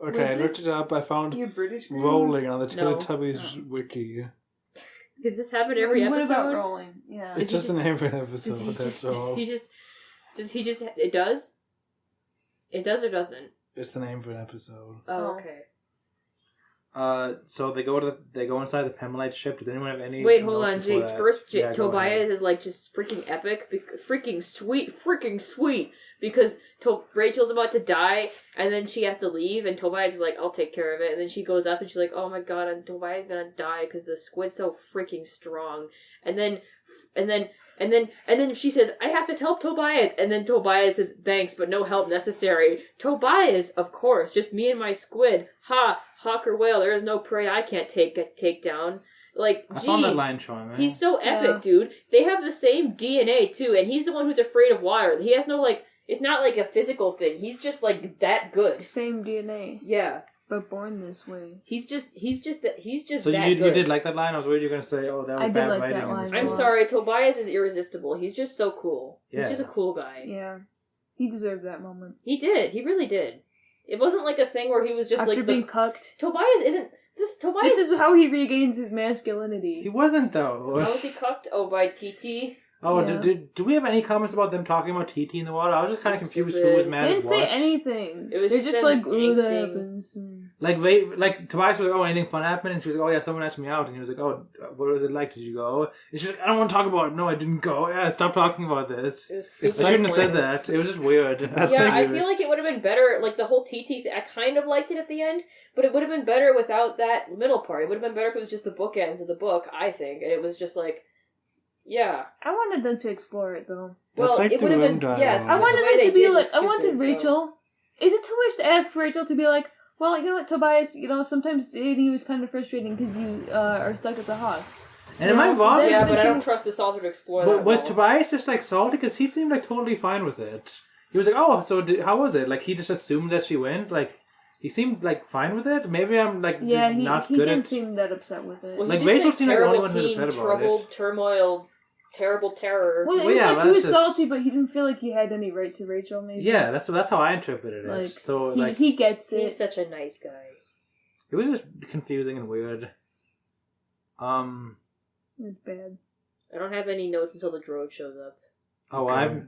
Okay, I Was looked this it up. I found You're British. Grandma? rolling on the No. Teletubbies wiki. Does this happen every What episode? about rolling? Yeah. It's he just the name for an episode, Does he that's just, all. does he just, it does? It does or doesn't? It's the name for an episode. Oh, okay. So they go inside the Pemelite ship. Does anyone have any? Wait, hold on, notes before Jake. that? First, Yeah, go Tobias ahead. is like just freaking epic, freaking sweet, because Rachel's about to die, and then she has to leave, and Tobias is like, "I'll take care of it," and then she goes up, and she's like, "Oh my god, and Tobias is gonna die because the squid's so freaking strong," and then she says, "I have to help Tobias," and then Tobias says, "Thanks, but no help necessary." Tobias, of course, just me and my squid. Ha, hawk or whale, there is no prey I can't take down. Like, I found that geez. line charming. He's so epic, Yeah. dude. They have the same DNA, too, and he's the one who's afraid of water. He has no, like, it's not like a physical thing. He's just, like, that good. Same DNA, Yeah. but born this way. He's just So that you good. did like that line? I was worried you were going to say, "Oh, that was I did bad like writing." that in this line. I'm book. sorry, Tobias is irresistible. He's just so cool. He's Yeah. just a cool guy. Yeah, he deserved that moment. He did. He really did. It wasn't like a thing where he was just After like being cucked. Tobias isn't. Tobias This is how he regains his masculinity. He wasn't though. How was he cucked? Oh, by TT. Oh, Yeah. do we have any comments about them talking about TT in the water? I was just kind of confused who was Stupid. mad They at didn't say what. anything. It was They're just just them like, "Oh, that angsting. happens." Like Tobias was like, "Oh, anything fun happened?" And she was like, "Oh yeah, someone asked me out." And he was like, "Oh, what was it like? Did you go?" And she's like, "I don't want to talk about it." "No, I didn't go." "Yeah, stop talking about this." It was I super shouldn't have said pointless. that. It was just weird. That's Yeah, like I the feel like it would have been better, like the whole TT thing, I kind of liked it at the end, but it would have been better without that middle part. It would have been better if it was just the bookends of the book, I think, and it was just like, yeah. I wanted them to explore it though. That's Well, like it the would have room been, dialogue. yes. I the wanted way them they to be did was like, I wanted stupid, so- Rachel. Is it too much to ask for Rachel to be like, well, you know what, Tobias, sometimes dating was kind of frustrating because you are stuck as a hawk. And am I Yeah, wrong? then- Yeah, but I you- don't trust this author to explore But that was well. Tobias just like salty? Because he seemed like totally fine with it. He was like, "Oh, so how was it?" Like he just assumed that she went. Like he seemed like fine with it. Maybe I'm like Yeah, just he not he good didn't at. seem that upset with it. Well, Like, he did Rachel say seemed like the only terrible one who's teen, upset about troubled, turmoil, terrible terror. Well, it Well, was yeah, like but he was that's just- salty, but he didn't feel like he had any right to Rachel. Maybe. Yeah, that's how I interpreted it. Like, So he, like he gets it. He's such a nice guy. it was just confusing and weird. It's bad. I don't have any notes until the Drode shows up. Oh, Okay.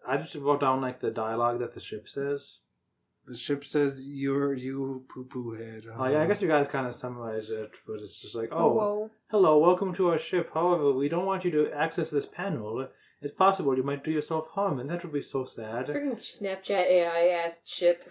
I just wrote down like the dialogue that the ship says. The ship says, you poo-poo head. Oh yeah, I guess you guys kind of summarize it, but it's just like, oh, Whoa. hello, welcome to our ship. However, we don't want you to access this panel. It's possible you might do yourself harm, and that would be so sad. Freaking Snapchat AI ass chip.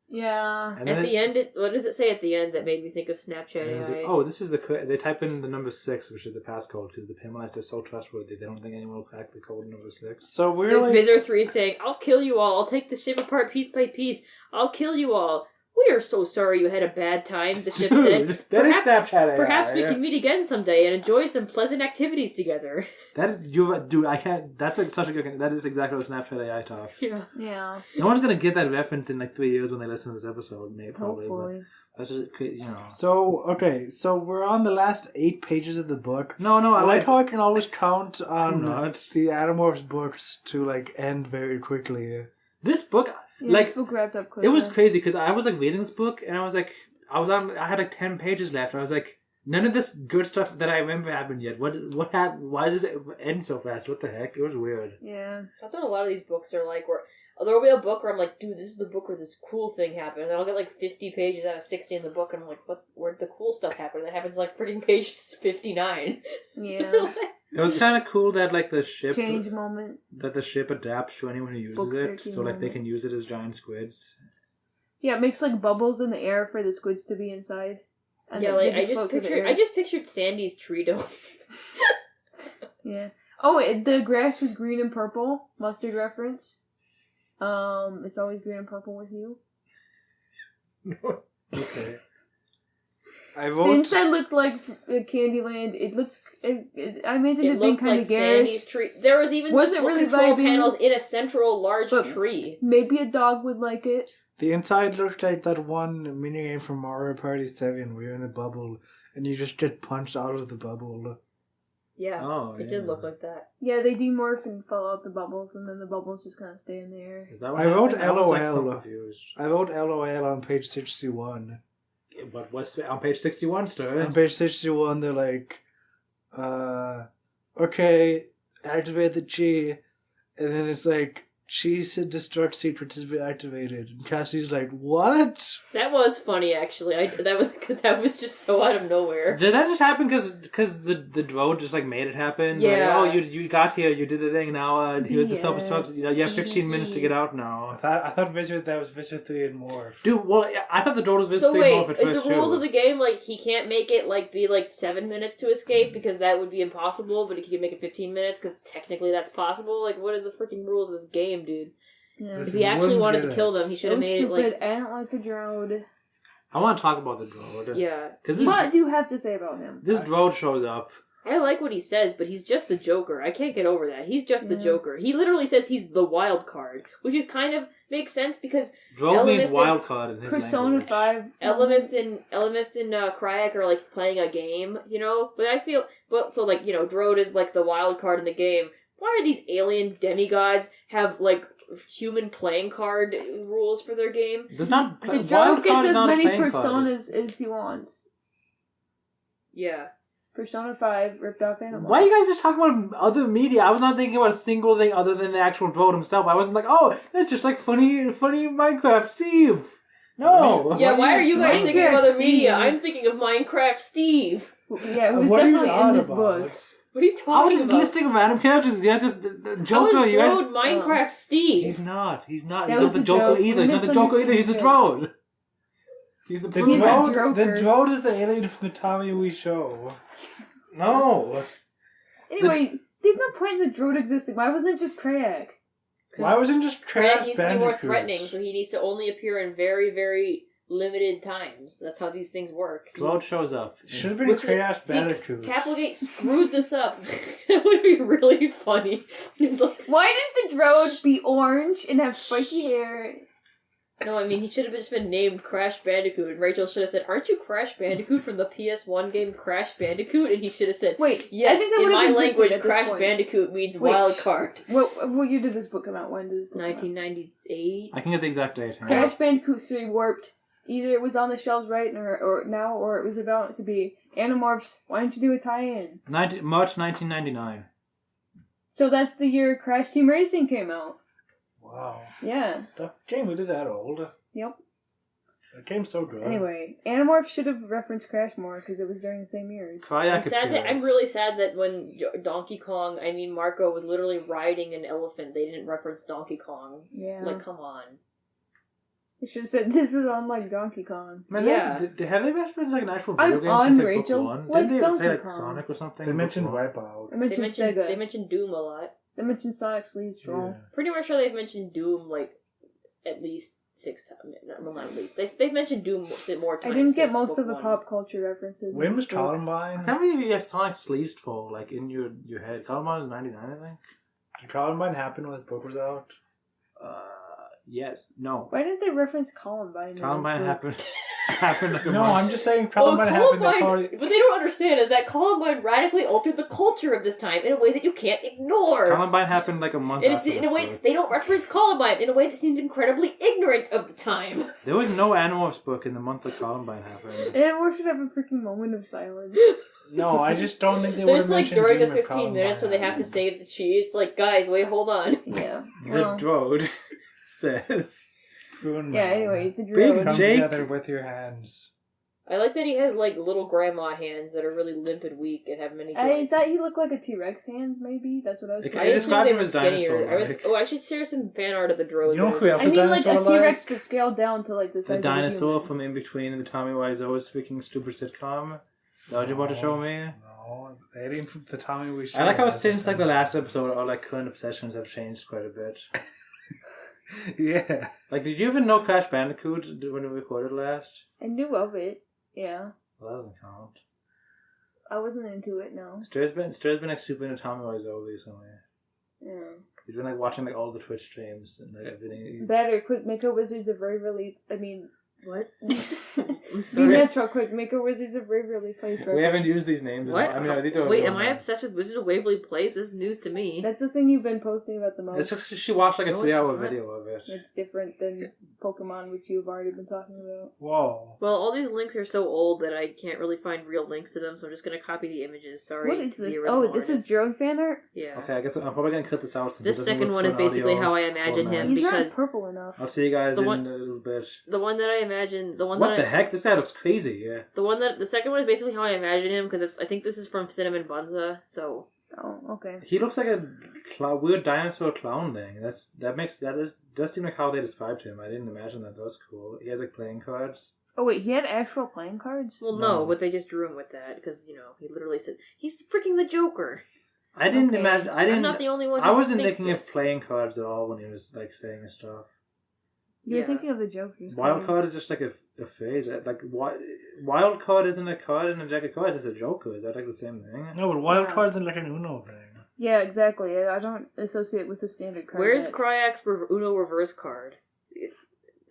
Yeah. And At then the end, what does it say at the end that made me think of Snapchat and it's AI? like, oh, this is they type in the number 6, which is the passcode, because the Pamelites are so trustworthy. They don't think anyone will crack the code number 6. So we're There's like... Visor 3 saying, "I'll kill you all. I'll take the ship apart piece by piece. I'll kill you all. We are so sorry you had a bad time, the ship Dude, said. that is Snapchat AI. Perhaps we can meet again someday and enjoy some pleasant activities together. Dude, I can't. That's like such a good. That is exactly what Snapchat AI talks. Yeah. Yeah. No one's gonna get that reference in like 3 years when they listen to this episode, maybe probably. Hopefully. But that's just, you know. So we're on the last 8 pages of the book. No, I I like how I can always count on not. the Animorphs books to like end very quickly. This book, Yeah, like, this book wrapped up quickly. it was crazy because I was like reading this book and I was like, I had like 10 pages left and I was like, none of this good stuff that I remember happened yet. What happened? Why does it end so fast? What the heck? It was weird. Yeah. That's what a lot of these books are like, where there will be a book where I'm like, dude, this is the book where this cool thing happened. And then I'll get like 50 pages out of 60 in the book and I'm like, where'd the cool stuff happen? That happens like freaking page 59. Yeah. It was kind of cool that like the ship Change moment. that the ship adapts to anyone who uses Book it, 13 so like they moment. can use it as giant squids. Yeah, it makes like bubbles in the air for the squids to be inside. And Yeah, then like they I float through the air. just pictured Sandy's tree dome. Yeah. Oh, the grass was green and purple. Mustard reference. It's always green and purple with you. Okay. I The vote. inside looked like Candyland. It looked. I imagined It it being looked kind like of garish. Sandy's tree. There was even Wasn't really control vibing, panels in a central large but- tree. Maybe a dog would like it. The inside looked like that one minigame from Mario Party 7 where you're in the bubble and you just get punched out of the bubble. Yeah, Oh, it yeah. did look like that. Yeah, they demorph and fall out the bubbles, and then the bubbles just kind of stay in the air. Is that I wrote happened? I was, like, so LOL. confused. I wrote LOL on page 61. But what's on page 61, Ster? On page 61, they're like, okay, activate the chi. And then it's like, Chi's destruct secret has been activated. And Cassie's like, what? That was funny, actually. That was just so out of nowhere. Did that just happen because the Drode just like made it happen? Yeah. Like, oh, you got here, you did the thing. Now here's the Yes. self-destruct. You have 15 minutes to get out now. I thought that was Visitor 3 and more. Dude, well, I thought the Drode was So visiting wait, off at is first the rules too. of the game like he can't make it like be like 7 minutes to escape because that would be impossible, but he can make it 15 minutes because technically that's possible? Like, what are the freaking rules of this game, dude? Yeah. This If he actually wouldn't wanted get to it. kill them, he should So have made stupid. it like I don't like the Drode. I want to talk about the Drode. yeah. Because What do you have to say about him? this Drode shows up. I like what he says, but he's just the Joker. I can't get over that. He's just the Yeah. Joker. He literally says he's the wild card, which is kind of makes sense because Drode means Elemiston- wild card in his Persona language. 5. Elemist and Kryak are like playing a game, you know. But I feel, so like Drode is like the wild card in the game. Why are these alien demigods have like human playing card rules for their game? There's not The wild Drode card gets is as not a many playing card. personas as he wants. Yeah. Persona 5 ripped off Animal. Why are you guys just talking about other media? I was not thinking about a single thing other than the actual Drode himself. I wasn't like, oh, that's just like funny Minecraft Steve. No. Yeah, why are you guys Minecraft thinking of other media? Steve. I'm thinking of Minecraft Steve. Yeah, who's What are you definitely on in this about? book. What are you I was talking just about? listing random characters. Yeah, just Joker. How is You guys. Drode Minecraft Steve? He's not. He's not. That He's not was the a Joker joke. either. He's not the Joker either. He's the Drode. He's the The He's a Drode. Drode, the Joker. Drode is the alien from the Tommy Wee show. No. Anyway, there's no point in the Drode existing. Why wasn't it just Kryak? Why wasn't just Kryak Crash needs to be more Bandicoot? threatening, so he needs to only appear in very, very limited times. That's how these things work. Drode shows up. Should have been Which Crash see, Bandicoot. Capelgate screwed this up. That would be really funny. Why did the Drode be orange and have spiky hair? No, I mean, he should have just been named Crash Bandicoot, and Rachel should have said, "Aren't you Crash Bandicoot from the PS1 game Crash Bandicoot?" And he should have said, Wait, "Yes, I think that in would have my existed language, at this Crash point. Bandicoot means Wait, wild card." What year did this book come out? When did this book come out? 1998? I can get the exact date. Hang on. Crash Bandicoot 3 Warped. Either it was on the shelves right or now, or it was about to be. Animorphs, why didn't you do a tie-in? March 1999. So that's the year Crash Team Racing came out. Wow. Yeah. That game was that old. Yep. That game's so good. Anyway, Animorphs should have referenced Crash more because it was during the same years. Kryak I'm appears. really sad that when Marco was literally riding an elephant, they didn't reference Donkey Kong. Yeah. Like, come on. You should have said this was on like Donkey Kong. Man, Yeah. have they referenced like an actual I'm video game on since like Rachel. book one? Like Didn't they Donkey say like Kong. Sonic or something? They in book mentioned one? Wipeout. I mentioned Sega. They mentioned Doom a lot. They mentioned Sonic Sleaze Troll. Yeah. Pretty much sure they've mentioned Doom like at least 6 times. Well, not at least. They've mentioned Doom more times. I didn't get since most book of the 1. pop culture references. When in was this book. Columbine? How many of you have Sonic Sleazed for, like, in your head? Columbine was 99, I think? Did Columbine happen when this book was out? Yes. No. Why didn't they reference Columbine? in this Columbine book? happened like a No, month. I'm just saying Columbine happened What they don't understand is that Columbine radically altered the culture of this time in a way that you can't ignore. Columbine happened like a month And it's after in this a way book. they don't reference Columbine in a way that seems incredibly ignorant of the time. There was no Animorphs book in the month that Columbine happened. Animorphs should have a freaking moment of silence. No, I just don't think they would There's have like mentioned during the Doom if 15 minutes Columbine where they have to happened. save the cheat. It's like, guys, wait, hold on. Yeah. The Well, Drode says... Prune yeah, man. anyway, the Big Drode. Come Jake- together with your hands. I like that he has like little grandma hands that are really limp and weak and have many I joints. thought he looked like a T-Rex hands, maybe? That's what I was Okay, I thinking. just knew described they him were as skinnier. dinosaur-like. I should share some fan art of the Drode. You know who else I mean, like a dinosaur-like? T-Rex, but scaled down to like the size The of a dinosaur human. from in between the Tommy Wiseau's freaking stupid sitcom. Is that what you're about to show me? No, they ain't from the Tommy we I like how since like the last episode, our like current obsessions have changed quite a bit. Yeah. Like, did you even know Crash Bandicoot when we recorded last? I knew of it. Yeah. Well, that doesn't count. I wasn't into it, no. Stir's been like super into Tommy Wiseau recently. Yeah. He's been like watching like all the Twitch streams and like everything. Better, Quick Maker Wizards of Waverly. I mean, What? be sorry. natural, Quick Maker Wizards of Waverly Place. We haven't reference. used these names. What? I mean, these are Wait, real am I names. obsessed with Wizards of Waverly Place? This is news to me. That's the thing you've been posting about the most. It's just 'cause she watched like a No, it's 3-hour not. video of it. It's different than Pokemon, which you've already been talking about. Whoa. Well, all these links are so old that I can't really find real links to them, so I'm just going to copy the images. Sorry. What is to the this? original Oh, this is artists. Drone fan art? Yeah. Okay, I guess I'm probably gonna cut this out since This it doesn't second work one for is an basically audio how I imagine format. him. He's because not purple enough. I'll see you guys The in one- a little bit. The one that I imagine, the one What that the heck? This guy looks crazy. Yeah. the second one is basically how I imagine him because I think this is from Cinnamon Bunza. So Oh, okay. He looks like a weird dinosaur clown thing. Does seem like how they described him. I didn't imagine that. That was cool. He has like playing cards. Oh wait, he had actual playing cards? well, No. no, but they just drew him with that because he literally said he's freaking the Joker. I didn't Okay. imagine. I'm not the only one. I who wasn't thinks thinking of this. playing cards at all when he was like saying his stuff. You're Yeah. thinking of the Joker's Wild cards. card is just like a phrase. Like wild card isn't a card in a deck of cards. It's a Joker. Is that like the same thing? No, but wild Yeah. cards are like an Uno thing. Yeah, exactly. I don't associate with the standard card. Where's yet. Cryak's Uno reverse card?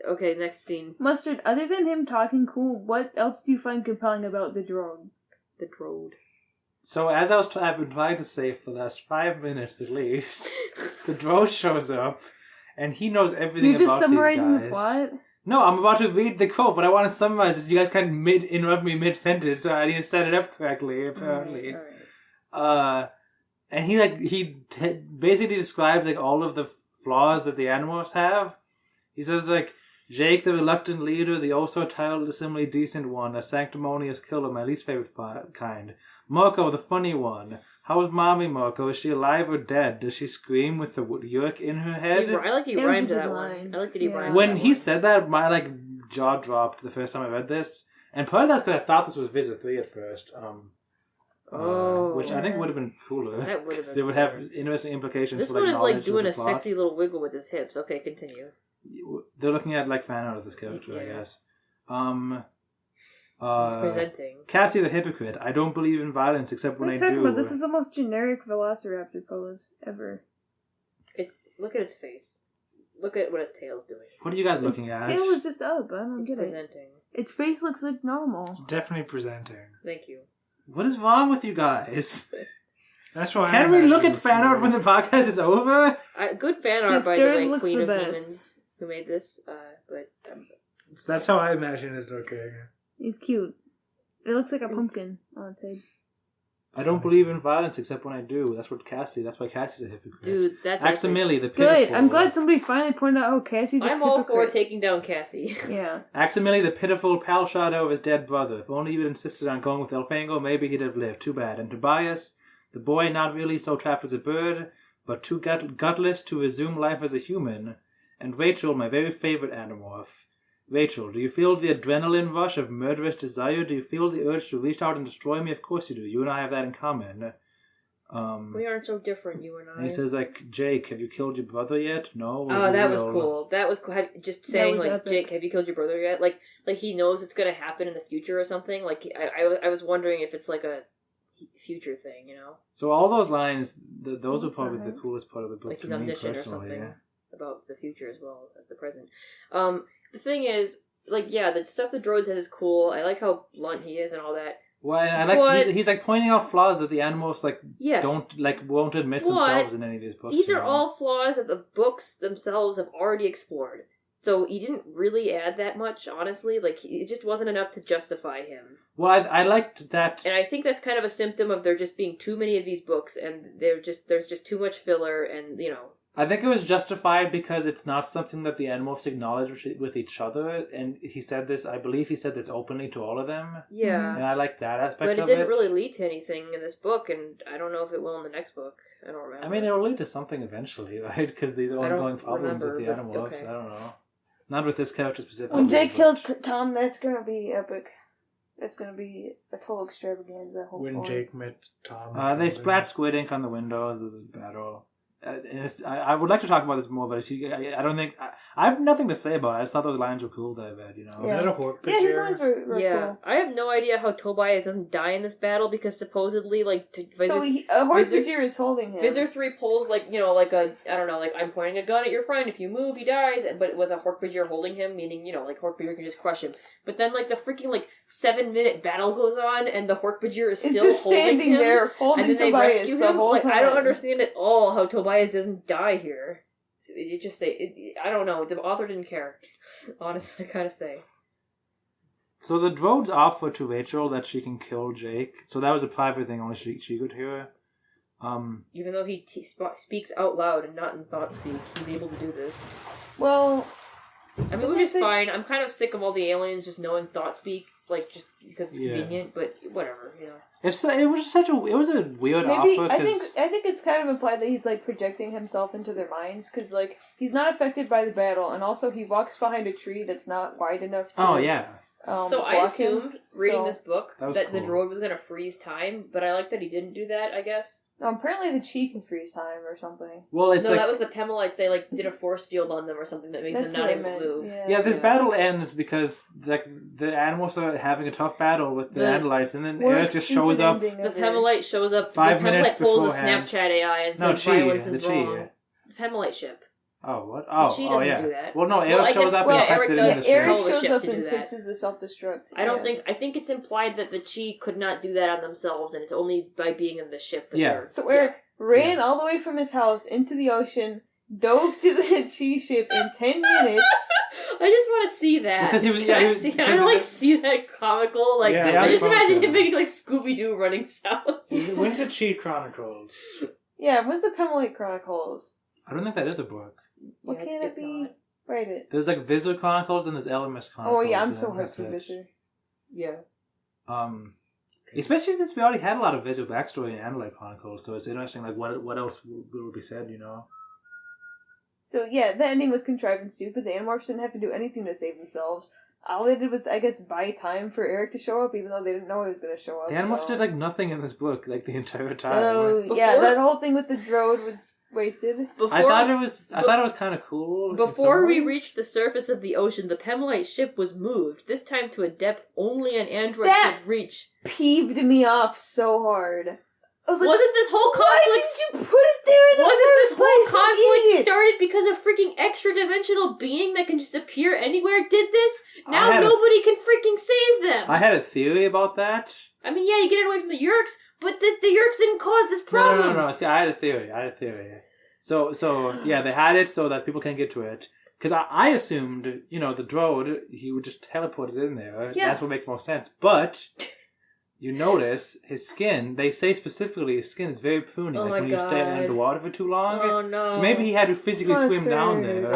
Okay, next scene. Mustard, other than him talking cool, what else do you find compelling about the drone? The Drode. So as I've been trying to say for the last 5 minutes at least, the Drode shows up, and he knows everything You're just about summarizing these the guys. plot? No, I'm about to read the quote, but I want to summarize it. You guys can't interrupt me mid-sentence, so I need to set it up correctly, apparently. Alright. And he basically describes like all of the flaws that the Animorphs have. He says like, Jake, the reluctant leader, the oh-so-tiresomely decent one, a sanctimonious killer, my least favorite kind. Marco, the funny one. How is Mommy, Marco? Is she alive or dead? Does she scream with the yerk in her head? I like that you That was a rhymed good that line. one. I like that he Yeah. rhymed When that he one. said that, my like jaw dropped the first time I read this. And part of that's because I thought this was Visit 3 at first. Which I think would have been cooler. That would have 'cause been It would cooler. have interesting implications This for one like is knowledge like doing of a the plot. sexy little wiggle with his hips. Okay, continue. They're looking at like fan art of this character, I Yeah. guess. He's presenting. Cassie the hypocrite. I don't believe in violence except when What are I you talking do. about? This is the most generic Velociraptor pose ever. Look at its face. Look at what its tail's doing. What are you guys looking Its at? tail is just up. I don't It's get it. presenting. Its face looks like normal. It's definitely presenting. Thank you. What is wrong with you guys? That's why. Can we look at fan art when the podcast is over? Good fan So art, by the Stairs way, looks Queen the of best. Demons, who made this. But That's how I imagine it. Okay. He's cute. It looks like a pumpkin on its head. I don't believe in violence except when I do. That's why Cassie's a hypocrite. dude, that's Aximili, the pitiful. Good. I'm glad somebody finally pointed out how Cassie's a I'm all for hypocrite. taking down Cassie. Yeah. Aximili, the pitiful pal shadow of his dead brother. If only you had insisted on going with Elfango, maybe he'd have lived. Too bad. And Tobias, the boy not really so trapped as a bird, but too gutless to resume life as a human. And Rachel, my very favorite Animorph. Rachel, do you feel the adrenaline rush of murderous desire? Do you feel the urge to reach out and destroy me? Of course you do. You and I have that in common. We aren't so different, you and I. And he says, like, Jake, have you killed your brother yet? No? Oh, that was cool. That was cool. Just saying, like, epic. Jake, have you killed your brother yet? Like he knows it's gonna happen in the future or something. Like, I was wondering if it's like a future thing, you know? So all those lines, those were probably the coolest part of the book Like to he's me omniscient or personally. something Yeah. about the future as well as the present. The thing is, like, yeah, the stuff that Drode says is cool. I like how blunt he is and all that. Well, and I like he's like pointing out flaws that the Animorphs Yes. won't admit themselves in any of these books. These are all flaws that the books themselves have already explored. So he didn't really add that much, honestly. Like, it just wasn't enough to justify him. Well, I liked that. And I think that's kind of a symptom of there just being too many of these books, and there's just too much filler, and, you know. I think it was justified because it's not something that the Animorphs acknowledge with each other, and I believe he said this openly to all of them. Yeah. And I like that aspect of it. But it didn't really lead to anything in this book, and I don't know if it will in the next book. I don't remember. I mean, it'll lead to something eventually, right? Because these ongoing problems with the remember, Animorphs. okay. I don't know. Not with this character specifically. When Jake kills Tom, that's gonna be epic. That's gonna be a total extravaganza. Hopefully. When Jake met Tom. They splat squid ink on the windows. There's a battle. I would like to talk about this more, but I don't think... I have nothing to say about it. I just thought those lines were cool that I read, you know? Was that a Hork Yeah, his lines were cool. I have no idea how Tobias doesn't die in this battle, because supposedly, like... Hork-Bajir is holding him. Visor 3 pulls, like, you know, like a... I don't know, like, I'm pointing a gun at your friend. If you move, he dies. But with a Hork-Bajir holding him, meaning, you know, like, Hork-Bajir can just crush him. But then, like, the freaking, like, 7-minute battle goes on, and the Hork-Bajir is still just holding standing him. there, holding and then Tobias they rescue the him. whole Like, time. I don't understand at all how Tobias doesn't die here. You just say... I don't know. The author didn't care. Honestly, I gotta say. So the Drodes offer to Rachel that she can kill Jake. So that was a private thing, only she could hear. Even though he speaks out loud and not in thought speak, he's able to do this. Well... I mean, which is fine. I'm kind of sick of all the aliens just knowing thought speak, like, just because it's convenient, but whatever, you know. It was a weird Maybe, offer. I think it's kind of implied that he's, like, projecting himself into their minds, because, like, he's not affected by the battle, and also he walks behind a tree that's not wide enough to... Oh, yeah. So I assumed, reading this book, that the Drode was going to freeze time, but I like that he didn't do that, I guess. Apparently the Chi can freeze time or something. Well, it's that was the Pemelites. They, like, did a force field on them or something that made them not able to move. Yeah, this battle ends because, like, the Animorphs are having a tough battle with the Andalites, and then Eric just shows up. The Pemelite shows up. 5 minutes pulls beforehand. a Snapchat AI and says violence is wrong. Chi. The Pemelite ship. Oh, what? She doesn't do that. Well, no, Eric shows up and types it in the ship. Eric shows up and fixes the self-destruct. I think it's implied that the Chi could not do that on themselves, and it's only by being in the ship that they're... So Eric ran all the way from his house into the ocean, dove to the Chi ship in 10 minutes. I just want to see that. Because he was... I see that comical, like... I just imagine him making, like, Scooby-Doo running sounds. When's the Chi Chronicles? Yeah, when's the Pemelite Chronicles? I don't think that is a book. What can it be? Write it. There's like Visor Chronicles and there's Elemis Chronicles. Oh yeah, I'm so hyped for Visor. Yeah. Especially since we already had a lot of Visor backstory in Andalite Chronicles, so it's interesting. Like what else will be said, you know? So yeah, the ending was contrived and stupid. The Animorphs didn't have to do anything to save themselves. All they did was, I guess, buy time for Eric to show up, even though they didn't know he was going to show up. The Animorphs did like nothing in this book, like the entire time. So yeah, that whole thing with the Drode was wasted. I thought it was kind of cool. Before we reached the surface of the ocean, the Pemelite ship was moved. This time to a depth only an android could reach. Peeved me off so hard. I was like, wasn't this whole conflict? Why did you put it there in the Wasn't first this whole place, conflict started because a freaking extra dimensional being that can just appear anywhere did this? Now nobody can freaking save them. I had a theory about that. I mean, yeah, you get it away from the Yeerks, but the Yeerks didn't cause this problem. No. See, I had a theory. So yeah, they had it so that people can't get to it. Because I assumed, you know, the Drode, he would just teleport it in there. Yeah. That's what makes more sense. But you notice his skin, they say specifically his skin is very pruny. Oh like when you stay under the water for too long. Oh no. So maybe he had to physically swim down there.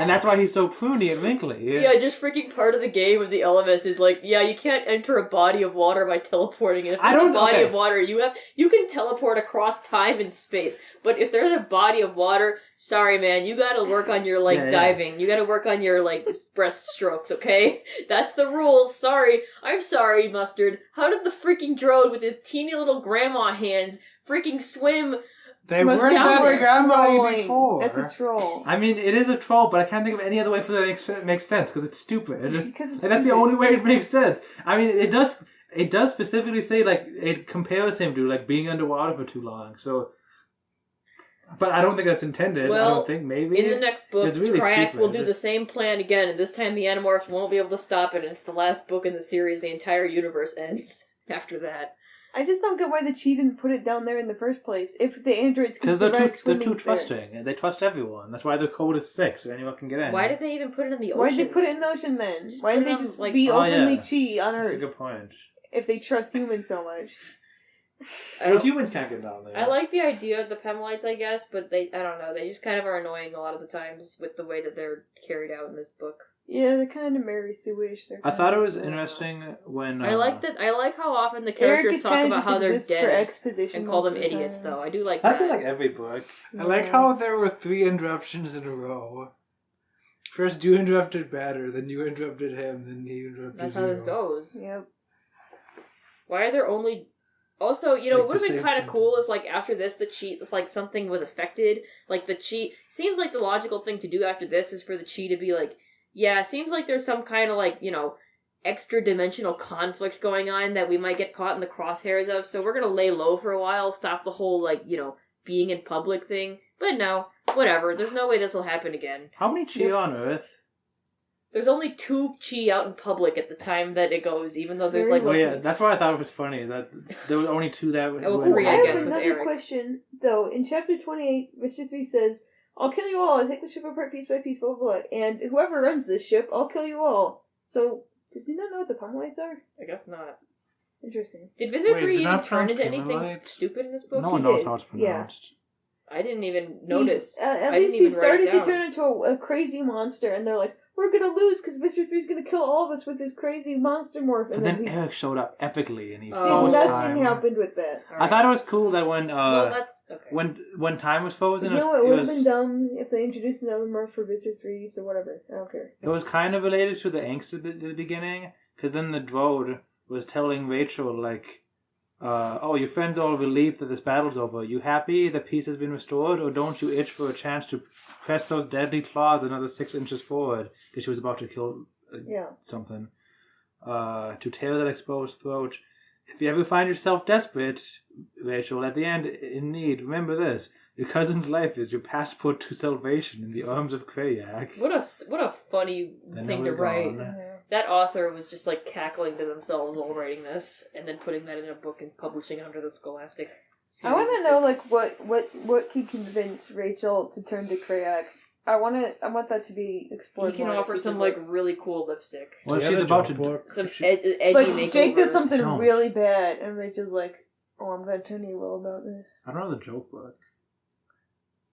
And that's why he's so pruny and wrinkly. Yeah, just freaking part of the game of the LMS is like, yeah, you can't enter a body of water by teleporting. And if there's a body of water, you can teleport across time and space. But if there's a body of water, sorry man, you gotta work on your, diving. You gotta work on your, breaststrokes, okay? That's the rules. Sorry. I'm sorry, Mustard. How did the freaking Drode with his teeny little grandma hands freaking swim. They Must weren't downward that family trolling. before. That's a troll. I mean, it is a troll, but I can't think of any other way for that it makes sense because it's stupid. Because it's And that's the stupid. only way it makes sense. I mean, it does specifically say, like, it compares him to, like, being underwater for too long, so... But I don't think that's intended. Well, I don't think, maybe. In the next book, It's really Triac will stupid. do the same plan again, and this time the Animorphs won't be able to stop it, and it's the last book in the series. The entire universe ends after that. I just don't get why the Chi didn't put it down there in the first place. If the androids Because could they're survive too swimming there. trusting, and they trust everyone. That's why their code is 6, so anyone can get in. Why did they even put it in the ocean? Why did they put it in the ocean then? Just Why put did it they on, just like- be Oh, openly yeah. Chi on That's a Earth good point. if they trust humans so much? Well, humans can't get down there. I like the idea of the Pemalites, I guess, but I don't know, they just kind of are annoying a lot of the times with the way that they're carried out in this book. Yeah, they're kind of Mary Sue-ish. I thought it was interesting when... I like how often the Eric characters is talk kinda about just how they're exists for dead exposition and call them most of the idiots, time. though. I do like That's that. in, like, every book. I like Yeah. how there were 3 interruptions in a row. First you interrupted Batter, then you interrupted him, then he interrupted That's how you. this goes. Yep. Why are there only... Also, you know, Like it would have the been same kind of cool sentence. if, like, after this, the Chi, like, something was affected. Like, the Chi... Seems like the logical thing to do after this is for the Chi to be like, yeah, seems like there's some kind of, like, you know, extra-dimensional conflict going on that we might get caught in the crosshairs of, so we're gonna lay low for a while, stop the whole, like, you know, being in public thing. But no, whatever. There's no way this will happen again. How many Chi on Earth? There's only 2 Chi out in public at the time that it goes, even though there's, Very like... Oh yeah, that's why I thought it was funny, that there were only 2 that... Oh, were- 3, I I guess, have with another Eric. question, though. In chapter 28, Mr. 3 says, I'll kill you all, I'll take the ship apart piece by piece, blah, blah, blah. And whoever runs this ship, I'll kill you all. So, does he not know what the Pemalites are? I guess not. Interesting. Did Visitor Wait, 3 is it even not turn pronounced into anything Pemalites? stupid in this book? No one He knows did, how it's yeah. pronounced. I didn't even notice. At I least didn't he even write it started to down. turn into a crazy monster, and they're like, we're gonna lose because Mr. 3's gonna kill all of us with his crazy monster morph. But And then he Eric showed up epically, and he Oh. froze nothing time. happened with that. I thought it was cool that when well, that's okay. when time was frozen, You know, it it would have was been dumb if they introduced another morph for Mr. 3, so whatever. I don't care. it was kind of related to the angst at the beginning, because then the Drode was telling Rachel like, "Oh, your friends are all relieved that this battle's over. You happy that peace has been restored, or don't you itch for a chance to press those deadly claws another 6 inches forward?" Because she was about to kill Yeah. something. To tear that exposed throat. If you ever find yourself desperate, Rachel, at the end, in need, remember this. Your cousin's life is your passport to salvation in the arms of Krayak. What a funny Then thing it to was write. gone. That author was just like cackling to themselves while writing this, and then putting that in a book and publishing it under the Scholastic. I want series to of know, books. like, what could convince Rachel to turn to Krayak. I want that to be explored. He can more in a offer some future like book. really cool lipstick, Well, Do you she's have a about joke to... book? some she- edgy Like, makeover. Jake does something Don't. really bad, and Rachel's like, oh, I'm gonna turn you all about this. I don't know the joke book.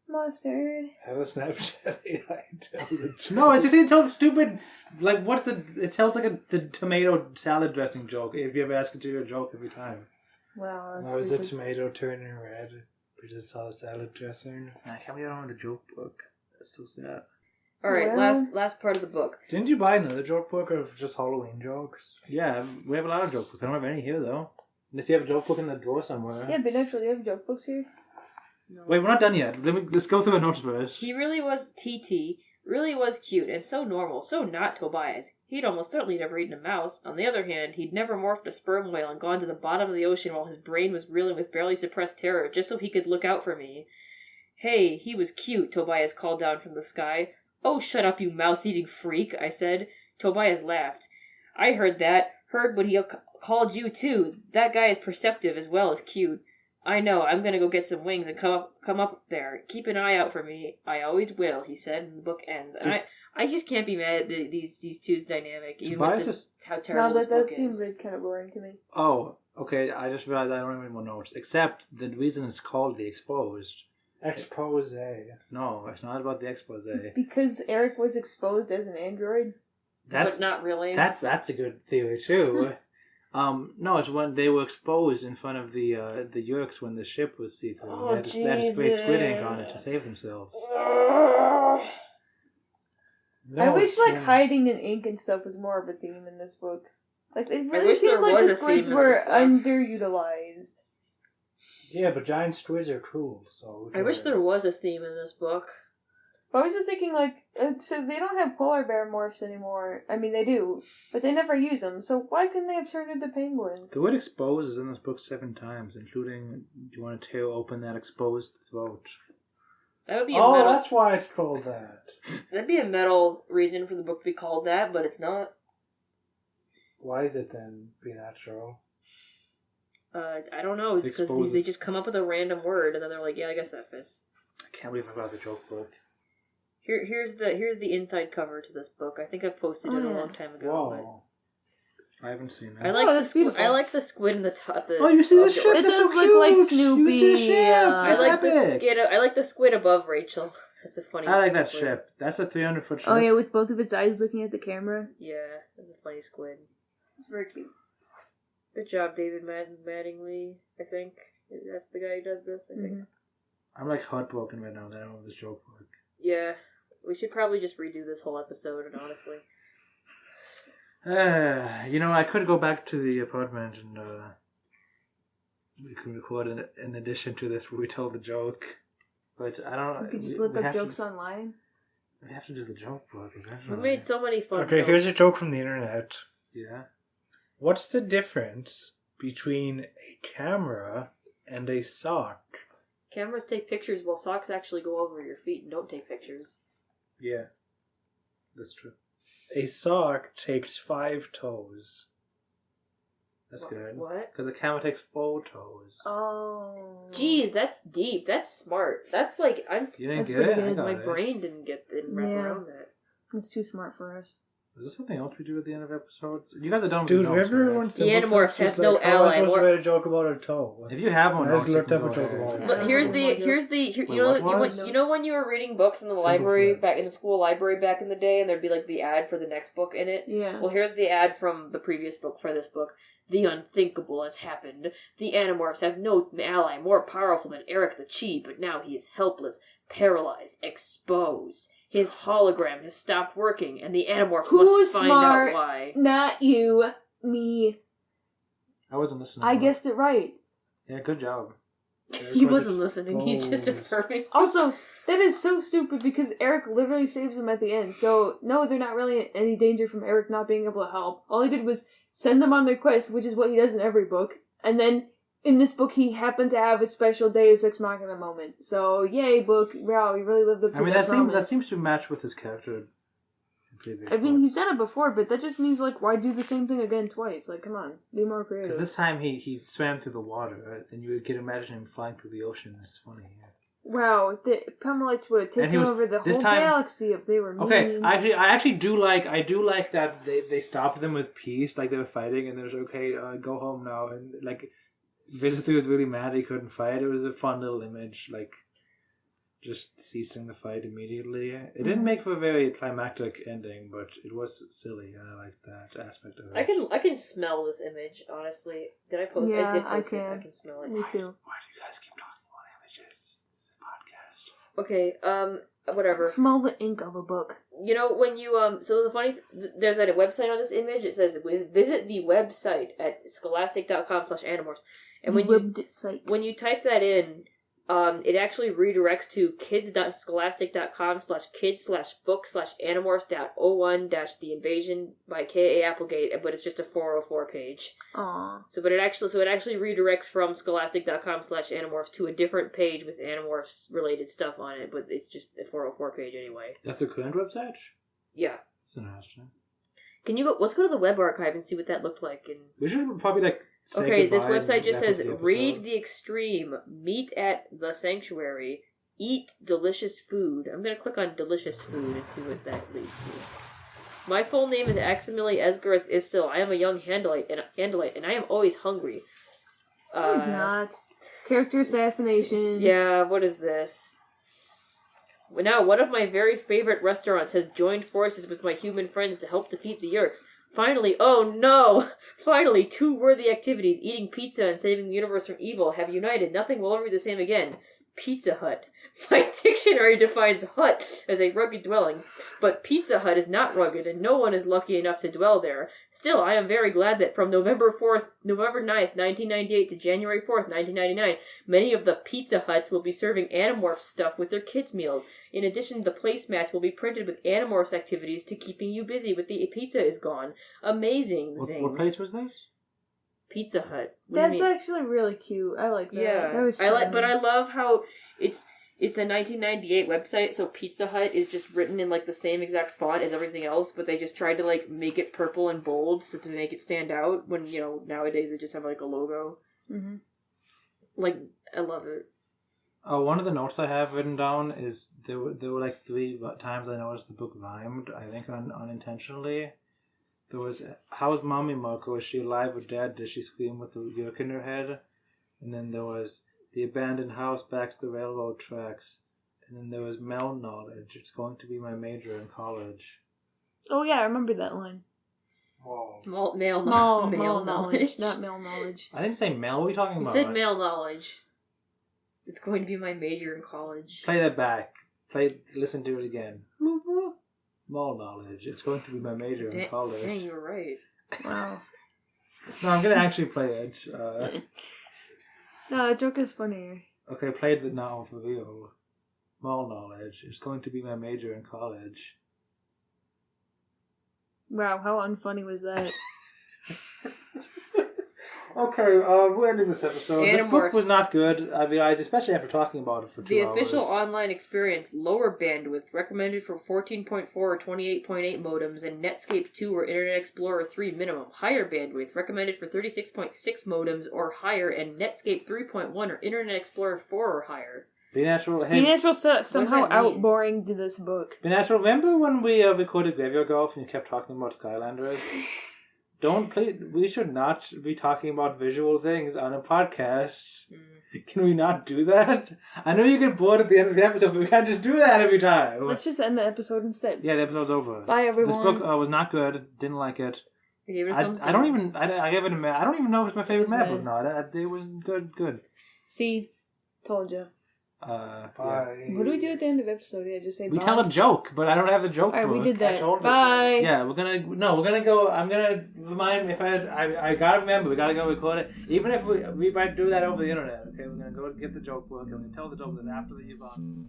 Mustard. Have a Snapchat AI tell the joke. No, it's just it tells stupid... Like, what's the... It tells like the tomato salad dressing joke, if you ever ask it to do a joke every time. Wow, that's Why was the stupid. tomato turning red? Because it's all salad dressing. I can't believe I don't know the joke book. That's so sad. All right, Well- last part of the book. Didn't you buy another joke book of just Halloween jokes? Yeah, we have a lot of joke books. I don't have any here, though. Unless you have a joke book in the drawer somewhere. Yeah, but naturally, you have joke books here. Wait, we're not done yet. Let's go through the notes first. He really was TT, really was cute, and so normal, so not Tobias. He'd almost certainly never eaten a mouse. On the other hand, he'd never morphed a sperm whale and gone to the bottom of the ocean while his brain was reeling with barely suppressed terror, just so he could look out for me. Hey, he was cute, Tobias called down from the sky. Oh, shut up, you mouse-eating freak, I said. Tobias laughed. I heard that. Heard what he called you, too. That guy is perceptive as well as cute. I know, I'm gonna go get some wings and come up there. Keep an eye out for me. I always will, he said, and the book ends. And I just can't be mad at these two's dynamic, even with Tobias this, is- how terrible No, this that book does seem is. really kind of boring to me. Oh, okay. I just realized I don't have any more notes. Except the reason it's called The Exposed. Expose. No, it's not about the expose. Because Eric was exposed as an android. That's but not really. that's a good theory too. No, it's when they were exposed in front of the Yerks when the ship was see-through. Oh, they had to spray squid ink on it to Jesus. save themselves. I wish like hiding in ink and stuff was more of a theme in this book. Like it really wish there seemed like was the a theme squids in were this book. underutilized. Yeah, but giant squids are cool, so... I wish there was a theme in this book. But I was just thinking, like, so they don't have polar bear morphs anymore. I mean, they do, but they never use them. So why couldn't they have turned into penguins? The word expose is in this book 7 times, including, do you want to tear open that exposed throat? That would be Oh, that's why it's called that. That'd be a metal reason for the book to be called that, but it's not. Why is it then be natural? I don't know. It's because they just come up with a random word, and then they're like, yeah, I guess that fits. I can't believe I got the joke book. Here's the inside cover to this book. I think I've posted it a long time ago. Whoa. I haven't seen it. I like the squid in the top. Oh, you see the ship? It That's does so look cute. like Snoopy. You see the ship? Yeah. That's I like the squid above Rachel. That's a funny. I like that squid. ship. That's a 300-foot ship. Oh yeah, with both of its eyes looking at the camera. Yeah, that's a funny squid. It's very cute. Good job, David Mattingly. I think that's the guy who does this. I think. I'm like heartbroken right now that I don't have this joke book. Yeah, we should probably just redo this whole episode. And honestly, I could go back to the apartment and we can record in addition to this where we tell the joke. But I don't know. You could just look up jokes online. We have to do the joke book. we made so many fun. Okay, jokes. here's a joke from the internet. Yeah. What's the difference between a camera and a sock? Cameras take pictures while socks actually go over your feet and don't take pictures. Yeah. That's true. A sock takes 5 toes. That's good. What? Because the camera takes 4 toes. Oh. Jeez, that's deep. That's smart. That's like You didn't That's get pretty it? I good. got my it. brain didn't wrap around that. It's too smart for us. Is there something else we do at the end of episodes? You guys are done with Dude, the notes, remember right? when The Animorphs have no how am I ally. supposed to write a joke about a toe? If you have one, I just looked up a go joke ahead. about it. But here's Wait, you know when you were reading books in the Simple library flips. back in the school library back in the day, and there'd be like the ad for the next book in it. Yeah. Well, here's the ad from the previous book for this book. The unthinkable has happened. The Animorphs have no ally more powerful than Eric the Chi, but now he is helpless, paralyzed, exposed. His hologram has stopped working, and the Animorphs Who's must find smart? out why. Not you. Me. I wasn't listening. I guessed it right. Yeah, good job. He wasn't listening. He's just exposed. affirming. Also, that is so stupid because Eric literally saves them at the end. So, no, they're not really in any danger from Eric not being able to help. All he did was send them on their quest, which is what he does in every book. And then, in this book, he happened to have a special Deus Ex Machina moment. So, yay, book. Wow, he really lived up to that promise. that seems to match with his character in previous I mean, books. he's done it before, but that just means, like, why do the same thing again twice? Like, come on, be more creative. Because this time he swam through the water, right? And you can imagine him flying through the ocean. It's funny. Yeah. Wow, the Pemelites would have taken over the whole galaxy if they were mean. Okay, I actually do like that they stopped them with peace, like they were fighting, and there's okay, go home now, and like Visitor was really mad he couldn't fight. It was a fun little image, like just ceasing the fight immediately. It didn't make for a very climactic ending, but it was silly, and I liked that aspect of it. I can smell this image, honestly. Did I post Yeah, I did post I it. I can. can smell it. Me too. Why do you guys keep talking about images? It's a podcast. Okay, whatever. Smell the ink of a book. You know, when you, so the funny, there's a website on this image, it says, visit the website at scholastic.com/animorphs. And when you type that in, it actually redirects to kids.scholastic.com/kids/book/animorphs.01-the invasion by K.A. Applegate, but it's just a 404 page. Aww. So it actually redirects from scholastic.com/animorphs to a different page with Animorphs related stuff on it, but it's just a 404 page anyway. That's a current website? Yeah. That's interesting. Let's go to the web archive and see what that looked like. And We should probably say okay, this goodbye website just and wrap up says, the episode. read the extreme, meet at the sanctuary, eat delicious food. I'm going to click on delicious food and see what that leads to. My full name is Aximili Esgarth Istil. I am a young Handleite, and I am always hungry. Not. Character assassination. Yeah, what is this? Now, one of my very favorite restaurants has joined forces with my human friends to help defeat the Yeerks. Finally, oh no! Finally, 2 worthy activities, eating pizza and saving the universe from evil, have united. Nothing will ever be the same again. Pizza Hut. My dictionary defines hut as a rugged dwelling, but Pizza Hut is not rugged, and no one is lucky enough to dwell there. Still, I am very glad that from November 9th, 1998 to January 4th, 1999, many of the Pizza Huts will be serving Animorphs stuff with their kids' meals. In addition, the placemats will be printed with Animorphs activities to keeping you busy with the pizza is gone. Amazing, zing. What place was this? Pizza Hut. What do you That's mean? actually really cute. I like that. Yeah, That was I like, fun. but I love how it's a 1998 website, so Pizza Hut is just written in like the same exact font as everything else, but they just tried to like make it purple and bold so to make it stand out. When nowadays they just have like a logo. Mm-hmm. Like, I love it. One of the notes I have written down is there were like 3 times I noticed the book rhymed. I think unintentionally. There was, how's Mommy Marco? Is she alive or dead? Does she scream with the yerk in her head? And then there was the abandoned house back to the railroad tracks. And then there was Mel knowledge. It's going to be my major in college. Oh yeah, I remember that line. Whoa. Male knowledge, not male knowledge. I didn't say Mel. What are you talking You about? said male knowledge. It's going to be my major in college. Play that back. Listen to it again. Mall knowledge. It's going to be my major in college. Dang, you were right. Wow. No, I'm gonna actually play it. No, that joke is funnier. Okay, play it now for real. Mall knowledge. It's going to be my major in college. Wow, how unfunny was that? Okay, we're ending this episode. This book Animorphs. was not good, I realized, especially after talking about it for 2 hours. The official online experience, lower bandwidth, recommended for 14.4 or 28.8 modems, and Netscape 2 or Internet Explorer 3 minimum. Higher bandwidth, recommended for 36.6 modems or higher, and Netscape 3.1 or Internet Explorer 4 or higher. Be Natural. Be Natural somehow that mean? outboring to this book. Be Natural, remember when we recorded Graveyard Golf and you kept talking about Skylanders? We should not be talking about visual things on a podcast. Can we not do that? I know you get bored at the end of the episode, but we can't just do that every time. Let's just end the episode instead. Yeah, the episode's over. Bye, everyone. This book was not good. Didn't like it. I gave it a meh. I don't even know if it's my favorite meh book now. It was good. See? Told you. Bye. Yeah. What do we do at the end of the episode? Yeah, just say We bye. tell a joke, but I don't have the joke. Alright, we did that. I told Bye. Yeah, we're gonna go. I'm gonna remind me if I gotta remember. We gotta go record it. Even if we might do that over the internet. Okay, we're gonna go get the joke book and we tell the joke after the event.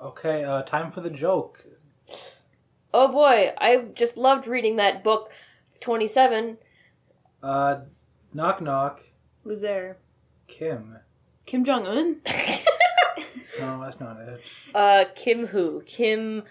Okay, time for the joke. Oh boy, I just loved reading that book, 27. Knock knock. Who's there? Kim. Kim Jong-un? No, that's not it. Kim who? Kim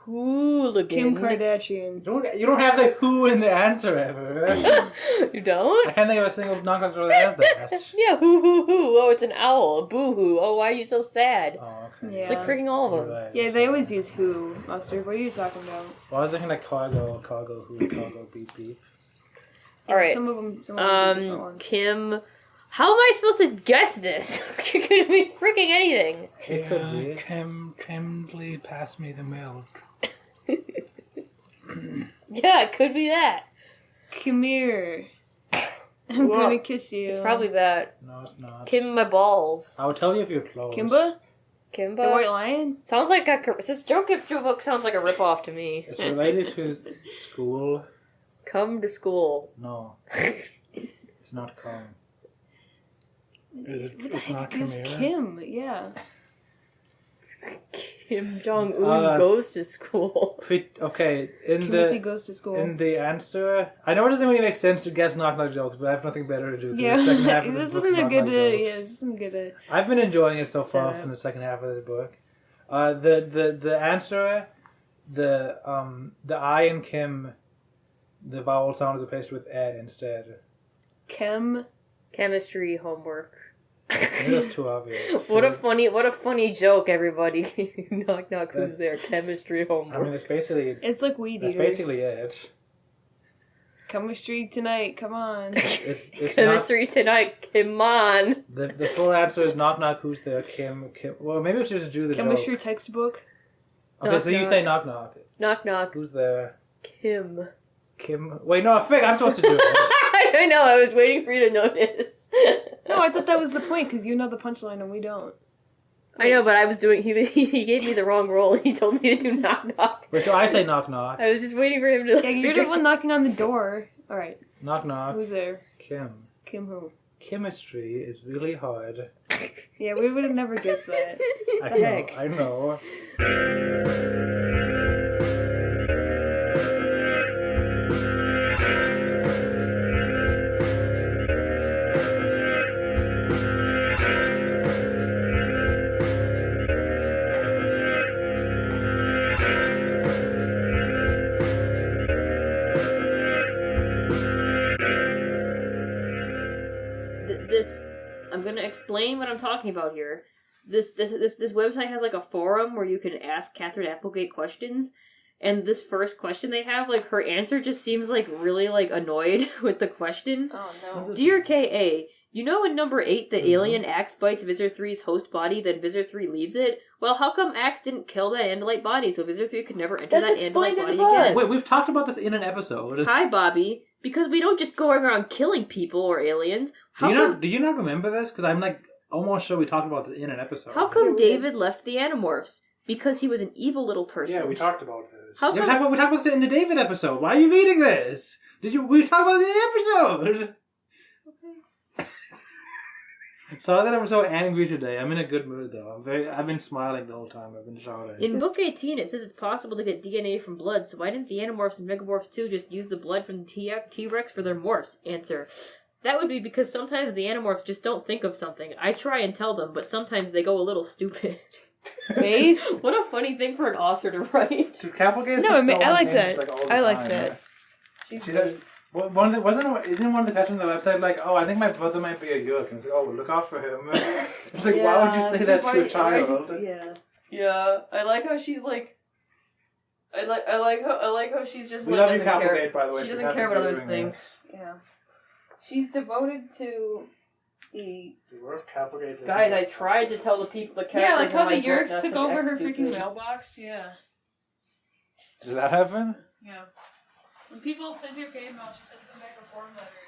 Hooligan. Kim Kardashian. You don't have the who in the answer ever. You don't? I can't think of a single knock knock girl that has that. Yeah, hoo. Oh, it's an owl. Boo hoo. Oh, why are you so sad? Oh, okay. Yeah. It's like freaking all of them. Right, Yeah, that's they right. always use who, Mustard. What are you talking about? Well, I was thinking like cargo, who, cargo, beep, beep. Alright. Some of them are different ones. Kim. How am I supposed to guess this? It could be freaking anything. It could be. Kindly pass me the milk. Yeah, it could be that. Come here. I'm Well, gonna kiss you. It's probably that. No, it's not. Kim my balls. I will tell you if you're close. Kimba? Kimba? The White Lion? Sounds like this joke book sounds like a ripoff to me. It's related to school. Come to school. No. It's not come. It's not It's Khmer. Kim, yeah. Kim Jong-un goes to school. Okay, Timothy goes to school. in the answer, I know it doesn't really make sense to guess knock knock jokes, but I have nothing better to do. 'Cause Yeah, the second half of this book isn't a knock good. knock Yeah, jokes. this isn't good. I've been enjoying it so far Setup. from the second half of this book. The answer, the I in Kim, the vowel sound is replaced with e instead. Chemistry homework. Maybe that's too obvious. What a funny joke, everybody. Knock knock, who's there? Chemistry homework. I mean, it's basically It's like weed that's eater. basically it. Chemistry tonight, come on. It's Chemistry tonight, come on. not the full answer is knock knock. Who's there? Kim. Well, maybe we should just do the Chemistry joke. textbook. Okay, Knock, so you knock. say knock knock. Knock knock, Who's there? Kim. Kim. Wait, no, Fick, I'm supposed to do it. I know, I was waiting for you to notice. No, I thought that was the point because you know the punchline and we don't. I know, but I was doing. He gave me the wrong roll. He told me to do knock knock. Wait, so I say knock knock. I was just waiting for him to. Yeah, you're the one knocking on the door. All right. Knock knock. Who's there? Kim. Kim who? Chemistry is really hard. Yeah, we would have never guessed that. I know. I'm gonna explain what I'm talking about here. This website has like a forum where you can ask Catherine Applegate questions, and this first question they have, like her answer just seems like really like annoyed with the question. Oh no. Dear K.A., you know in number 8 the alien Axe bites Visor 3's host body, then Visor 3 leaves it? Well, how come Axe didn't kill that Andalite body so Visor 3 could never enter that Andalite body again? Wait, we've talked about this in an episode. Hi, Bobby. Because we don't just go around killing people or aliens. Do you not remember this? Because I'm like almost sure we talked about this in an episode. How come David left the Animorphs? Because he was an evil little person. Yeah, we talked about this. How we come... talked about this in the David episode. Why are you reading this? We talked about it in the episode. Sorry that I'm so angry today. I'm in a good mood though. I've been smiling the whole time. I've been shouting. In book 18 it says it's possible to get DNA from blood, so why didn't the Animorphs and Megamorphs too just use the blood from the T-Rex for their morphs? Answer. That would be because sometimes the Animorphs just don't think of something. I try and tell them, but sometimes they go a little stupid. Based? What a funny thing for an author to write. Dude, Capplegate is No, I like that. like, all the I like time. that. She said, isn't one of the questions on the website like, oh, I think my brother might be a Yurk, and it's like, oh, look out for him. It's like, why would you say that to a child? Yeah. I like how she's like. I like how she's just We like love you, doesn't care. Capplegate, by the way. She if you doesn't care haven't what others been think. doing this. Yeah. She's devoted to the... What if Capplegate is Guys, I tried to tell the people the characters. Yeah, like how in my the book Yerks not took to over act her stupid. freaking mailbox. Yeah. Does that happen? Yeah. When people send her fan mail, she sends them back a form letter.